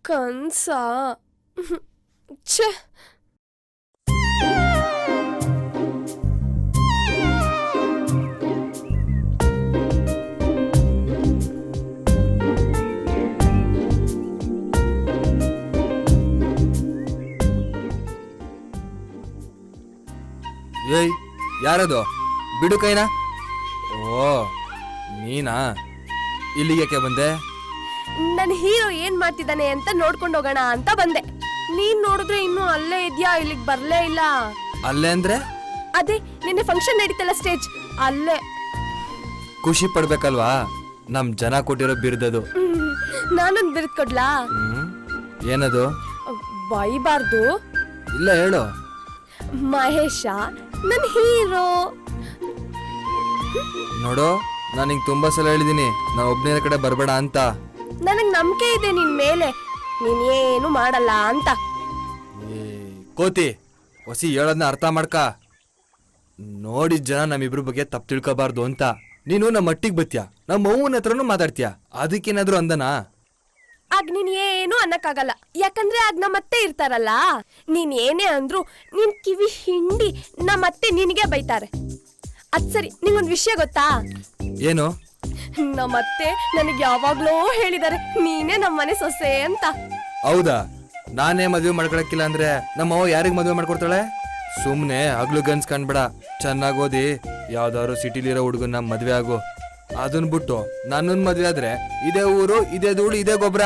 ಕನ್ಸ ಛೆ. ಏಯ್ ಯಾರದು? ಬಿಡು ಕೈನಾ. ಓ ನೀನಾ? ಇಲ್ಲಿಗೆ ಬಂದೆ? ನನ್ನ ಹೀರೋ ಏನ್ ಮಾಡ್ತಿದ್ದಾನೆ ಅಂತ ನೋಡ್ಕೊಂಡು ಹೋಗೋಣ ಅಂತ ಬಂದೆ. ನೀನ್ ನೋಡಿದ್ರೆ ಇನ್ನೂ ಅಲ್ಲೇ ಇದ್ಯಾ, ಇಲ್ಲಿಗೆ ಬರ್ಲೇ ಇಲ್ಲ. ಅಲ್ಲೇ ಅಂದ್ರೆ? ಅದೇ ನಿನ್ನೆ ಫಂಕ್ಷನ್ ನಡೀತಲ್ಲ ಸ್ಟೇಜ್ ಅಲ್ಲೇ. ಖುಷಿ ಪಡ್ಬೇಕಲ್ವಾ? ನಮ್ ಜನ ಕೊಟ್ಟಿರೋ ಬಿರ್ದದು. ನಾನೊಂದ್ ಬಿರುದ್ ಕೊಡ್ಲಾ? ಏನದು? ಬೈಬಾರ್ದು. ಇಲ್ಲ ಹೇಳು. ಮಹೇಶ ನನ್ ಹೀರೋ. ನೋಡು, ನಾನು ನಿಂಗೆ ತುಂಬಾ ಸಲ ಹೇಳಿದೀನಿ ನಾ ಒಬ್ನೇ ಕಡೆ ಬರ್ಬೇಡ ಅಂತ. ನನಗ್ ನಂಬಿಕೆ ಇದೆ ನಿನ್ ಮೇಲೆ, ನೀನ್ ಏನು ಮಾಡಲ್ಲ ಅಂತ. ಕೋತಿ ಹೊಸಿ ಹೇಳೋದನ್ನ ಅರ್ಥ ಮಾಡ್ಕ. ನೋಡಿದ ಜನ ನಮ್ಮಿಬ್ರ ಬಗ್ಗೆ ತಪ್ಪು ತಿಳ್ಕೊಬಾರ್ದು ಅಂತ ನೀನು ನಮ್ಮ ಮಟ್ಟಿಗೆ ಬತ್ತೀಯ, ನಮ್ಮ ಅವ್ವನ ಹತ್ರನೂ ಮಾತಾಡ್ತೀಯ. ಅದಕ್ಕೇನಾದ್ರೂ ಅಂದನಾ? ಆಗ ನೀನ್ ಏನು ಅನ್ನಕ್ಕಾಗಲ್ಲ, ಯಾಕಂದ್ರೆ ಆಗ ನಮ್ಮತ್ತೆ ಇರ್ತಾರಲ್ಲ. ನೀನ್ ಏನೇ ಅಂದ್ರು ನಿನ್ ಕಿವಿ ಹಿಂಡಿ ನಮ್ಮತ್ತೆ ನಿನಗೆ ಬೈತಾರೆ. ಅದ್ ಸರಿ, ನಿಂಗೊಂದ್ ವಿಷಯ ಗೊತ್ತಾ? ಏನು? ನಮ್ಮತ್ತೆ ನನಗೆ ಯಾವಾಗ್ಲೋ ಹೇಳಿದಾರೆ ನೀನೇ ನಮ್ಮನೆ ಸೊಸೆ ಅಂತ. ಹೌದಾ? ನಾನೇ ಮದ್ವೆ ಮಾಡ್ಕೊಳಕ್ಕಿಲ್ಲ ಅಂದ್ರೆ ನಮ್ಮ ಅವ್ವ ಯಾರಿಗ್ ಮದ್ವೆ ಮಾಡ್ಕೊಡ್ತಾಳೆ? ಸುಮ್ನೆ ಹಗ್ಲು ಗನ್ಸ್ ಕಾಣ್ಬೇಡ, ಚೆನ್ನಾಗ್ ಓದಿ ಯಾವ್ದಾದ್ರು ಸಿಟಿಲಿರೋ ಹುಡುಗನ್ನ ಮದ್ವೆ ಆಗು. ಅದನ್ ಬಿಟ್ಟು ನನ್ನನ್ ಮದ್ವೆ ಆದ್ರೆ ಇದೇ ಊರು, ಇದೇ ಧೂಳು, ಇದೇ ಗೊಬ್ಬರ.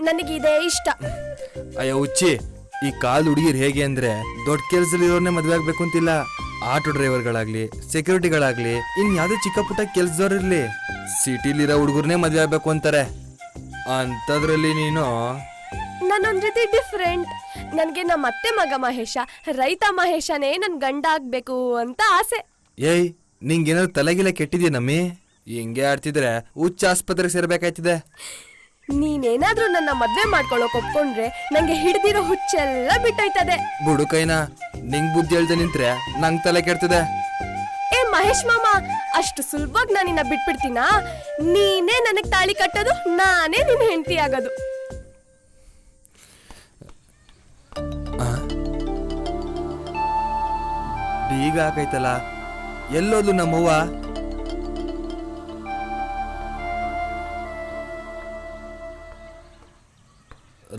ನನಗೆ ಇದೇ ಇಷ್ಟ. ಅಯ್ಯೋ ಹುಚ್ಚಿ, ಈ ಕಾಲ್ ಹುಡುಗಿರ್ ಹೇಗೆ ಅಂದ್ರೆ ದೊಡ್ಡ ಕೆಲ್ಸದಲ್ಲಿ ಇರೋರ್ನೇ ಮದ್ವೆ ಆಗ್ಬೇಕು ಅಂತಿಲ್ಲ. ಆಟೋ ಡ್ರೈವರ್ಗಳಾಗ್ಲಿ, ಸೆಕ್ಯೂರಿಟಿಗಳಾಗ್ಲಿ, ಇನ್ ಯಾವ್ದೋ ಚಿಕ್ಕ ಪುಟ್ಟ ಕೆಲ್ಸದವ್ರಿರ್ಲಿ, ಸಿಟಿಲಿರೋ ಹುಡುಗರ್ನೇ ಮದ್ವೆ ಆಗ್ಬೇಕು ಅಂತಾರೆ. ಅಂತದ್ರಲ್ಲಿ ನೀನು ನಾನೊಂದ್ ರೀತಿ ಡಿಫ್ರೆಂಟ್. ನನ್ಗೆ ನಮ್ಮ ಅತ್ತೆ ಮಗ ಮಹೇಶ, ರೈತ ಮಹೇಶನೇ ನನ್ ಗಂಡ ಆಗ್ಬೇಕು ಅಂತ ಆಸೆ. ಏಯ್, ನಿಂಗೇನಾದ್ರು ತಲೆಗಿಲ್ಲ ಕೆಟ್ಟಿದ್ಯಾ ನಮ್ಮಿ? ಹಿಂಗೆ ಆಡ್ತಿದ್ರೆ ಹುಚ್ಚ ಆಸ್ಪತ್ರೆಗೆ ಸೇರ್ಬೇಕಾಯ್ತಿದೆ. ನೀನೇನಾದ್ರೂ ನನ್ನ ಮದ್ವೆ ಮಾಡ್ಕೊಳ್ಳೋಕ್ ಒಪ್ಕೊಂಡ್ರೆ ನಂಗೆ ಹಿಡ್ದಿರೋ ಹುಚ್ಚೆಲ್ಲ ಬಿಟ್ಟೋಯ್ತದೆ. ಬುಡು ಕೈನಾ, ನಿಂಗ್ ಬುದ್ಧಿ ಹೇಳ್ದೆ ನಿಂತ್ರೆ ನಂಗ್ ತಲೆ ಕೆಡ್ತದೆ. ಏ ಮಹೇಶ್ ಮಾಮ, ಅಷ್ಟು ಸುಲಭವಾಗಿ ನಾನಿನ್ನ ಬಿಟ್ಬಿಡ್ತೀನಾ? ನೀನೇ ನನಗ್ ತಾಳಿ ಕಟ್ಟೋದು, ನಾನೇ ನಿನ್ ಹೆಂಡತಿ ಆಗೋದು. ಬೀಗ ಹಾಕೈತಲ್ಲ, ಎಲ್ಲೋದು ನಮ್ಮವ್ವ?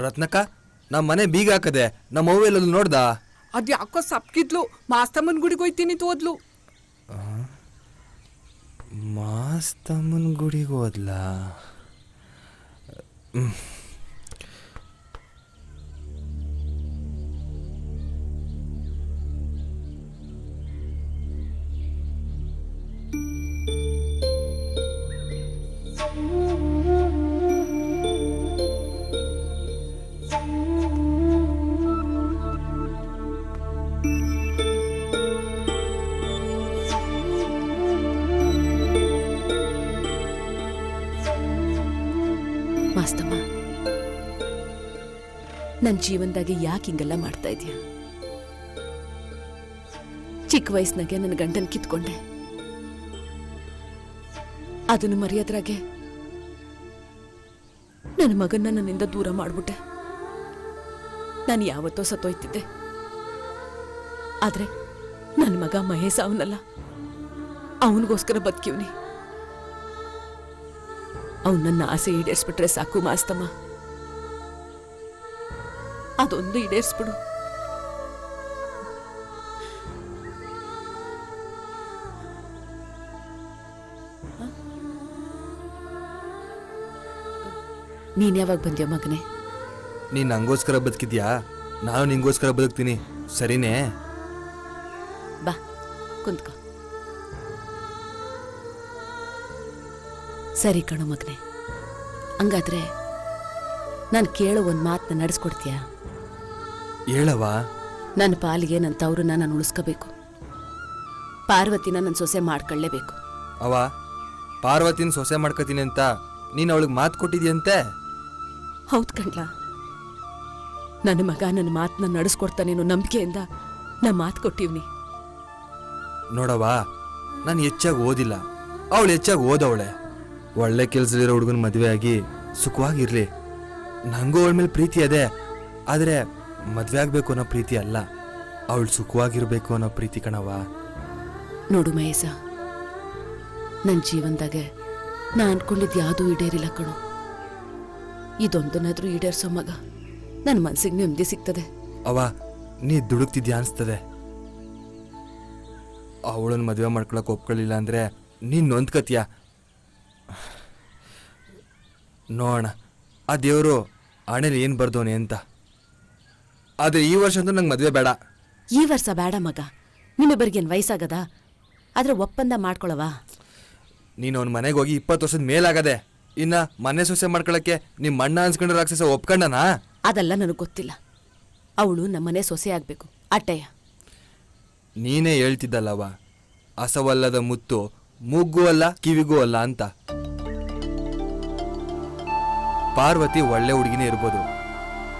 ರತ್ನಕ್ಕ, ನಮ್ಮ ಮನೆ ಬೀಗ ಹಾಕದೆ, ನಮ್ಮವ್ವ ಎಲ್ಲೋದು ನೋಡ್ದ? ಅದ್ಯಾಕೋ ಸಪ್ಕಿದ್ಲು, ಮಾಸ್ತಮ್ಮನ್ ಗುಡಿಗೆ ಹೋಯ್ತೀನಿ ತೋದ್ಲು. ಮಾಸ್ತಮ್ಮನ್ ಗುಡಿಗೆ ಹೋದ್ಲಾ? ಮಾಸ್ತಮ್ಮ, ನನ್ನ ಜೀವನದಾಗೆ ಯಾಕೆ ಹಿಂಗೆಲ್ಲ ಮಾಡ್ತಾ ಇದೀಯ? ಚಿಕ್ಕ ವಯಸ್ಸಿನಾಗೆ ನನ್ನ ಗಂಡನ್ ಕಿತ್ಕೊಂಡೆ, ಅದನ್ನು ಮರೆಯೋದ್ರಾಗೆ ನನ್ನ ಮಗನ್ನ ನನ್ನಿಂದ ದೂರ ಮಾಡ್ಬಿಟ್ಟೆ. ನಾನು ಯಾವತ್ತೋ ಸತ್ತೋಯ್ತಿದ್ದೆ, ಆದ್ರೆ ನನ್ನ ಮಗ ಮಹೇಶ ಅವನಲ್ಲ, ಅವನಿಗೋಸ್ಕರ ಬದುಕಿವ್ನಿ. ಅವನು ನನ್ನ ಆಸೆ ಈಡೇರಿಸ್ಬಿಟ್ರೆ ಸಾಕು ಮಾಸ್ತಮ್ಮ, ಅದೊಂದು ಈಡೇರಿಸ್ಬಿಡು. ನೀನ್ ಯಾವಾಗ ಬಂದ್ಯಾ ಮಗನೇ? ನೀನ್ ನಂಗೋಸ್ಕರ ಬದುಕಿದ್ಯಾ, ನಾನು ನಿಂಗೋಸ್ಕರ ಬದುಕ್ತೀನಿ, ಸರಿನೇ? ಬಾ ಕುಂತ್ಕೋ. ಸರಿ ಕಣೋ ಮಗನೇ, ಹಂಗಾದ್ರೆ ನಾನು ಕೇಳೋ ಒಂದು ಮಾತನ್ನ ನಡೆಸ್ಕೊಡ್ತೀಯಾ? ಹೇಳವ. ನನ್ನ ಪಾಲಿಗೆ ನನ್ನ ತವ್ರನ್ನ ನಾನು ಉಳಿಸ್ಕೋಬೇಕು, ಪಾರ್ವತಿನ ನನ್ನ ಸೊಸೆ ಮಾಡ್ಕೊಳ್ಳೇಬೇಕು. ಅವ ಪಾರ್ವತಿನ ಸೊಸೆ ಮಾಡ್ಕೋತೀನಿ ಅಂತ ನೀನು ಅವಳಿಗೆ ಮಾತು ಕೊಟ್ಟಿದ್ಯಂತೆ? ಹೌದು ಕಣ್ಲ, ನನ್ನ ಮಗ ನನ್ನ ಮಾತನ್ನ ನಡೆಸ್ಕೊಡ್ತಾನೇನೋ ನಂಬಿಕೆಯಿಂದ ನಾ ಮಾತು ಕೊಟ್ಟಿವ್ನಿ. ನೋಡವ, ನಾನು ಹೆಚ್ಚಾಗಿ ಓದಿಲ್ಲ, ಅವಳು ಹೆಚ್ಚಾಗಿ ಓದವಳೆ. ಒಳ್ಳೆ ಕೆಲಸದಲ್ಲಿರೋ ಹುಡುಗನ ಮದುವೆ ಆಗಿ ಸುಖವಾಗಿರ್ಲಿ. ನನಗೂ ಅವಳ ಮೇಲೆ ಪ್ರೀತಿ ಅದೇ, ಆದರೆ ಮದುವೆ ಆಗಬೇಕು ಅನ್ನೋ ಪ್ರೀತಿ ಅಲ್ಲ, ಅವಳು ಸುಖವಾಗಿರ್ಬೇಕು ಅನ್ನೋ ಪ್ರೀತಿ ಕಣವ. ನೋಡು ಮಹೇಶ, ನನ್ನ ಜೀವನದಾಗೆ ನಾ ಅನ್ಕೊಂಡಿದ್ದು ಯಾವುದೂ ಈಡೇರಿಲ್ಲ ಕಣೋ. ಇದೊಂದನ್ನಾದ್ರೂ ಈಡೇರ್ಸೋ ಮಗ ನನ್ನ ಮನ್ಸಿಗೆ ನೆಮ್ಮದಿ ಸಿಗ್ತದೆ. ಅವ ನೀ ದುಡುಕ್ತಿದ್ಯಾ ಅನ್ಸ್ತದೆ. ಅವಳನ್ನ ಮದುವೆ ಮಾಡ್ಕೊಳಕ್ ಒಪ್ಕೊಳ್ಳಿಲ್ಲ ಅಂದ್ರೆ ನೀನ್ ನೊಂದ್ಕತ್ಯ. ನೋಡೋಣ ಆ ದೇವರು ಹಣೆಲಿ ಏನು ಬರ್ದೋನೆ ಅಂತ. ಆದರೆ ಈ ವರ್ಷ ಅಂತೂ ನಂಗೆ ಮದುವೆ ಬೇಡ. ಈ ವರ್ಷ ಬೇಡ ಮಗ, ನಿಮ್ಮಿಬ್ಬರಿಗೇನು ವಯಸ್ಸಾಗದ? ಆದ್ರೆ ಒಪ್ಪಂದ ಮಾಡ್ಕೊಳವಾ? ನೀನು ಅವ್ನ ಮನೆಗೆ ಹೋಗಿ 20 ವರ್ಷದ ಮೇಲಾಗದೆ, ಇನ್ನ ಮನೆ ಸೊಸೆ ಮಾಡ್ಕೊಳಕ್ಕೆ ನಿಮ್ಮ ಅಣ್ಣ ಅನ್ಸ್ಕೊಂಡು ರಾಕ್ಷಸ ಒಪ್ಕೊಂಡನಾ? ಅದೆಲ್ಲ ನನಗೆ ಗೊತ್ತಿಲ್ಲ. ಅವಳು ನಮ್ಮನೆ ಸೊಸೆ ಆಗ್ಬೇಕು ಅಟ್ಟಯ್ಯ. ನೀನೇ ಹೇಳ್ತಿದ್ದಲ್ಲವ, ಹಸವಲ್ಲದ ಮುತ್ತು ಮೂಗ್ಗೂ ಅಲ್ಲ ಕಿವಿಗೂ ಅಲ್ಲ ಅಂತ. ಪಾರ್ವತಿ ಒಳ್ಳೆ ಹುಡುಗಿನೇ ಇರ್ಬೋದು,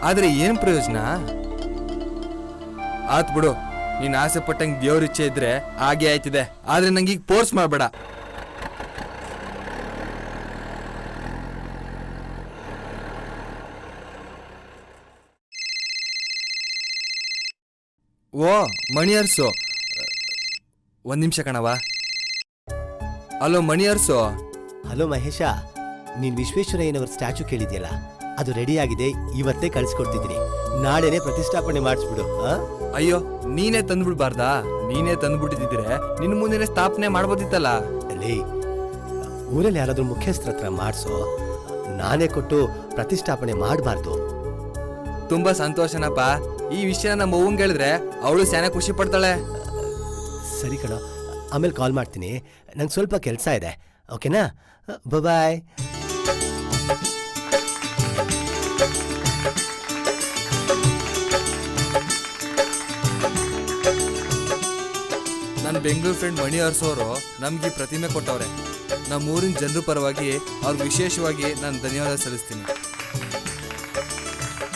ಆದ್ರೆ ಏನ್ ಪ್ರಯೋಜನ? ಆತ್ ಬಿಡು, ನೀನ್ ಆಸೆ ಪಟ್ಟಂಗೆ ದೇವ್ರ ಇಚ್ಛೆ ಇದ್ರೆ ಹಾಗೆ ಆಯ್ತಿದೆ. ಆದ್ರೆ ನಂಗೆ ಈಗ ಫೋರ್ಸ್ ಮಾಡ್ಬೇಡ. ಓ ಮಣಿ ಅರ್ಸು, ಒಂದ್ ನಿಮಿಷ ಕಣವ. ಹಲೋ ಮಣಿ ಅರ್ಸು. ಹಲೋ ಮಹೇಶ, ನೀನ್ ವಿಶ್ವೇಶ್ವರಯ್ಯನವರ ಸ್ಟ್ಯಾಚು ಕೇಳಿದ್ಯಲ್ಲ, ಅದು ರೆಡಿ ಆಗಿದೆ. ಇವತ್ತೇ ಕಳ್ಸಿಕೊಡ್ತಿದ್ದೀನಿ. ನಾಳೆನೆ ಪ್ರತಿಷ್ಠಾಪನೆ ಮಾಡಿಸ್ಬಿಡು. ಅಯ್ಯೋ, ನೀನೇ ತಂದ್ಬಿಡ್ಬಾರ್ದಾ? ನೀನೇ ತಂದ್ಬಿಟ್ಟಿದ್ರೆ ನಿನ್ ಮುಂದೆನೆ ಸ್ಥಾಪನೆ ಮಾಡ್ಬೋದಿತ್ತಲ್ಲ. ಅಲ್ಲಿ ಊರಲ್ಲಿ ಯಾರಾದ್ರೂ ಮುಖ್ಯಸ್ಥರ ಹತ್ರ ಮಾಡಿಸೋ, ನಾನೇ ಕೊಟ್ಟು ಪ್ರತಿಷ್ಠಾಪನೆ ಮಾಡಬಾರ್ದು. ತುಂಬಾ ಸಂತೋಷನಪ್ಪ. ಈ ವಿಷಯ ನಮ್ಮ ಅವ್ವಂಗೆ ಹೇಳಿದ್ರೆ ಅವಳು ಸ್ಯಾನ ಖುಷಿ ಪಡ್ತಾಳೆ. ಸರಿ ಕಣ, ಆಮೇಲೆ ಕಾಲ್ ಮಾಡ್ತೀನಿ. ನಂಗೆ ಸ್ವಲ್ಪ ಕೆಲಸ ಇದೆ. ಓಕೆನಾ? ಬಾಯ್. ನನ್ನ ಬೆಂಗಳೂರು ಫ್ರೆಂಡ್ ಮಣಿ ಅರ್ಸೋರು ನಮ್ಗೆ ಈ ಪ್ರತಿಮೆ ಕೊಟ್ಟವ್ರೆ. ನಮ್ಮ ಊರಿನ ಜನರ ಪರವಾಗಿ ಅವ್ರಿಗೆ ವಿಶೇಷವಾಗಿ ನಾನು ಧನ್ಯವಾದ ಸಲ್ಲಿಸ್ತೀನಿ.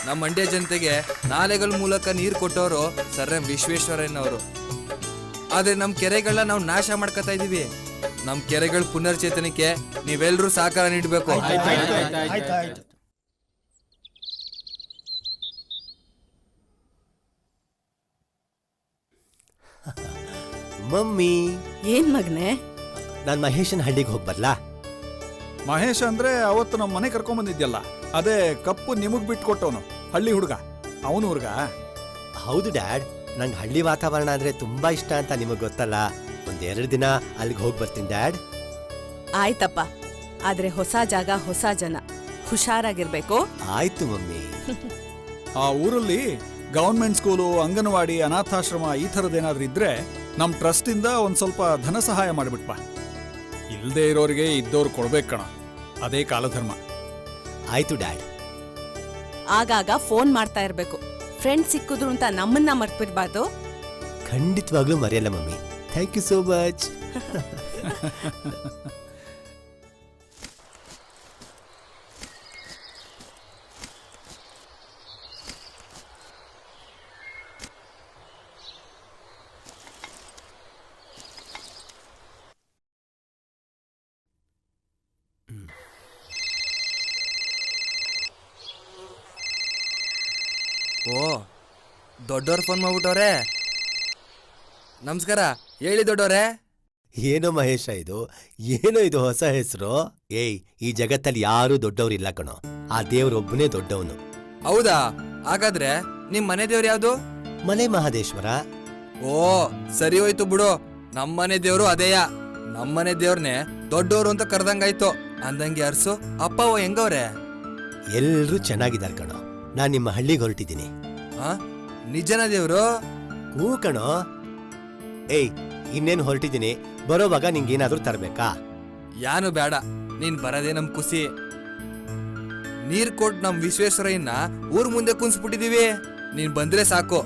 ನಮ್ಮ ಮಂಡ್ಯ ಜನತೆಗೆ ನಾಲೆಗಳ ಮೂಲಕ ನೀರು ಕೊಟ್ಟವರು ಸರ್ ಎಂ ವಿಶ್ವೇಶ್ವರಯ್ಯನವರು. ಆದರೆ ನಮ್ಮ ಕೆರೆಗಳನ್ನ ನಾವು ನಾಶ ಮಾಡ್ಕೊತಾ ಇದೀವಿ. ನಮ್ಮ ಕೆರೆಗಳ ಪುನರ್ಚೇತನಕ್ಕೆ ನೀವೆಲ್ಲರೂ ಸಹಕಾರ ನೀಡಬೇಕು. ಮಮ್ಮಿ, ಏನ್ ಮಗನೆ? ನಾನು ಮಹೇಶನ್ ಹಳ್ಳಿಗೆ ಹೋಗಿ ಬರ್ಲಾ? ಮಹೇಶ್ ಅಂದ್ರೆ ಅವತ್ತು ನಮ್ಮ ಮನೆ ಕರ್ಕೊಂಡ್ ಬಂದಿದ್ಯಲ್ಲ, ಅದೇ ಕಪ್ಪು ನಿಮಗ್ ಬಿಟ್ಕೊಟ್ಟವನು, ಹಳ್ಳಿ ಹುಡುಗ. ಅವನು ಹುಡುಗ. ಹೌದು ಡ್ಯಾಡ್, ನಂಗೆ ಹಳ್ಳಿ ವಾತಾವರಣ ಅಂದ್ರೆ ತುಂಬಾ ಇಷ್ಟ ಅಂತ ನಿಮಗ್ ಗೊತ್ತಲ್ಲ. 1-2 ದಿನ ಅಲ್ಲಿಗೆ ಹೋಗಿ ಬರ್ತೀನಿ ಡ್ಯಾಡ್. ಆಯ್ತಪ್ಪ, ಆದ್ರೆ ಹೊಸ ಜಾಗ ಹೊಸ ಜನ, ಹುಷಾರಾಗಿರ್ಬೇಕು. ಆಯ್ತು ಮಮ್ಮಿ. ಆ ಊರಲ್ಲಿ ಗವರ್ಮೆಂಟ್ ಸ್ಕೂಲು, ಅಂಗನವಾಡಿ, ಅನಾಥಾಶ್ರಮ ಈ ಥರದ್ದೇನಾದ್ರೂ ಇದ್ರೆ ನಮ್ ಟ್ರಸ್ಟ್ ಇಂದ ಒಂದ್ ಸ್ವಲ್ಪ ಧನ ಸಹಾಯ ಮಾಡಿಬಿಟ್ಪ. ಇಲ್ದೇ ಇರೋರಿಗೆ ಇದ್ದವ್ರು ಕೊಡ್ಬೇಕು ಕಣ, ಅದೇ ಕಾಲಧರ್ಮ. ಆಯ್ತು ಡ್ಯಾಡ್. ಆಗಾಗ ಫೋನ್ ಮಾಡ್ತಾ ಇರ್ಬೇಕು. ಫ್ರೆಂಡ್ ಸಿಕ್ಕಿದ್ರು ಅಂತ ನಮ್ಮನ್ನ ಮರ್ತಿರ್ಬಾರ್ದು. ಖಂಡಿತವಾಗ್ಲೂ ಮರೆಯಲ್ಲ mummy. Thank you so much. ಓ, ದೊಡ್ಡವ್ರು ಫೋನ್ ಮಾಡ್ಬಿಟ್ಟವ್ರೆ. ನಮಸ್ಕಾರ, ಹೇಳಿ ದೊಡ್ಡವ್ರೆ. ಏನೋ ಮಹೇಶ ಇದು, ಏನೋ ಇದು ಹೊಸ ಹೆಸರು. ಏಯ್, ಈ ಜಗತ್ತಲ್ಲಿ ಯಾರೂ ದೊಡ್ಡವ್ರಿಲ್ಲ ಕಣೋ. ಆ ದೇವ್ರೊಬ್ಬನೇ ದೊಡ್ಡವನು. ಹೌದಾ? ಹಾಗಾದ್ರೆ ನಿಮ್ ಮನೆ ದೇವ್ರು ಯಾವ್ದು? ಮಲೆ ಮಹದೇಶ್ವರ. ಓ, ಸರಿ ಹೋಯ್ತು ಬಿಡು. ನಮ್ಮನೆ ದೇವ್ರು ಅದೇಯ. ನಮ್ಮನೆ ದೇವ್ರನ್ನೇ ದೊಡ್ಡವರು ಅಂತ ಕರ್ದಂಗಾಯ್ತು. ಅಂದಂಗೆ ಅರ್ಸು ಅಪ್ಪ ಓ ಹೆಂಗವ್ರೆ? ಎಲ್ರೂ ಚೆನ್ನಾಗಿದ್ದಾರೆ ಕಣೋ. ನಾನ್ ನಿಮ್ಮ ಹಳ್ಳಿಗೆ ಹೊರಟಿದ್ದೀನಿ. ನಿಜನ ದೇವ್ರು? ಹೂ ಕಣೋ. ಏಯ್, ಇನ್ನೇನು ಹೊರಟಿದ್ದೀನಿ. ಬರೋವಾಗ ನಿಂಗೇನಾದ್ರೂ ತರಬೇಕಾ? ಯಾನು ಬೇಡ, ನೀನ್ ಬರದೇ ನಮ್ ಖುಷಿ. ನೀರ್ ಕೊಟ್ಟು ನಮ್ ವಿಶ್ವೇಶ್ವರಯ್ಯನ ಊರ್ ಮುಂದೆ ಕುಂಸ್ಬಿಟ್ಟಿದೀವಿ. ನೀನ್ ಬಂದ್ರೆ ಸಾಕು.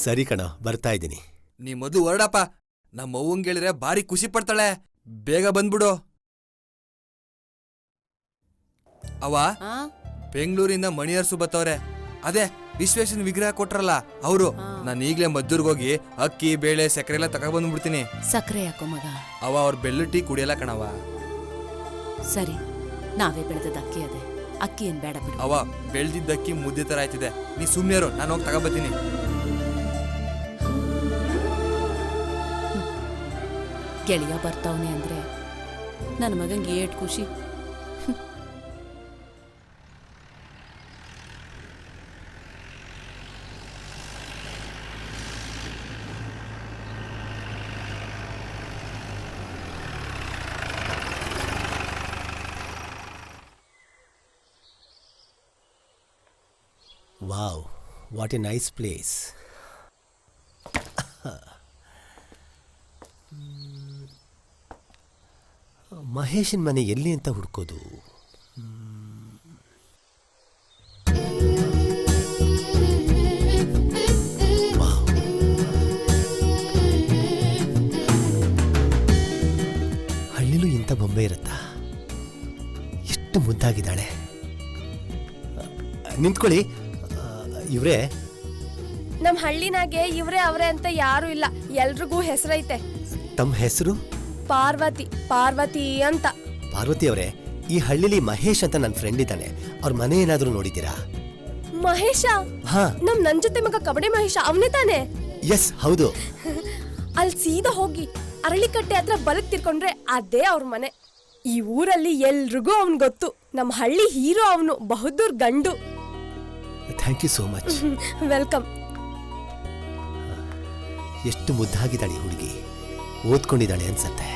ಸರಿ ಕಣೋ, ಬರ್ತಾ ಇದ್ದೀನಿ. ನೀ ಮೊದ್ಲು ಹೊರಡಪ್ಪ. ನಮ್ಮ ಅವ್ವಂಗೆ ಹೇಳಿದ್ರೆ ಭಾರಿ ಖುಷಿ ಪಡ್ತಾಳೆ. ಬೇಗ ಬಂದ್ಬಿಡು. ಅವ ಬೆಂಗಳೂರಿಂದ ಮಣಿಯರ್ಸು ಬತ್ತವ್ರೆ. ಅದೇ ವಿಶ್ವೇಶ್ವರನ ವಿಗ್ರಹ ಕೊಟ್ರಲ್ಲ ಅವರು. ನಾನು ಈಗಲೇ ಮದ್ದೂರ್ಗೆ ಹೋಗಿ ಅಕ್ಕಿ ಬೇಳೆ ಸಕ್ಕರೆ ಎಲ್ಲ ತಗೊಬಂದ್ಬಿಡ್ತೀನಿ. ಸಕ್ಕರೆ ಯಾಕೋ ಮಗ? ಅವ್ರ ಬೆಳ್ಳು ಟೀ ಕುಡಿಯಲ್ಲ ಕಣವ. ಸರಿ, ನಾವೇ ಬೆಳೆದದ ಅಕ್ಕಿ ಅದೇ, ಅಕ್ಕಿ ಏನ್ ಬೇಡ ಬಿಡು. ಬೆಳ್ದಿದ್ದ ಅಕ್ಕಿ ಮುದ್ದೆ ತರ ಆಯ್ತಿದೆ. ನೀ ಸುಮ್ನೆ ಇರು, ನಾನು ಹೋಗಿ ತಗೊಬತ್ತೀನಿ. ಗೆಳೆಯ ಬರ್ತಾವನೆ ಅಂದ್ರೆ ನನ್ನ ಮಗಂಗೆ ಏಟ್ ಖುಷಿ. Wow, what a nice place. ಮಹೇಶನ್ ಮನೆ ಎಲ್ಲಿ ಅಂತ ಹುಡ್ಕೋದು? ಹಳ್ಳಿಲೂ ಇಂಥ ಬೊಂಬೆ ಇರುತ್ತಾ? ಎಷ್ಟು ಮುದ್ದಾಗಿದ್ದಾಳೆ. ನಿಂತ್ಕೊಳ್ಳಿ, ಇವ್ರೇ? ನಮ್ ಹಳ್ಳಿನಾಗೆ ಇವ್ರೆ ಅವ್ರೆ ಅಂತ ಯಾರು ಇಲ್ಲ, ಎಲ್ರಿಗೂ ಹೆಸರೈತೆ. ತಮ್ಮ ಹೆಸರು? ಪಾರ್ವತಿ. ಪಾರ್ವತಿ ಅಂತ. ಪಾರ್ವತಿ ಅವರೇ, ಈ ಹಳ್ಳಿಲಿ ಮಹೇಶ್ ಅಂತ ನನ್ನ ಫ್ರೆಂಡ್ ಇದ್ದಾನೆ. ಅವ್ರ ಮನೆ ಏನಾದ್ರೂ ನೋಡಿದ್ದೀರಾ? ಮಹೇಶ? ಹಾ, ನನ್ ಜೊತೆ ಮಗ ಕಬಡ್ಡಿ ಮಹೇಶ ಅವನೇ ತಾನೆ? ಎಸ್, ಹೌದು. ಅಲ್ಲಿ ಸೀದಾ ಹೋಗಿ ಅರಳಿಕಟ್ಟೆ ಹತ್ರ ಬಲಕ್ ತಿರ್ಕೊಂಡ್ರೆ ಅದೇ ಅವ್ರ ಮನೆ. ಈ ಊರಲ್ಲಿ ಎಲ್ರಿಗೂ ಅವ್ನ್ ಗೊತ್ತು. ನಮ್ ಹಳ್ಳಿ ಹೀರೋ ಅವನು, ಬಹದ್ದೂರ್ ಗಂಡು. Thank you so much. Welcome. ಎಷ್ಟು ಮುದ್ದಾಗಿದ್ದಾಳೆ ಹುಡುಗಿ, ಓದ್ಕೊಂಡಿದ್ದಾಳೆ ಅನ್ಸತ್ತೆ.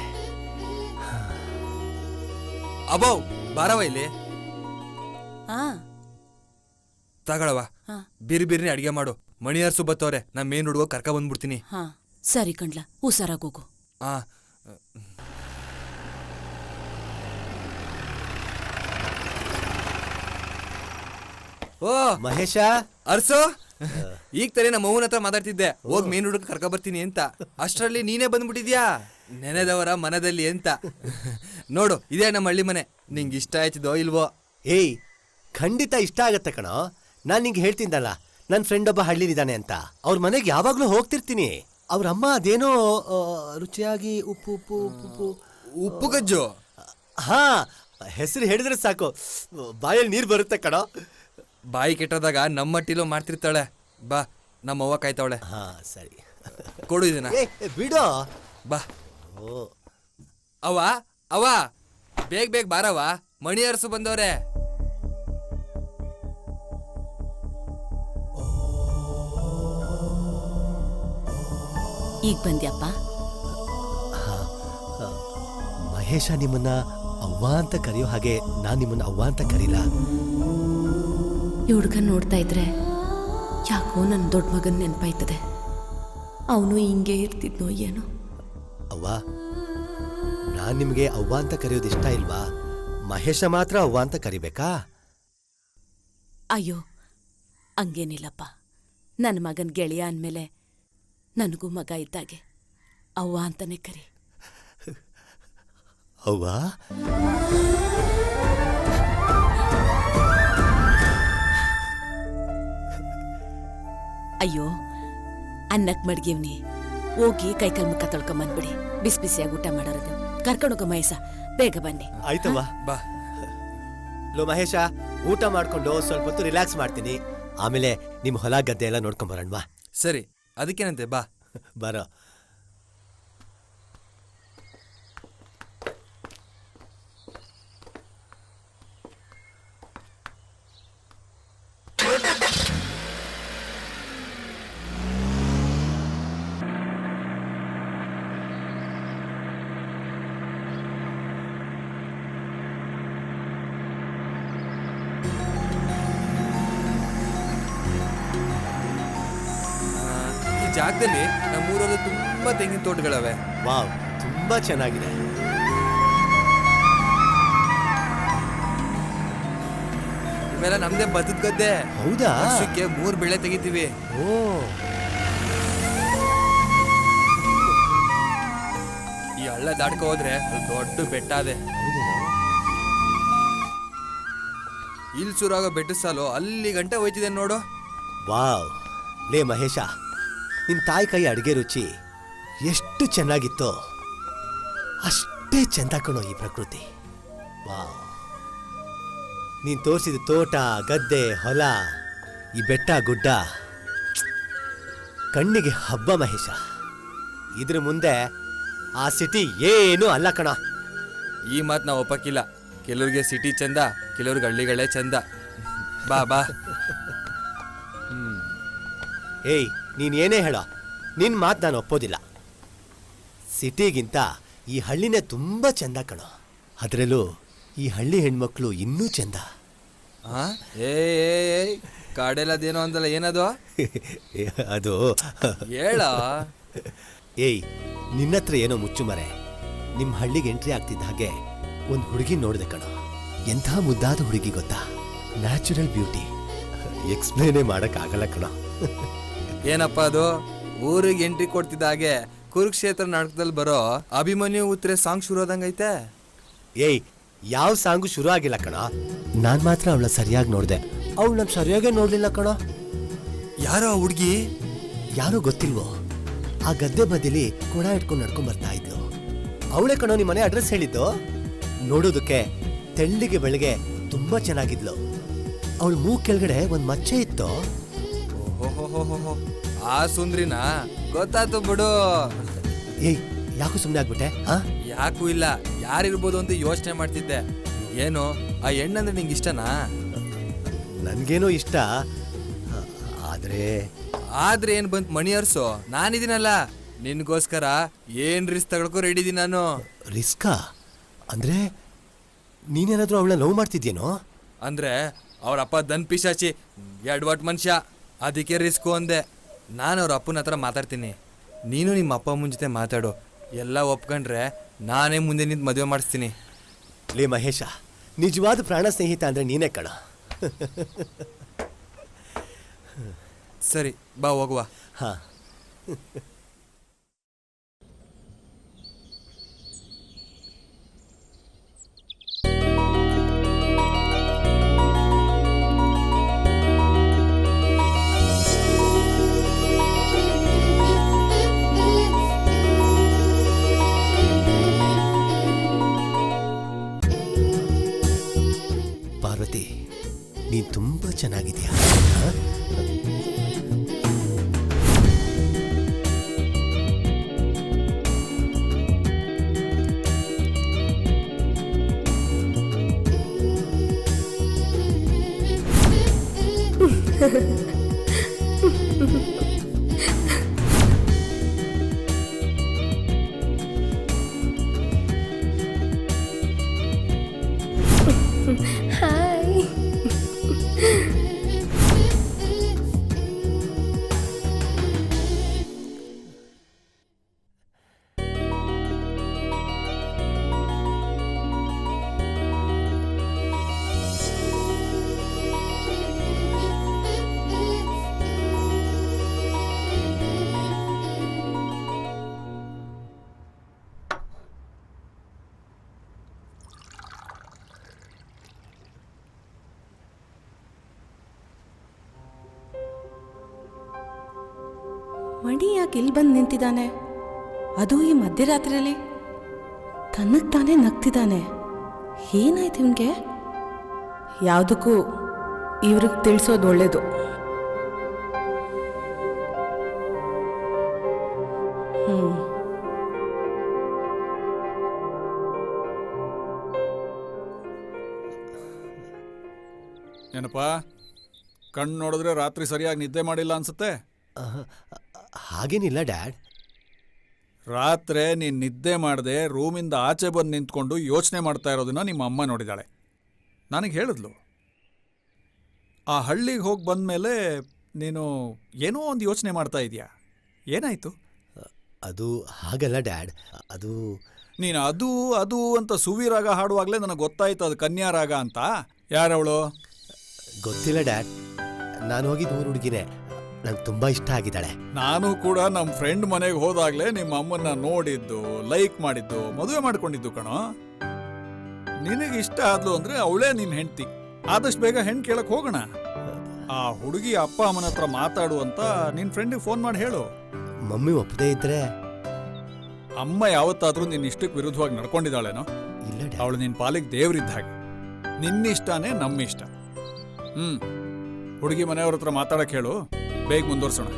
ಅಬ್ಬೋ, ಬಾರವ ಇಲ್ಲಿ. ತಗೊಳವ, ಬಿರಿ ಬಿರಿನಿ ಅಡಿಗೆ ಮಾಡು. ಮಣಿಯರ್ಸು ಬತ್ತವ್ರೆ, ನಾ ಮೇನ್ ಹುಡುಗ ಕರ್ಕ ಬಂದ್ಬಿಡ್ತೀನಿ. ಸರಿ ಕಣ್ಲ, ಹುಷಾರಾಗೋಗು. ಓ ಮಹೇಶ, ಅರ್ಸೋ, ಈಗ ತಾನೇ ನಮ್ಮ ಅವ್ವನ ಹತ್ರ ಮಾತಾಡ್ತಿದ್ದೆ, ಹೋಗ್ ಮೇನ್ ಹುಡುಗ ಕರ್ಕ ಬರ್ತೀನಿ ಅಂತ. ಅಷ್ಟರಲ್ಲಿ ನೀನೇ ಬಂದ್ಬಿಟ್ಟಿದ್ಯಾ. ನೆನೆದವರ ಮನದಲ್ಲಿ ಅಂತ. ನೋಡು, ಇದೇ ನಮ್ಮ ಹಳ್ಳಿ ಮನೆ. ನಿಂಗೆ ಇಷ್ಟ ಆಯ್ತಿದೋ ಇಲ್ವೋ? ಏಯ್, ಖಂಡಿತ ಇಷ್ಟ ಆಗತ್ತೆ ಕಣೋ. ನಾನು ನಿಂಗೆ ಹೇಳ್ತಿದ್ದಲ್ಲ, ನನ್ನ ಫ್ರೆಂಡ್ ಒಬ್ಬ ಹಳ್ಳಿಲಿದ್ದಾನೆ ಅಂತ. ಅವ್ರ ಮನೆಗೆ ಯಾವಾಗ್ಲೂ ಹೋಗ್ತಿರ್ತೀನಿ. ಅವ್ರ ಅಮ್ಮ ಅದೇನೋ ರುಚಿಯಾಗಿ ಉಪ್ಪು ಉಪ್ಪು ಉಪ್ಪು ಉಪ್ಪು ಗಜ್ಜು. ಹಾ, ಹೆಸರು ಹೇಳಿದ್ರೆ ಸಾಕು ಬಾಯಲ್ಲಿ ನೀರು ಬರುತ್ತೆ ಕಣೋ. ಬಾಯಿ ಕೆಟ್ಟದಾಗ ನಮ್ಮ ಮಟ್ಟಿಲೋ ಮಾಡ್ತಿರ್ತಾಳೆ. ಬಾ, ನಮ್ಮ ಅವ್ವ ಕಾಯ್ತಾವಳೆ. ಹಾ ಸರಿ, ಕೊಡು ಇದನ್ನ. ಬಿಡೋ. ಬಾ. ಅವ ಬೇಗ ಬೇಗ ಬಾರವ, ಮಣಿ ಅರಸು ಬಂದವ್ರೆ. ಈಗ ಬಂದ್ಯಪ್ಪ? ಮಹೇಶ ನಿಮ್ಮನ್ನ ಅವ್ವ ಅಂತ ಕರೆಯೋ ಹಾಗೆ ನಾನ್ ನಿಮ್ಮನ್ನ ಅವ್ವ ಅಂತ ಕರೀಲ. ಈ ಹುಡ್ಗನ್ ನೋಡ್ತಾ ಇದ್ರೆ ಯಾಕೋ ನನ್ನ ದೊಡ್ಡ ಮಗನ್ ನೆನಪಾಯ್ತದೆ. ಅವನು ಹಿಂಗೆ ಇರ್ತಿದ್ನೋ ಏನೋ. ಅವ್ವ, ನಾನ್ ನಿಮ್ಗೆ ಅವ್ವ ಅಂತ ಕರೆಯೋದು ಇಷ್ಟ ಇಲ್ವಾ? ಮಹೇಶ ಮಾತ್ರ ಅವ್ವ ಅಂತ ಕರಿಬೇಕಾ? ಅಯ್ಯೋ, ಹಂಗೇನಿಲ್ಲಪ್ಪ. ನನ್ನ ಮಗನ್ ಗೆಳೆಯ ಅಂದಮೇಲೆ ನನಗೂ ಮಗ ಇದ್ದಾಗೆ ಅವ್ವ ಅಂತಾನೆ ಕರಿ. ಅವ್ವ? ಅಯ್ಯೋ, ಅನ್ನಕ್ ಮಡ್ಗಿವ್ನಿ. ಹೋಗಿ ಕೈಕಾಲ್ ಮುಖ ತೊಳ್ಕೊಂಬಂದ್ಬಿಡಿ. ಬಿಸಿ ಬಿಸಿಯಾಗಿ ಊಟ ಮಾಡೋರದು. ಕರ್ಕೊಂಡೋಗ ಮಹೇಶ, ಬೇಗ ಬನ್ನಿ. ಆಯ್ತವ್ವ, ಬಾ. ಲೋ ಮಹೇಶ, ಊಟ ಮಾಡ್ಕೊಂಡು ಸ್ವಲ್ಪ ಹೊತ್ತು ರಿಲ್ಯಾಕ್ಸ್ ಮಾಡ್ತೀನಿ. ಆಮೇಲೆ ನಿಮ್ ಹೊಲ ಗದ್ದೆ ಎಲ್ಲ ನೋಡ್ಕೊಂಬರೋಣವಾ? ಸರಿ, ಅದಕ್ಕೇನಂತೆ, ಬಾ. ಬರೋ. ಜಾಗದಲ್ಲಿ ನಮ್ಮೂರಲ್ಲಿ ತುಂಬಾ ತೆಂಗಿನ ತೋಟಗಳವೆ. ವಾವ್, ತುಂಬಾ ಚೆನ್ನಾಗಿದೆ. ಇವೆಲ್ಲ ನಮ್ದೇ ಭತ್ತದ ಗದ್ದೆ. ಹೌದಾ? ವರ್ಷಕ್ಕೆ 3 ಬೆಳೆ ತೆಗಿತೀವಿ. ಓ, ಈ ಹಳ್ಳ ದಾಟ್ಕೊ ಹೋದ್ರೆ ದೊಡ್ಡ ಬೆಟ್ಟ ಅದೆ. ಇಲ್ಲಿ ಶುರುವಾಗೋ ಬೆಟ್ಟದ ಸಾಲು ಅಲ್ಲಿ ಗಂಟೆ ಹೋಯ್ತಿದೆ ನೋಡು. ವಾವ್, ಲೇ ಮಹೇಶ, ನಿನ್ ತಾಯಿ ಕೈ ಅಡುಗೆ ರುಚಿ ಎಷ್ಟು ಚೆನ್ನಾಗಿತ್ತೋ ಅಷ್ಟೇ ಚೆಂದ ಕಣೋ ಈ ಪ್ರಕೃತಿ. ವಾವ್, ನೀನ್ ತೋರಿಸಿದ ತೋಟ, ಗದ್ದೆ, ಹೊಲ, ಈ ಬೆಟ್ಟ ಗುಡ್ಡ ಕಣ್ಣಿಗೆ ಹಬ್ಬ ಮಹೇಶ. ಇದ್ರ ಮುಂದೆ ಆ ಸಿಟಿ ಏನೂ ಅಲ್ಲ ಕಣ. ಈ ಮಾತು ನಾವು ಒಪ್ಪಕ್ಕಿಲ್ಲ. ಕೆಲವ್ರಿಗೆ ಸಿಟಿ ಚಂದ, ಕೆಲವ್ರಿಗೆ ಹಳ್ಳಿಗಳೇ ಚಂದ. ಬಾ ಬಾ. ಏಯ್, ನೀನ್ ಏನೇ ಹೇಳೋ, ನಿನ್ ಮಾತು ನಾನು ಒಪ್ಪೋದಿಲ್ಲ. ಸಿಟಿಗಿಂತ ಈ ಹಳ್ಳಿನೇ ತುಂಬಾ ಚಂದ ಕಣೋ. ಅದರಲ್ಲೂ ಈ ಹಳ್ಳಿ ಹೆಣ್ಮಕ್ಳು ಇನ್ನೂ ಚಂದ. ಏ ಕಾಡೆಲ್ಲದೇನೋ ಅಂದಲ್ಲ, ಏನದು? ಅದು ಹೇಳ. ಏಯ್, ನಿನ್ನತ್ರ ಏನೋ ಮುಚ್ಚುಮರೆ. ನಿಮ್ಮ ಹಳ್ಳಿಗೆ ಎಂಟ್ರಿ ಆಗ್ತಿದ್ದ ಹಾಗೆ ಒಂದು ಹುಡುಗಿ ನೋಡಿದೆ ಕಣೋ. ಎಂಥ ಮುದ್ದಾದ ಹುಡುಗಿ ಗೊತ್ತಾ? Natural beauty. ಎಕ್ಸ್ಪ್ಲೇನೇ ಮಾಡಕ್ಕಾಗಲ್ಲ ಕಣೋ. ಏನಪ್ಪ ಅದು? ಊರಿಗೆ ಎಂಟ್ರಿ ಕೊಡ್ತಿದ್ದ ಹಾಗೆ ಕುರುಕ್ಷೇತ್ರ ನಾಟಕದಲ್ಲಿ ಬರೋ ಅಭಿಮನ್ಯು ಉತ್ತರೆ ಸಾಂಗ್ ಶುರು ಆದಂಗೈತೆ. ಏಯ್, ಯಾವ ಸಾಂಗು ಶುರು ಆಗಿಲ್ಲ ಕಣ. ನಾನ್ ಮಾತ್ರ ಅವಳ ಸರಿಯಾಗಿ ನೋಡ್ದೆ, ಅವಳು ನಮ್ ಸರಿಯಾಗೇ ನೋಡ್ಲಿಲ್ಲ ಕಣ. ಯಾರೋ ಆ ಹುಡ್ಗಿ? ಯಾರೋ ಗೊತ್ತಿಲ್ವೋ, ಆ ಗದ್ದೆ ಬದಿಲಿ ಕೊಡ ಇಟ್ಕೊಂಡು ನಡ್ಕೊಂಡ್ ಬರ್ತಾ ಇದ್ಲು. ಅವಳೇ ಕಣೋ ನಿಮ್ಮ ಮನೆ ಅಡ್ರೆಸ್ ಹೇಳಿದ್ದು. ನೋಡೋದಕ್ಕೆ ತೆಳ್ಳಿಗೆ ಬೆಳಗ್ಗೆ ತುಂಬಾ ಚೆನ್ನಾಗಿದ್ಲು. ಅವಳ ಮೂಗ್ ಕೆಳಗಡೆ ಒಂದ್ ಮಚ್ಚೆ ಇತ್ತು. ಓಹೋ, ಆ ಸುಂದ್ರಿನ ಗೊತ್ತಾಯ್ತು ಬಿಡು. ಏಯ್, ಯಾಕೋ ಸುಮ್ಮನೆ ಆಗ್ಬಿಟ್ಟೆ? ಯಾಕೂ ಇಲ್ಲ, ಯಾರಿರ್ಬೋದು ಅಂತ ಯೋಚನೆ ಮಾಡ್ತಿದ್ದೆ. ಏನು ಆ ಹೆಣ್ಣಂದ್ರೆ ನಿಂಗೆ ಇಷ್ಟನಾ? ನನ್ಗೇನೋ ಇಷ್ಟ, ಆದ್ರೆ ಏನ್ ಬಂತ್ ಮಣಿ ಅರ್ಸು, ನಾನಿದ್ದೀನಲ್ಲ ನಿನ್ಗೋಸ್ಕರ ಏನ್ ರಿಸ್ಕ್ ತಗೊಳಕ್ಕೂ ರೆಡಿ ಇದೀನಿ ನಾನು. ರಿಸ್ಕಾ? ಅಂದ್ರೆ ನೀನೇನಾದ್ರೂ ಅವಳನ್ನ ಲವ್ ಮಾಡ್ತಿದ್ಯೇನೋ? ಅಂದ್ರೆ ಅವ್ರಪ್ಪ ದನ್ ಪಿಶಾಚಿ, ಎಡ್ವಟ್ ಮನುಷ್ಯ, ಅದಕ್ಕೆ ರಿಸ್ಕು ಅಂದೆ. ನಾನು ಅವ್ರ ಅಪ್ಪನ ಹತ್ರ ಮಾತಾಡ್ತೀನಿ, ನೀನು ನಿಮ್ಮ ಅಪ್ಪ ಅಮ್ಮನ ಜೊತೆ ಮಾತಾಡು. ಎಲ್ಲ ಒಪ್ಕೊಂಡ್ರೆ ನಾನೇ ಮುಂದೆ ನಿಂತು ಮದುವೆ ಮಾಡಿಸ್ತೀನಿ. ಲೇ ಮಹೇಶ, ನಿಜವಾದ ಪ್ರಾಣ ಸ್ನೇಹಿತ ಅಂದ್ರೆ ನೀನೇ ಕಣ. ಸರಿ ಬಾ ಹೋಗುವ. ಹಾ. ಪಾರ್ವತಿ, ನೀನ್ ತುಂಬಾ ಚೆನ್ನಾಗಿದ್ಯಾ. ಹಾಯ್. ಮಣಿ ಯಾಕೆ ಇಲ್ಲಿ ಬಂದು ನಿಂತಿದ್ದಾನೆ? ಅದು ಈ ಮಧ್ಯರಾತ್ರಿಯಲ್ಲಿ ತನ್ನಕ್ಕೆ ತಾನೇ ನಗ್ತಿದ್ದಾನೆ. ಏನಾಯ್ತು ಇವನಿಗೆ? ಯಾವುದಕ್ಕೂ ಇವ್ರಿಗೆ ತಿಳಿಸೋದು ಒಳ್ಳೇದು. ಏನಪ್ಪ, ಕಣ್ಣು ನೋಡಿದ್ರೆ ರಾತ್ರಿ ಸರಿಯಾಗಿ ನಿದ್ದೆ ಮಾಡಿಲ್ಲ ಅನ್ಸುತ್ತೆ. ಹಾಗೇನಿಲ್ಲ ಡ್ಯಾಡ್. ರಾತ್ರಿ ನೀನು ನಿದ್ದೆ ಮಾಡದೆ ರೂಮಿಂದ ಆಚೆ ಬಂದು ನಿಂತ್ಕೊಂಡು ಯೋಚನೆ ಮಾಡ್ತಾ ಇರೋದನ್ನ ನಿಮ್ಮ ಅಮ್ಮ ನೋಡಿದಾಳೆ. ನನಗೆ ಹೇಳಿದ್ಲು, ಆ ಹಳ್ಳಿಗೆ ಹೋಗಿ ಬಂದಮೇಲೆ ನೀನು ಏನೋ ಒಂದು ಯೋಚನೆ ಮಾಡ್ತಾ ಇದೀಯಾ. ಏನಾಯ್ತು? ಅದು ಹಾಗಲ್ಲ ಡ್ಯಾಡ್. ಅದು ನೀನು ಅದು ಅದು ಅಂತ ಸುವಿ ರಾಗ ಹಾಡುವಾಗಲೇ ನನಗೆ ಗೊತ್ತಾಯ್ತು ಅದು ಕನ್ಯಾ ರಾಗ ಅಂತ. ಯಾರವಳು? ಗೊತ್ತಿಲ್ಲ ಡ್ಯಾಡ್. ನಾನು ಹೋಗಿದ್ದು ಊರು ಹುಡುಗಿನೇ. ನಂಗೆ ತುಂಬಾ ಇಷ್ಟ ಆಗಿದ್ದಾಳೆ. ನಾನು ಕೂಡ ನಮ್ಮ ಫ್ರೆಂಡ್ ಮನೆಗೆ ಹೋದಾಗಲೇ ನಿಮ್ಮ ಅಮ್ಮನ್ನ ನೋಡಿದ್ದು, ಲೈಕ್ ಮಾಡಿದ್ದು, ಮದುವೆ ಮಾಡ್ಕೊಂಡಿದ್ದು ಕಣೋ. ನಿನಗೆ ಇಷ್ಟ ಆದ್ಲು ಅಂದ್ರೆ ಅವಳೇ ನಿನ್ನ ಹೆಂಡ್ತಿ. ಆದಷ್ಟು ಬೇಗ ಹೆಣ್ಣು ಕೇಳಕ್ ಹೋಗೋಣ. ಆ ಹುಡುಗಿ ಅಪ್ಪ ಅಮ್ಮನ ಹತ್ರ ಮಾತಾಡು ಅಂತ ನಿನ್ ಫ್ರೆಂಡಿಗೆ ಫೋನ್ ಮಾಡಿ ಹೇಳು. ಮಮ್ಮಿ ಒಪ್ಪದೇ ಇದ್ರೆ? ಅಮ್ಮ ಯಾವತ್ತಾದ್ರೂ ನಿನ್ನ ಇಷ್ಟಕ್ಕೆ ವಿರುದ್ಧವಾಗಿ ನಡ್ಕೊಂಡಿದ್ದಾಳೇನೋ? ಇಲ್ಲ. ಅವಳು ನಿನ್ ಪಾಲಿಗೆ ದೇವ್ರಿದ್ದ ಹಾಗೆ. ನಿನ್ನಿಷ್ಟನೇ ನಮ್ಮ ಇಷ್ಟ. ಹುಡುಗಿ ಮನೆಯವ್ರ ಹತ್ರ ಮಾತಾಡಕ್ ಹೇಳು. ಬೇಗ ಮುಂದುವರ್ಸೋಣ.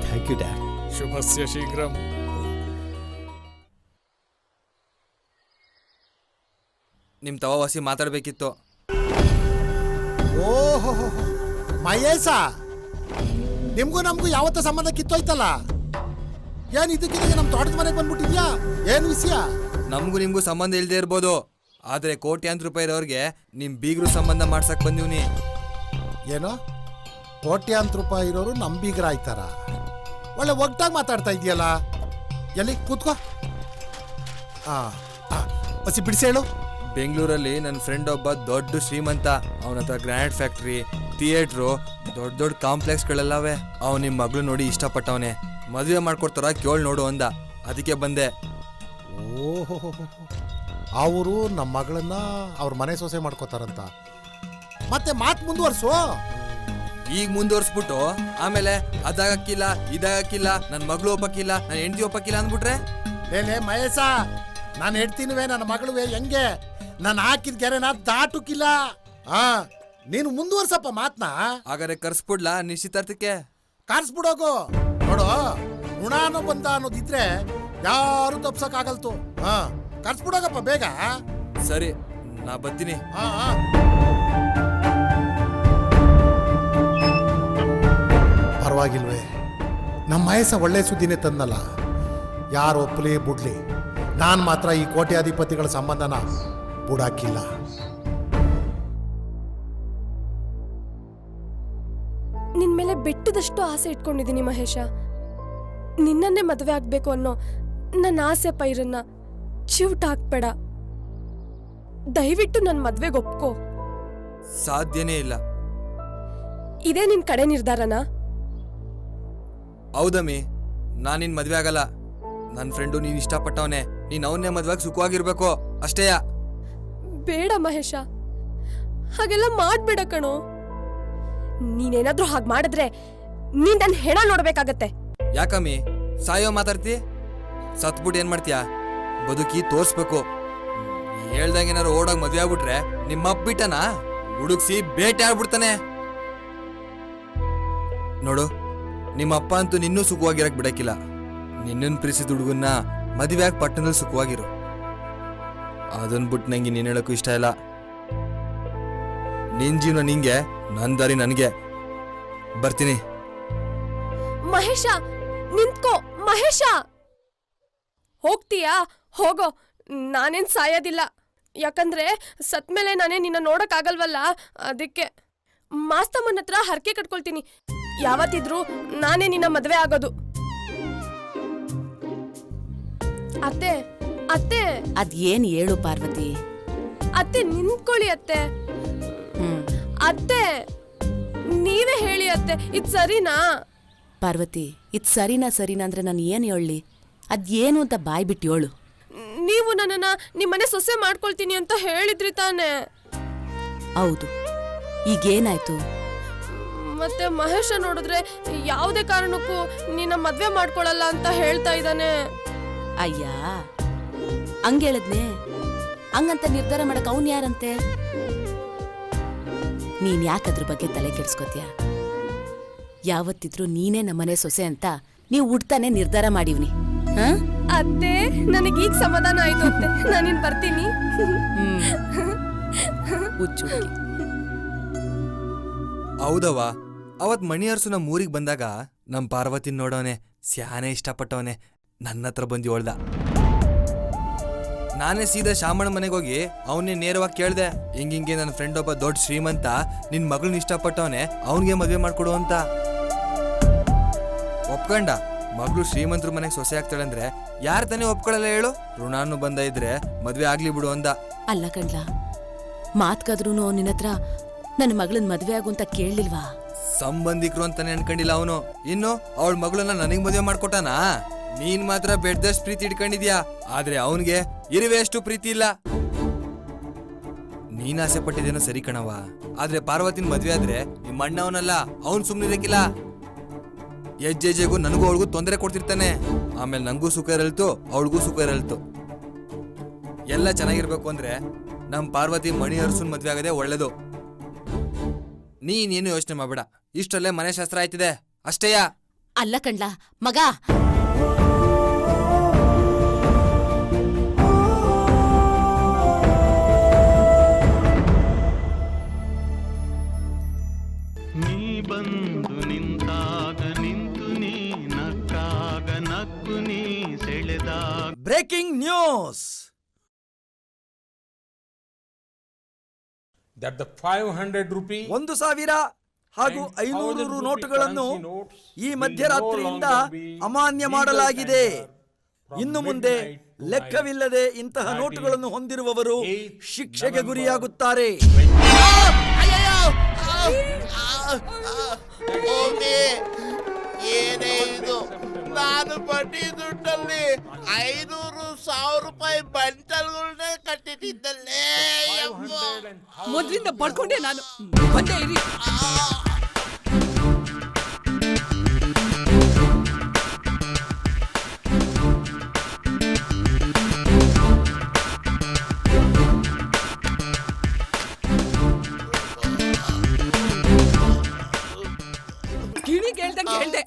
Thank you dad. ಶುಭಸ್ಯ ಶೀಘ್ರಂ. ನಿಮ್ ತವವಾಸಿ ಮಾತಾಡ್ಬೇಕಿತ್ತು. ಓಹೋ ಮಹೇಶ, ನಿಮ್ಗೂ ನಮಗೂ ಯಾವತ್ತ ಸಂಬಂಧ ಕಿತ್ತೋಯ್ತಲ್ಲ. ಏನ್ ಇದಕ್ಕಿದಾಗ ನಮ್ಮ ತೋಟದ ಮನೆಗೆ ಬಂದ್ಬಿಟ್ಟಿದ್ಯಾ? ಏನ್ ವಿಷಯ? ನಮಗೂ ನಿಮ್ಗೂ ಸಂಬಂಧ ಇಲ್ದೇ ಇರ್ಬೋದು, ಆದ್ರೆ ಕೋಟ್ಯಾಂತರ ರೂಪಾಯಿ ಇರೋರ್ಗೆ ನಿಮ್ ಬೀಗರು ಸಂಬಂಧ ಮಾಡ್ಸಕ್ ಬಂದಿವ್ನಿ. ಏನೋ ಕೋಟ್ಯಾಂತರ ರೂಪಾಯಿ ಇರೋರು ನಮ್ಮ ಬೀಗ್ರ ಆಯ್ತಾರ? ಒಳ್ಳೆ ಒಗ್ಟಾಗಿ ಮಾತಾಡ್ತಾ ಇದೆಯಲ್ಲ. ಎಲ್ಲಿ ಕೂತ್ಕೋ. ಬಸಿ ಬಿಡಿಸಿ ಹೇಳು. ಬೆಂಗಳೂರಲ್ಲಿ ನನ್ನ ಫ್ರೆಂಡ್ ಒಬ್ಬ ದೊಡ್ಡ ಶ್ರೀಮಂತ. ಅವನ ಹತ್ರ ಗ್ರ್ಯಾಂಡ್ ಫ್ಯಾಕ್ಟ್ರಿ, ಥಿಯೇಟ್ರು, ದೊಡ್ಡ ದೊಡ್ಡ ಕಾಂಪ್ಲೆಕ್ಸ್ಗಳೆಲ್ಲವೆ. ಅವ್ನು ನಿಮ್ಮ ಮಗಳು ನೋಡಿ ಇಷ್ಟಪಟ್ಟವನೆ. ಮದುವೆ ಮಾಡ್ಕೊಡ್ತಾರ ಕೇಳ್ ನೋಡು ಅಂದ, ಅದಕ್ಕೆ ಬಂದೆ. ಓಹೋ, ಅವರು ನಮ್ಮ ಮಗಳನ್ನ ಅವ್ರ ಮನೆ ಸೊಸೆ ಮಾಡ್ಕೋತಾರಂತ. ಮತ್ತೆ ಮಾತು ಮುಂದುವರ್ಸು. ಈಗ ಮುಂದುವರ್ಸ್ಬಿಟ್ಟು ಆಮೇಲೆ ಅದಾಗಕ್ಕಿಲ್ಲ ಇದಾಗಕ್ಕಿಲ್ಲ, ನನ್ನ ಮಗಳು ಒಪ್ಪಕ್ಕಿಲ್ಲ, ನನ್ನ ಹೆಂಡತಿ ಒಪ್ಪಕ್ಕಿಲ್ಲ ಅಂದ್ಬಿಟ್ರೆ? ಲೇ ಮಹೇಶ, ನಾನು ಹೆಡ್ತೀನಿವೆ, ನನ್ನ ಮಗಳುವೆ, ಹೆಂಗೆ ನಾನು ಹಾಕಿದ ಗೆರೆನ ದಾಟುಕಿಲ್ಲ. ನೀನು ಮುಂದುವರ್ಸಪ್ಪ ಮಾತ್ನ. ಹಾಗಾದ್ರೆ ಕರ್ಸ್ಬಿಡ್ಲಾ ನಿಶ್ಚಿತಾರ್ಥಕ್ಕೆ? ಕಾರ್ಸ್ಬಿಡೋಗು. ನೋಡು, ಋಣಾನು ಬಂದ ಅನ್ನೋದಿದ್ರೆ ಯಾರು ತಪ್ಸಕ್ಕಾಗಲ್ತು. ಕರ್ಸ್ಬಿಡೋಗಪ್ಪ ಬೇಗ. ಸರಿ, ನಾ ಬರ್ತೀನಿ. ಪರವಾಗಿಲ್ವೇ, ನಮ್ಮ ಮಹೇಶ ಒಳ್ಳೆ ಸುದ್ದಿನೇ ತಂದಲ್ಲ. ಯಾರು ಒಪ್ಪಲಿ ಬಿಡ್ಲಿ, ನಾನು ಮಾತ್ರ ಈ ಕೋಟ್ಯಾಧಿಪತಿಗಳ ಸಂಬಂಧನ ಬುಡಾಕಿಲ್ಲ. ನಿನ್ ಮೇಲೆ ಬೆಟ್ಟದಷ್ಟು ಆಸೆ ಇಟ್ಕೊಂಡಿದ್ದೀನಿ ಮಹೇಶ. ನಿನ್ನನ್ನೇ ಮದುವೆ ಆಗ್ಬೇಕು ಅನ್ನೋ ನನ್ನ ಆಸೆ ಪೈರನ್ನ ಚಿವುಟ ಹಾಕ್ಬೇಡ. ದಯವಿಟ್ಟು ನನ್ನ ಮದ್ವೆಗೆ ಒಪ್ಕೋ. ಸಾಧ್ಯನೇ ಇಲ್ಲ. ಇದೇ ನಿನ್ ಕಡೆ ನಿರ್ಧಾರನಾ? ಹೌದಮ್ಮಿ, ನಾನ್ ನಿನ್ ಮದ್ವೆ ಆಗಲ್ಲ. ನನ್ನ ಫ್ರೆಂಡು ನೀನ್ ಇಷ್ಟಪಟ್ಟವನೇ, ನೀನ್ ಅವನ್ನೇ ಮದ್ವೆಗೆ ಸುಖವಾಗಿರ್ಬೇಕು ಅಷ್ಟೇಯ. ಬೇಡ ಮಹೇಶ, ಹಾಗೆಲ್ಲ ಮಾಡ್ಬೇಡ ಕಣೋ. ನೀನೇನಾದ್ರೂ ಹಾಗೆ ಮಾಡಿದ್ರೆ ನೀನ್ ನನ್ನ ಹೆಣ ನೋಡ್ಬೇಕಾಗತ್ತೆ. ಯಾಕಮ್ಮಿ ಸಾಯೋ ಮಾತಾಡ್ತಿ? ಸತ್ಬಿಟ್ಟು ಏನ್ ಮಾಡ್ತೀಯಾ? ಬದುಕಿ ತೋರ್ಸ್ಬೇಕು. ಹೇಳ್ದಂಗೇನಾರು ಓಡೋಗ್ ಮದ್ವೆ ಆಗ್ಬಿಟ್ರೆ ನಿಮ್ಮಪ್ಪ ಬಿಟ್ಟನ ಹುಡುಕ್ಸಿ ಬೇಟೆ ಆಡ್ಬಿಡ್ತಾನೆ. ನೋಡು, ನಿಮ್ಮಪ್ಪ ಅಂತೂ ನಿನ್ನೂ ಸುಖವಾಗಿರಕ್ ಬಿಡಕ್ಕಿಲ್ಲ. ನಿನ್ನನ್ ಪ್ರೀತಿಸಿದ ಹುಡುಗನ್ನ ಮದುವೆ ಆಗಿ ಪಟ್ಟಣದಲ್ಲಿ ಸುಖವಾಗಿರು. ಅದನ್ ಬಿಟ್ಟು ನಂಗೆ ನೀನ್ ಹೇಳಕ್ಕೂ ಇಷ್ಟ ಇಲ್ಲ. ನಿನ್ ಜೀವನ ನಿಂಗೆ, ನನ್ ದಾರಿ ನನ್ಗೆ. ಬರ್ತೀನಿ. ಮಹೇಶ ನಿಂತ್ಕೋ. ಮಹೇಶ, ಹೋಗ್ತೀಯಾ? ಹೋಗೋ. ನಾನೇನ್ ಸಾಯೋದಿಲ್ಲ. ಯಾಕಂದ್ರೆ ಸತ್ಮೇಲೆ ನಾನೇ ನಿನ್ನ ನೋಡಕ್ ಆಗಲ್ವಲ್ಲ, ಅದಕ್ಕೆ ಮಾಸ್ತಮ್ಮನ ಹತ್ರ ಹರಕೆ ಕಟ್ಕೊಳ್ತೀನಿ. ಯಾವತ್ತಿದ್ರು ನಾನೇ ನಿನ್ನ ಮದ್ವೆ ಆಗೋದು. ಅತ್ತೆ ಅತ್ತೆ. ಅದೇನ್ ಹೇಳು ಪಾರ್ವತಿ? ಅತ್ತೆ ನಿಂತ್ಕೊಳ್ಳಿ ಅತ್ತೆ. ಅತ್ತೆ ನೀವೇ ಹೇಳಿ ಅತ್ತೆ, ಇದ್ ಸರಿನಾ? ಪಾರ್ವತಿ, ಇದ್ ಸರಿನಾ ಅಂದ್ರೆ ನಾನು ಏನ್ ಹೇಳಿ? ಅದೇನು ಅಂತ ಬಾಯ್ ಬಿಟ್ಟು ಹೇಳು. ನೀವು ನನ್ನನ್ನ ನಿಮ್ಮನೆ ಸೊಸೆ ಮಾಡ್ಕೊಳ್ತೀನಿ ಅಂತ ಹೇಳಿದ್ರಿ ತಾನೆ? ಹೌದು. ಈಗೇನಾಯ್ತು? ಮತ್ತೆ ಮಹೇಶ ನೋಡಿದ್ರೆ ಯಾವುದೇ ಕಾರಣಕ್ಕೂ ನಿನ್ನ ಮದ್ವೆ ಮಾಡ್ಕೊಳಲ್ಲ ಅಂತ ಹೇಳ್ತಾ ಇದ್ದಾನೆ. ಅಯ್ಯ, ಹಂಗ ಹೇಳದ್ನೆ? ಹಂಗಂತ ನಿರ್ಧಾರ ಮಾಡಕ್ ಅವನ್ ಯಾರಂತೆ? ನೀನ್ ಯಾಕದ್ರ ಬಗ್ಗೆ ತಲೆ ಕೆಡ್ಸ್ಕೊತೀಯ? ಯಾವತ್ತಿದ್ರು ನೀನೇ ನಮ್ಮನೆ ಸೊಸೆ ಅಂತ ನೀವು ಹುಡ್ತಾನೆ ನಿರ್ಧಾರ ಮಾಡಿವ್ನಿ. ಅತ್ತೆ, ನನಗೀಗ ಸಮಾಧಾನ ಆಯ್ತು ಅತ್ತೆ. ನಾನಿನ್ ಬರ್ತೀನಿ. ಹುಚ್ಚುಕ್ಕಿ. ಹೌದವ್ವ, ಅವತ್ ಮಣಿಯರ್ಸು ನಮ್ಮ ಊರಿಗೆ ಬಂದಾಗ ನಮ್ ಪಾರ್ವತಿನ ನೋಡವನೆ, ಸ್ಯಾನೆ ಇಷ್ಟಪಟ್ಟವನೆ. ನನ್ನ ಹತ್ರ ಬಂದು ಹೇಳ್ದ. ನಾನೇ ಸೀದಾ ಶಾಮಣ್ಣ ಮನೆಗೆ ಹೋಗಿ ಅವನ್ನೇ ನೇರವಾಗಿ ಕೇಳ್ದೆ, ಹಿಂಗಿಂಗೆ ನನ್ನ ಫ್ರೆಂಡ್ ಒಬ್ಬ ದೊಡ್ಡ ಶ್ರೀಮಂತ ನಿನ್ ಮಗಳನ್ನ ಇಷ್ಟಪಟ್ಟವನೆ, ಅವನಿಗೆ ಮದ್ವೆ ಮಾಡ್ಕೊಡು ಅಂತ. ಒಪ್ಕೊಂಡ. ಮಗಳು ಶ್ರೀಮಂತರ ಮನೆಗೆ ಸೊಸೆ ಆಗ್ತಾಳೆ ಅಂದ್ರೆ ಯಾರು ತಾನೇ ಒಪ್ಕೊಳ್ಳಲ್ಲ ಹೇಳು? ಋಣಾನು ಬಂದ ಇದ್ರೆ ಮದ್ವೆ ಆಗ್ಲಿ ಬಿಡು ಅಂದ. ಅಲ್ಲ ಕಣ್ಲ, ಮಾತ್ಕಾದ್ರೂ ನಿನ್ನ ಹತ್ರ ನನ್ನ ಮಗಳನ್ ಮದ್ವೆ ಆಗು ಅಂತ ಕೇಳಲಿಲ್ವಾ? ಸಂಬಂಧಿಕರು ಅಂತಾನೆ ಅನ್ಕೊಂಡಿಲ್ಲ ಅವನು. ಇನ್ನು ಅವಳ ಮಗಳನ್ನ ನನಗ್ ಮದುವೆ ಮಾಡ್ಕೊಟ್ಟಾನ? ನೀನ್ ಮಾತ್ರ ಬೆಡ್ದಷ್ಟು ಪ್ರೀತಿ ಇಟ್ಕೊಂಡಿದ್ಯಾ, ಆದ್ರೆ ಅವನ್ಗೆ ಇರುವೆ ಅಷ್ಟು ಪ್ರೀತಿ ಇಲ್ಲ. ನೀನ್ ಆಸೆ ಪಟ್ಟಿದ್ದೇನೋ ಸರಿ ಕಣವ, ಆದ್ರೆ ಪಾರ್ವತಿನ ಮದ್ವೆ ಆದ್ರೆ ನಿಮ್ಮ ಅಣ್ಣ ಅವನಲ್ಲ, ಅವನ್ ಸುಮ್ನಿರಕ್ಕಿಲ್ಲ. ಹೆಜ್ಜೆಗೂ ನನಗೂ ಅವಳಿಗೂ ತೊಂದರೆ ಕೊಡ್ತಿರ್ತಾನೆ. ಆಮೇಲೆ ನಂಗೂ ಸುಖ ಇರಲ್ತು, ಅವಳಿಗೂ ಸುಖ ಇರಲ್ತು. ಎಲ್ಲ ಚೆನ್ನಾಗಿರ್ಬೇಕು ಅಂದ್ರೆ ನಮ್ ಪಾರ್ವತಿ ಮಣಿ ಅರಸನ್ ಮದ್ವೆ ಆಗದೆ ಒಳ್ಳೇದು. ನೀನೇನು ಯೋಚನೆ ಮಾಡ್ಬೇಡ, ಇಷ್ಟಲ್ಲೇ ಮನೆ ಶಾಸ್ತ್ರ ಆಯ್ತಿದೆ ಅಷ್ಟೇಯಾ. ಅಲ್ಲ ಕಣ್ಲ ಮಗ, ನೀ ಬಂದು ನಿಂತಾಗ ನಿಂತು ನೀ ನಕ್ಕಾಗ ನಕ್ಕು ನೀ ಸೆಳೆದಾಗ. Breaking news. that the 500 rupee 1,000 ಹಾಗೂ 500 ರು ನೋಟುಗಳನ್ನು ಈ ಮಧ್ಯರಾತ್ರಿಯಿಂದ ಅಮಾನ್ಯ ಮಾಡಲಾಗಿದೆ. ಇನ್ನು ಮುಂದೆ ಲೆಕ್ಕವಿಲ್ಲದೆ ಇಂತಹ ನೋಟುಗಳನ್ನು ಹೊಂದಿರುವವರು ಶಿಕ್ಷೆಗೆ ಗುರಿಯಾಗುತ್ತಾರೆ. ಏನೇ ಇದು, ನಾನು ಬಡ್ಡಿ ದುಡ್ಡಲ್ಲಿ 500,000 ರೂಪಾಯಿ ಬಂಟಲ್ಗಳನ್ನೇ ಕಟ್ಟಿಟ್ಟಿದ್ದಲ್ಲೇ. ಮೊದ್ಲಿಂದ ಬಡ್ಕೊಂಡೆ ನಾನು. ಬಂದೇ ಇರಿ. ಗಿಣಿಗೆ ಹೇಳ್ದಂಗೆ ಹೇಳ್ದೆ,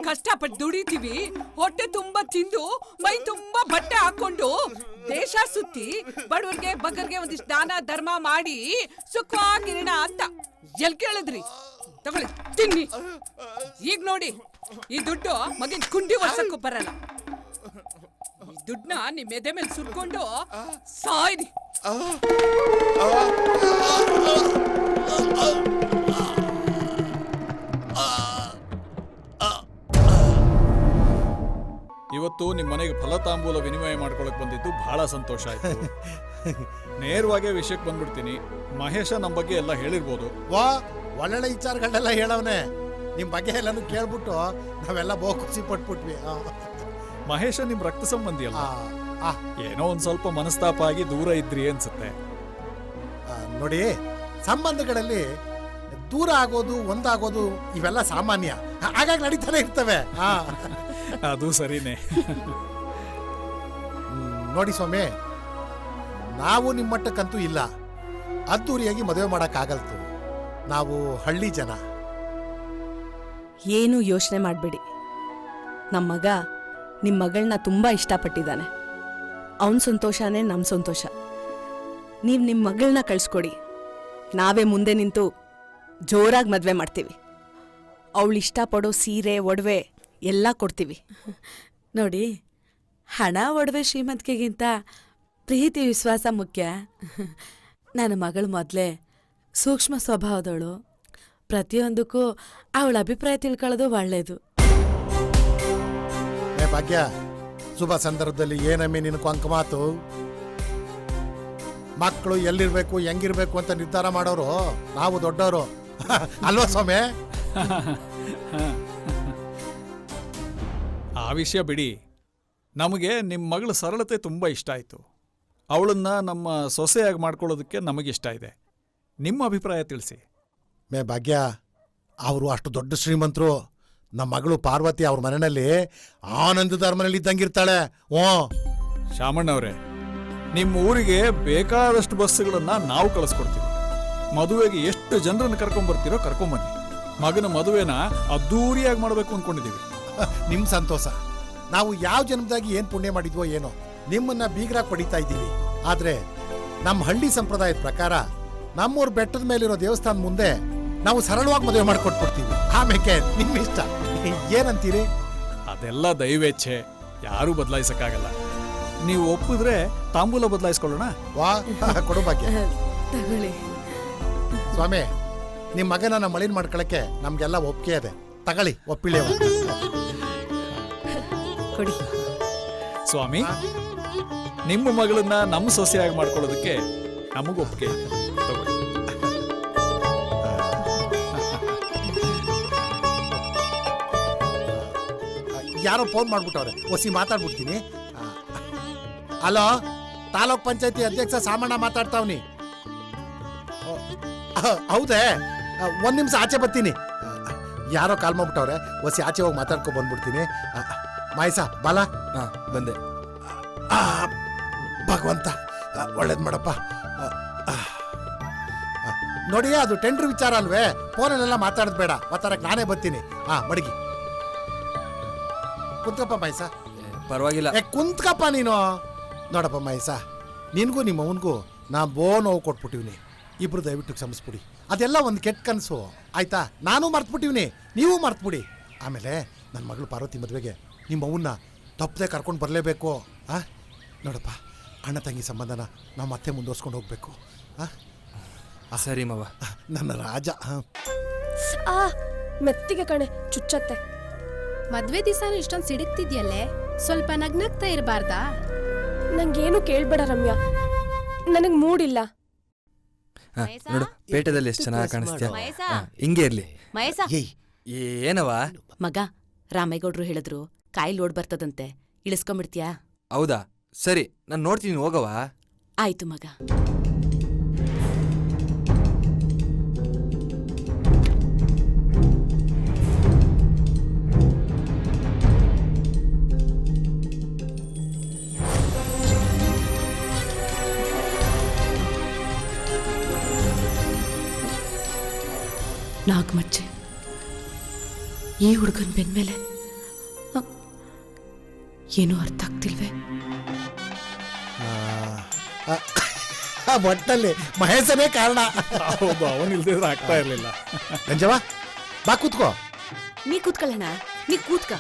ಕಷ್ಟಪಟ್ಟು ದುಡಿತೀವಿ, ಹೊಟ್ಟೆ ತುಂಬಾ ತಿಂದು ಮೈ ತುಂಬಾ ಬಟ್ಟೆ ಹಾಕೊಂಡು ದೇಶ ಸುತ್ತಿ ಬಡವರಿಗೆ ಬಗ್ಗರಿಗೆ ಒಂದಿಷ್ಟು ದಾನ ಧರ್ಮ ಮಾಡಿ ಸುಖವಾಗಿರೋಣ ಅಂತ ಎಲ್ ಕೇಳಿದ್ರಿ? ತಗೊಳ್ಳಿ ತಿನ್ನಿ. ಈಗ ನೋಡಿ, ಈ ದುಡ್ಡು ಮಗಿನ ಕುಂಡಿ ವರ್ಷಕ್ಕೂ ಬರಲ್ಲ. ಈ ದುಡ್ಡನ್ನ ನಿಮ್ ಎದೆ ಮೇಲೆ ಸುರ್ಕೊಂಡು ಸಾಯ್ರಿ. ಇವತ್ತು ನಿಮ್ಮ ಮನೆಗೆ ಫಲತಾಂಬೂಲ ವಿನಿಮಯ ಮಾಡ್ಕೊಳಕ್ ಬಂದಿದ್ದು ಬಹಳ ಸಂತೋಷ ಆಯ್ತು. ನೇರವಾಗೇ ವಿಷಯಕ್ಕೆ ಬಂದ್ಬಿಡ್ತೀನಿ. ಮಹೇಶ ನಮ್ಮ ಬಗ್ಗೆ ಎಲ್ಲ ಹೇಳಿರ್ಬೋದು. ವಾ, ಒಳ್ಳೊಳ್ಳೆ ವಿಚಾರಗಳನ್ನೆಲ್ಲ ಹೇಳವನೆ. ನಿಮ್ ಬಗ್ಗೆ ಎಲ್ಲಾನು ಕೇಳ್ಬಿಟ್ಟು ನಾವೆಲ್ಲ ಬಹು ಖುಷಿ ಪಟ್ಬಿಟ್ವಿ. ಮಹೇಶ ನಿಮ್ ರಕ್ತ ಸಂಬಂಧಿ ಅಲ್ಲ, ಏನೋ ಒಂದ್ ಸ್ವಲ್ಪ ಮನಸ್ತಾಪ ಆಗಿ ದೂರ ಇದ್ರಿ ಅನ್ಸುತ್ತೆ. ನೋಡಿ, ಸಂಬಂಧಗಳಲ್ಲಿ ದೂರ ಆಗೋದು ಒಂದಾಗೋದು ಇವೆಲ್ಲ ಸಾಮಾನ್ಯ, ಹಾಗಾಗಿ ನಡೀತಾನೆ ಇರ್ತವೆ. ಅದು ಸರಿನೇ. ನೋಡಿ ಸ್ವಾಮಿ, ನಾವು ನಿಮ್ಮ ಮಟ್ಟಕ್ಕಂತೂ ಇಲ್ಲ, ಅದ್ದೂರಿಯಾಗಿ ಮದುವೆ ಮಾಡಕ್ಕಾಗಲ್ತು. ನಾವು ಹಳ್ಳಿ ಜನ. ಏನು ಯೋಚನೆ ಮಾಡಬೇಡಿ. ನಮ್ಮ ಮಗ ನಿಮ್ಮ ಮಗಳನ್ನ ತುಂಬ ಇಷ್ಟಪಟ್ಟಿದ್ದಾನೆ. ಅವನ ಸಂತೋಷನೇ ನಮ್ಮ ಸಂತೋಷ. ನೀವು ನಿಮ್ಮ ಮಗಳನ್ನ ಕಳಿಸ್ಕೊಡಿ, ನಾವೇ ಮುಂದೆ ನಿಂತು ಜೋರಾಗಿ ಮದುವೆ ಮಾಡ್ತೀವಿ. ಅವಳು ಇಷ್ಟಪಡೋ ಸೀರೆ ಒಡವೆ ಎಲ್ಲ ಕೊಡ್ತೀವಿ. ನೋಡಿ, ಹಣ ಒಡವೆ ಶ್ರೀಮಂತಿಕೆಗಿಂತ ಪ್ರೀತಿ ವಿಶ್ವಾಸ ಮುಖ್ಯ. ನನ್ನ ಮಗಳು ಮೊದಲೇ ಸೂಕ್ಷ್ಮ ಸ್ವಭಾವದವಳು. ಪ್ರತಿಯೊಂದಕ್ಕೂ ಅವಳ ಅಭಿಪ್ರಾಯ ತಿಳ್ಕೊಳ್ಳೋದು ಒಳ್ಳೆಯದು. ಭಾಗ್ಯ, ಶುಭ ಸಂದರ್ಭದಲ್ಲಿ ಏನಮ್ಮಿ ನಿನ್ನ ಕೊಂಕ ಮಾತು. ಮಕ್ಕಳು ಎಲ್ಲಿರ್ಬೇಕು ಹೆಂಗಿರ್ಬೇಕು ಅಂತ ನಿರ್ಧಾರ ಮಾಡೋರು ನಾವು ದೊಡ್ಡವರು ಅಲ್ವಾ ಸ್ವಾಮಿ? ಆ ವಿಷಯ ಬಿಡಿ. ನಮಗೆ ನಿಮ್ಮ ಮಗಳ ಸರಳತೆ ತುಂಬ ಇಷ್ಟ ಆಯಿತು. ಅವಳನ್ನ ನಮ್ಮ ಸೊಸೆಯಾಗಿ ಮಾಡ್ಕೊಳ್ಳೋದಕ್ಕೆ ನಮಗಿಷ್ಟ ಇದೆ. ನಿಮ್ಮ ಅಭಿಪ್ರಾಯ ತಿಳಿಸಿ. ಮೇ ಭಾಗ್ಯ, ಅವರು ಅಷ್ಟು ದೊಡ್ಡ ಶ್ರೀಮಂತರು. ನಮ್ಮ ಮಗಳು ಪಾರ್ವತಿ ಅವ್ರ ಮನೆಯಲ್ಲಿ ಆನಂದದ ಮನೇಲಿ ಇದ್ದಂಗಿರ್ತಾಳೆ. ಶಾಮಣ್ಣವ್ರೆ, ನಿಮ್ಮ ಊರಿಗೆ ಬೇಕಾದಷ್ಟು ಬಸ್ಸುಗಳನ್ನ ನಾವು ಕಳಿಸ್ಕೊಡ್ತೀವಿ. ಮದುವೆಗೆ ಎಷ್ಟು ಜನರನ್ನು ಕರ್ಕೊಂಡ್ಬರ್ತೀರೋ ಕರ್ಕೊಂಬನ್ನಿ. ಮಗನ ಮದುವೆನ ಅದ್ದೂರಿಯಾಗಿ ಮಾಡಬೇಕು ಅಂದ್ಕೊಂಡಿದ್ದೀವಿ. ನಿಮ್ಮ ಸಂತೋಷ. ನಾವು ಯಾವ ಜನ್ಮದಾಗಿ ಏನು ಪುಣ್ಯ ಮಾಡಿದ್ವೋ ಏನೋ, ನಿಮ್ಮನ್ನ ಬೀಗರಾಗಿ ಪಡಿತಾ ಇದ್ದೀವಿ. ಆದರೆ ನಮ್ಮ ಹಳ್ಳಿ ಸಂಪ್ರದಾಯದ ಪ್ರಕಾರ ನಮ್ಮೂರು ಬೆಟ್ಟದ ಮೇಲಿರೋ ದೇವಸ್ಥಾನ ಮುಂದೆ ನಾವು ಸರಳವಾಗಿ ಮದುವೆ ಮಾಡಿಕೊಟ್ಬಿಡ್ತೀವಿ. ಆಮೇಲೆ ನಿಮ್ಮ ಇಷ್ಟ, ಏನಂತೀರಿ? ಅದೆಲ್ಲ ದೈವೇಚ್ಛೆ, ಯಾರೂ ಬದಲಾಯಿಸಕ್ಕಾಗಲ್ಲ. ನೀವು ಒಪ್ಪಿದ್ರೆ ತಾಂಬೂಲ ಬದಲಾಯಿಸ್ಕೊಳ್ಳೋಣ. ವಾ, ಕೊಡು ಭಾಗ್ಯ. ತಗೊಳ್ಳಿ ಸ್ವಾಮಿ, ನಿಮ್ಮ ಮಗನ ನಮ್ಮ ಮಳಿನ ಮಾಡ್ಕೊಳಕ್ಕೆ ನಮ್ಗೆಲ್ಲ ಒಪ್ಪಿಗೆ ಇದೆ. ತಗೊಳ್ಳಿ, ಒಪ್ಪಿಳೆವ. ಕೊಡಿ ಸ್ವಾಮಿ. ನಿಮ್ಮ ಮಗಳನ್ನ ನಮ್ಮ ಸೊಸೆಯಾಗಿ ಮಾಡ್ಕೊಳ್ಳೋದಕ್ಕೆ ನಮಗೂ ಒಪ್ಪಿಗೆ ಇದೆ. ತಗೊಳ್ಳಿ. ಯಾರೋ ಫೋನ್ ಮಾಡ್ಬಿಟ್ಟವ್ರೆ, ಒಸಿ ಮಾತಾಡ್ಬಿಡ್ತೀನಿ. ಹಲೋ, ತಾಲೂಕ್ ಪಂಚಾಯತಿ ಅಧ್ಯಕ್ಷ ಸಾಮಣ್ಣ ಮಾತಾಡ್ತಾವ್ನಿ. ಹೌದೇ ಒಂದು ನಿಮಿಷ ಆಚೆ ಬರ್ತೀನಿ. ಯಾರೋ ಕಾಲ್ ಮಾಡ್ಬಿಟ್ಟವ್ರೆ, ಒಸಿ ಆಚೆ ಹೋಗಿ ಮಾತಾಡ್ಕೊಂಡು ಬಂದ್ಬಿಡ್ತೀನಿ. ಮಾಯಸ ಬಾಲ. ಬಂದೆ. ಭಗವಂತ ಒಳ್ಳೇದು ಮಾಡಪ್ಪ. ನೋಡಿ, ಅದು ಟೆಂಡರ್ ವಿಚಾರ ಅಲ್ವೇ, ಫೋನಲ್ಲೆಲ್ಲ ಮಾತಾಡೋದು ಬೇಡ. ಮಾತಾಡಕ್ಕೆ ನಾನೇ ಬರ್ತೀನಿ. ಮಡಗಿ ಕುಂತ್ಕಪ್ಪ ಮಾಯಸ. ಪರವಾಗಿಲ್ಲ. ಕುಂತ್ಕಪ್ಪ ನೀನು. ನೋಡಪ್ಪ ಮಾಯಸ, ನಿನಗೂ ನಿಮ್ಮ ಅವನಿಗೂ ನಾ ನೋವು ಕೊಟ್ಬಿಟ್ಟಿವ್ನಿ. ಇಬ್ರು ದಯವಿಟ್ಟು ಕ್ಷಮಿಸ್ಬಿಡಿ. ಅದೆಲ್ಲ ಒಂದು ಕೆಟ್ಟ ಕನಸು ಆಯ್ತಾ. ನಾನು ಮರ್ತ್ಬಿಟ್ಟಿವ್ನಿ, ನೀವು ಮರ್ತ್ಬಿಡಿ. ಆಮೇಲೆ ನನ್ನ ಮಗಳು ಪಾರ್ವತಿ ಮದುವೆಗೆ ನಿಮ್ಮ ಅವನ್ನ ತಪ್ಪದೆ ಕರ್ಕೊಂಡು ಬರಲೇಬೇಕು. ನೋಡಪ್ಪ, ಅಣ್ಣ ತಂಗಿ ಸಂಬಂಧನ ನಾವು ಮತ್ತೆ ಮುಂದುವರ್ಸ್ಕೊಂಡು ಹೋಗ್ಬೇಕು. ಸರಿ ಮಾವ. ನನ್ನ ರಾಜ. ಮೆತ್ತಿಗೆ ಕಣೆ, ಚುಚ್ಚತ್ತೆ. ಮದ್ವೆ ದಿವಸನೂ ಇಷ್ಟೊಂದು ಸಿಡುಕ್ತಿದ್ಯಲ್ಲೇ, ಸ್ವಲ್ಪ ನಗ್ನಗ್ತಾ ಇರಬಾರ್ದಾ? ನಂಗೇನು ಕೇಳ್ಬೇಡ ರಮ್ಯಾ, ನನಗ್ ಮೂಡಿಲ್ಲ. ನೋಡು, ಪೇಟದಲ್ಲಿ ಎಷ್ಟು ಚೆನ್ನಾಗಿ ಕಾಣಿಸ್ತೀಯ. ಹಿಂಗೆ ಇರ್ಲಿ. ಏನವ ಮಗ, ರಾಮೇಗೌಡ್ರು ಹೇಳಿದ್ರು ಕಾಯಿ ಲೋಡ್ ಬರ್ತದಂತೆ, ಇಳಿಸ್ಕೊಂಬಿಡ್ತೀಯಾ? ಹೌದಾ? ಸರಿ, ನಾನು ನೋಡ್ತೀನಿ, ಹೋಗವಾ? ಆಯ್ತು ಮಗ. ನಾಗಮಚ್ಚೆ, ಈ ಹುಡುಗನ ಬೆನ್ಮೇಲೆ ಏನೂ ಅರ್ಥ ಆಗ್ತಿಲ್ವೇ? ಒಟ್ಟಲ್ಲಿ ಮಹೇಶನೇ ಕಾರಣ. ಹೌದು, ಅವನಿಲ್ದಿದ್ರೆ ಆಗ್ತಾ ಇರ್ಲಿಲ್ಲ. ಗಂಜವ್ವ, ಬಾ ಕೂತ್ಕೋ. ನೀ ಕೂತ್ಕೊಳ್ಳೋಣ, ನೀ ಕೂತ್ಕ.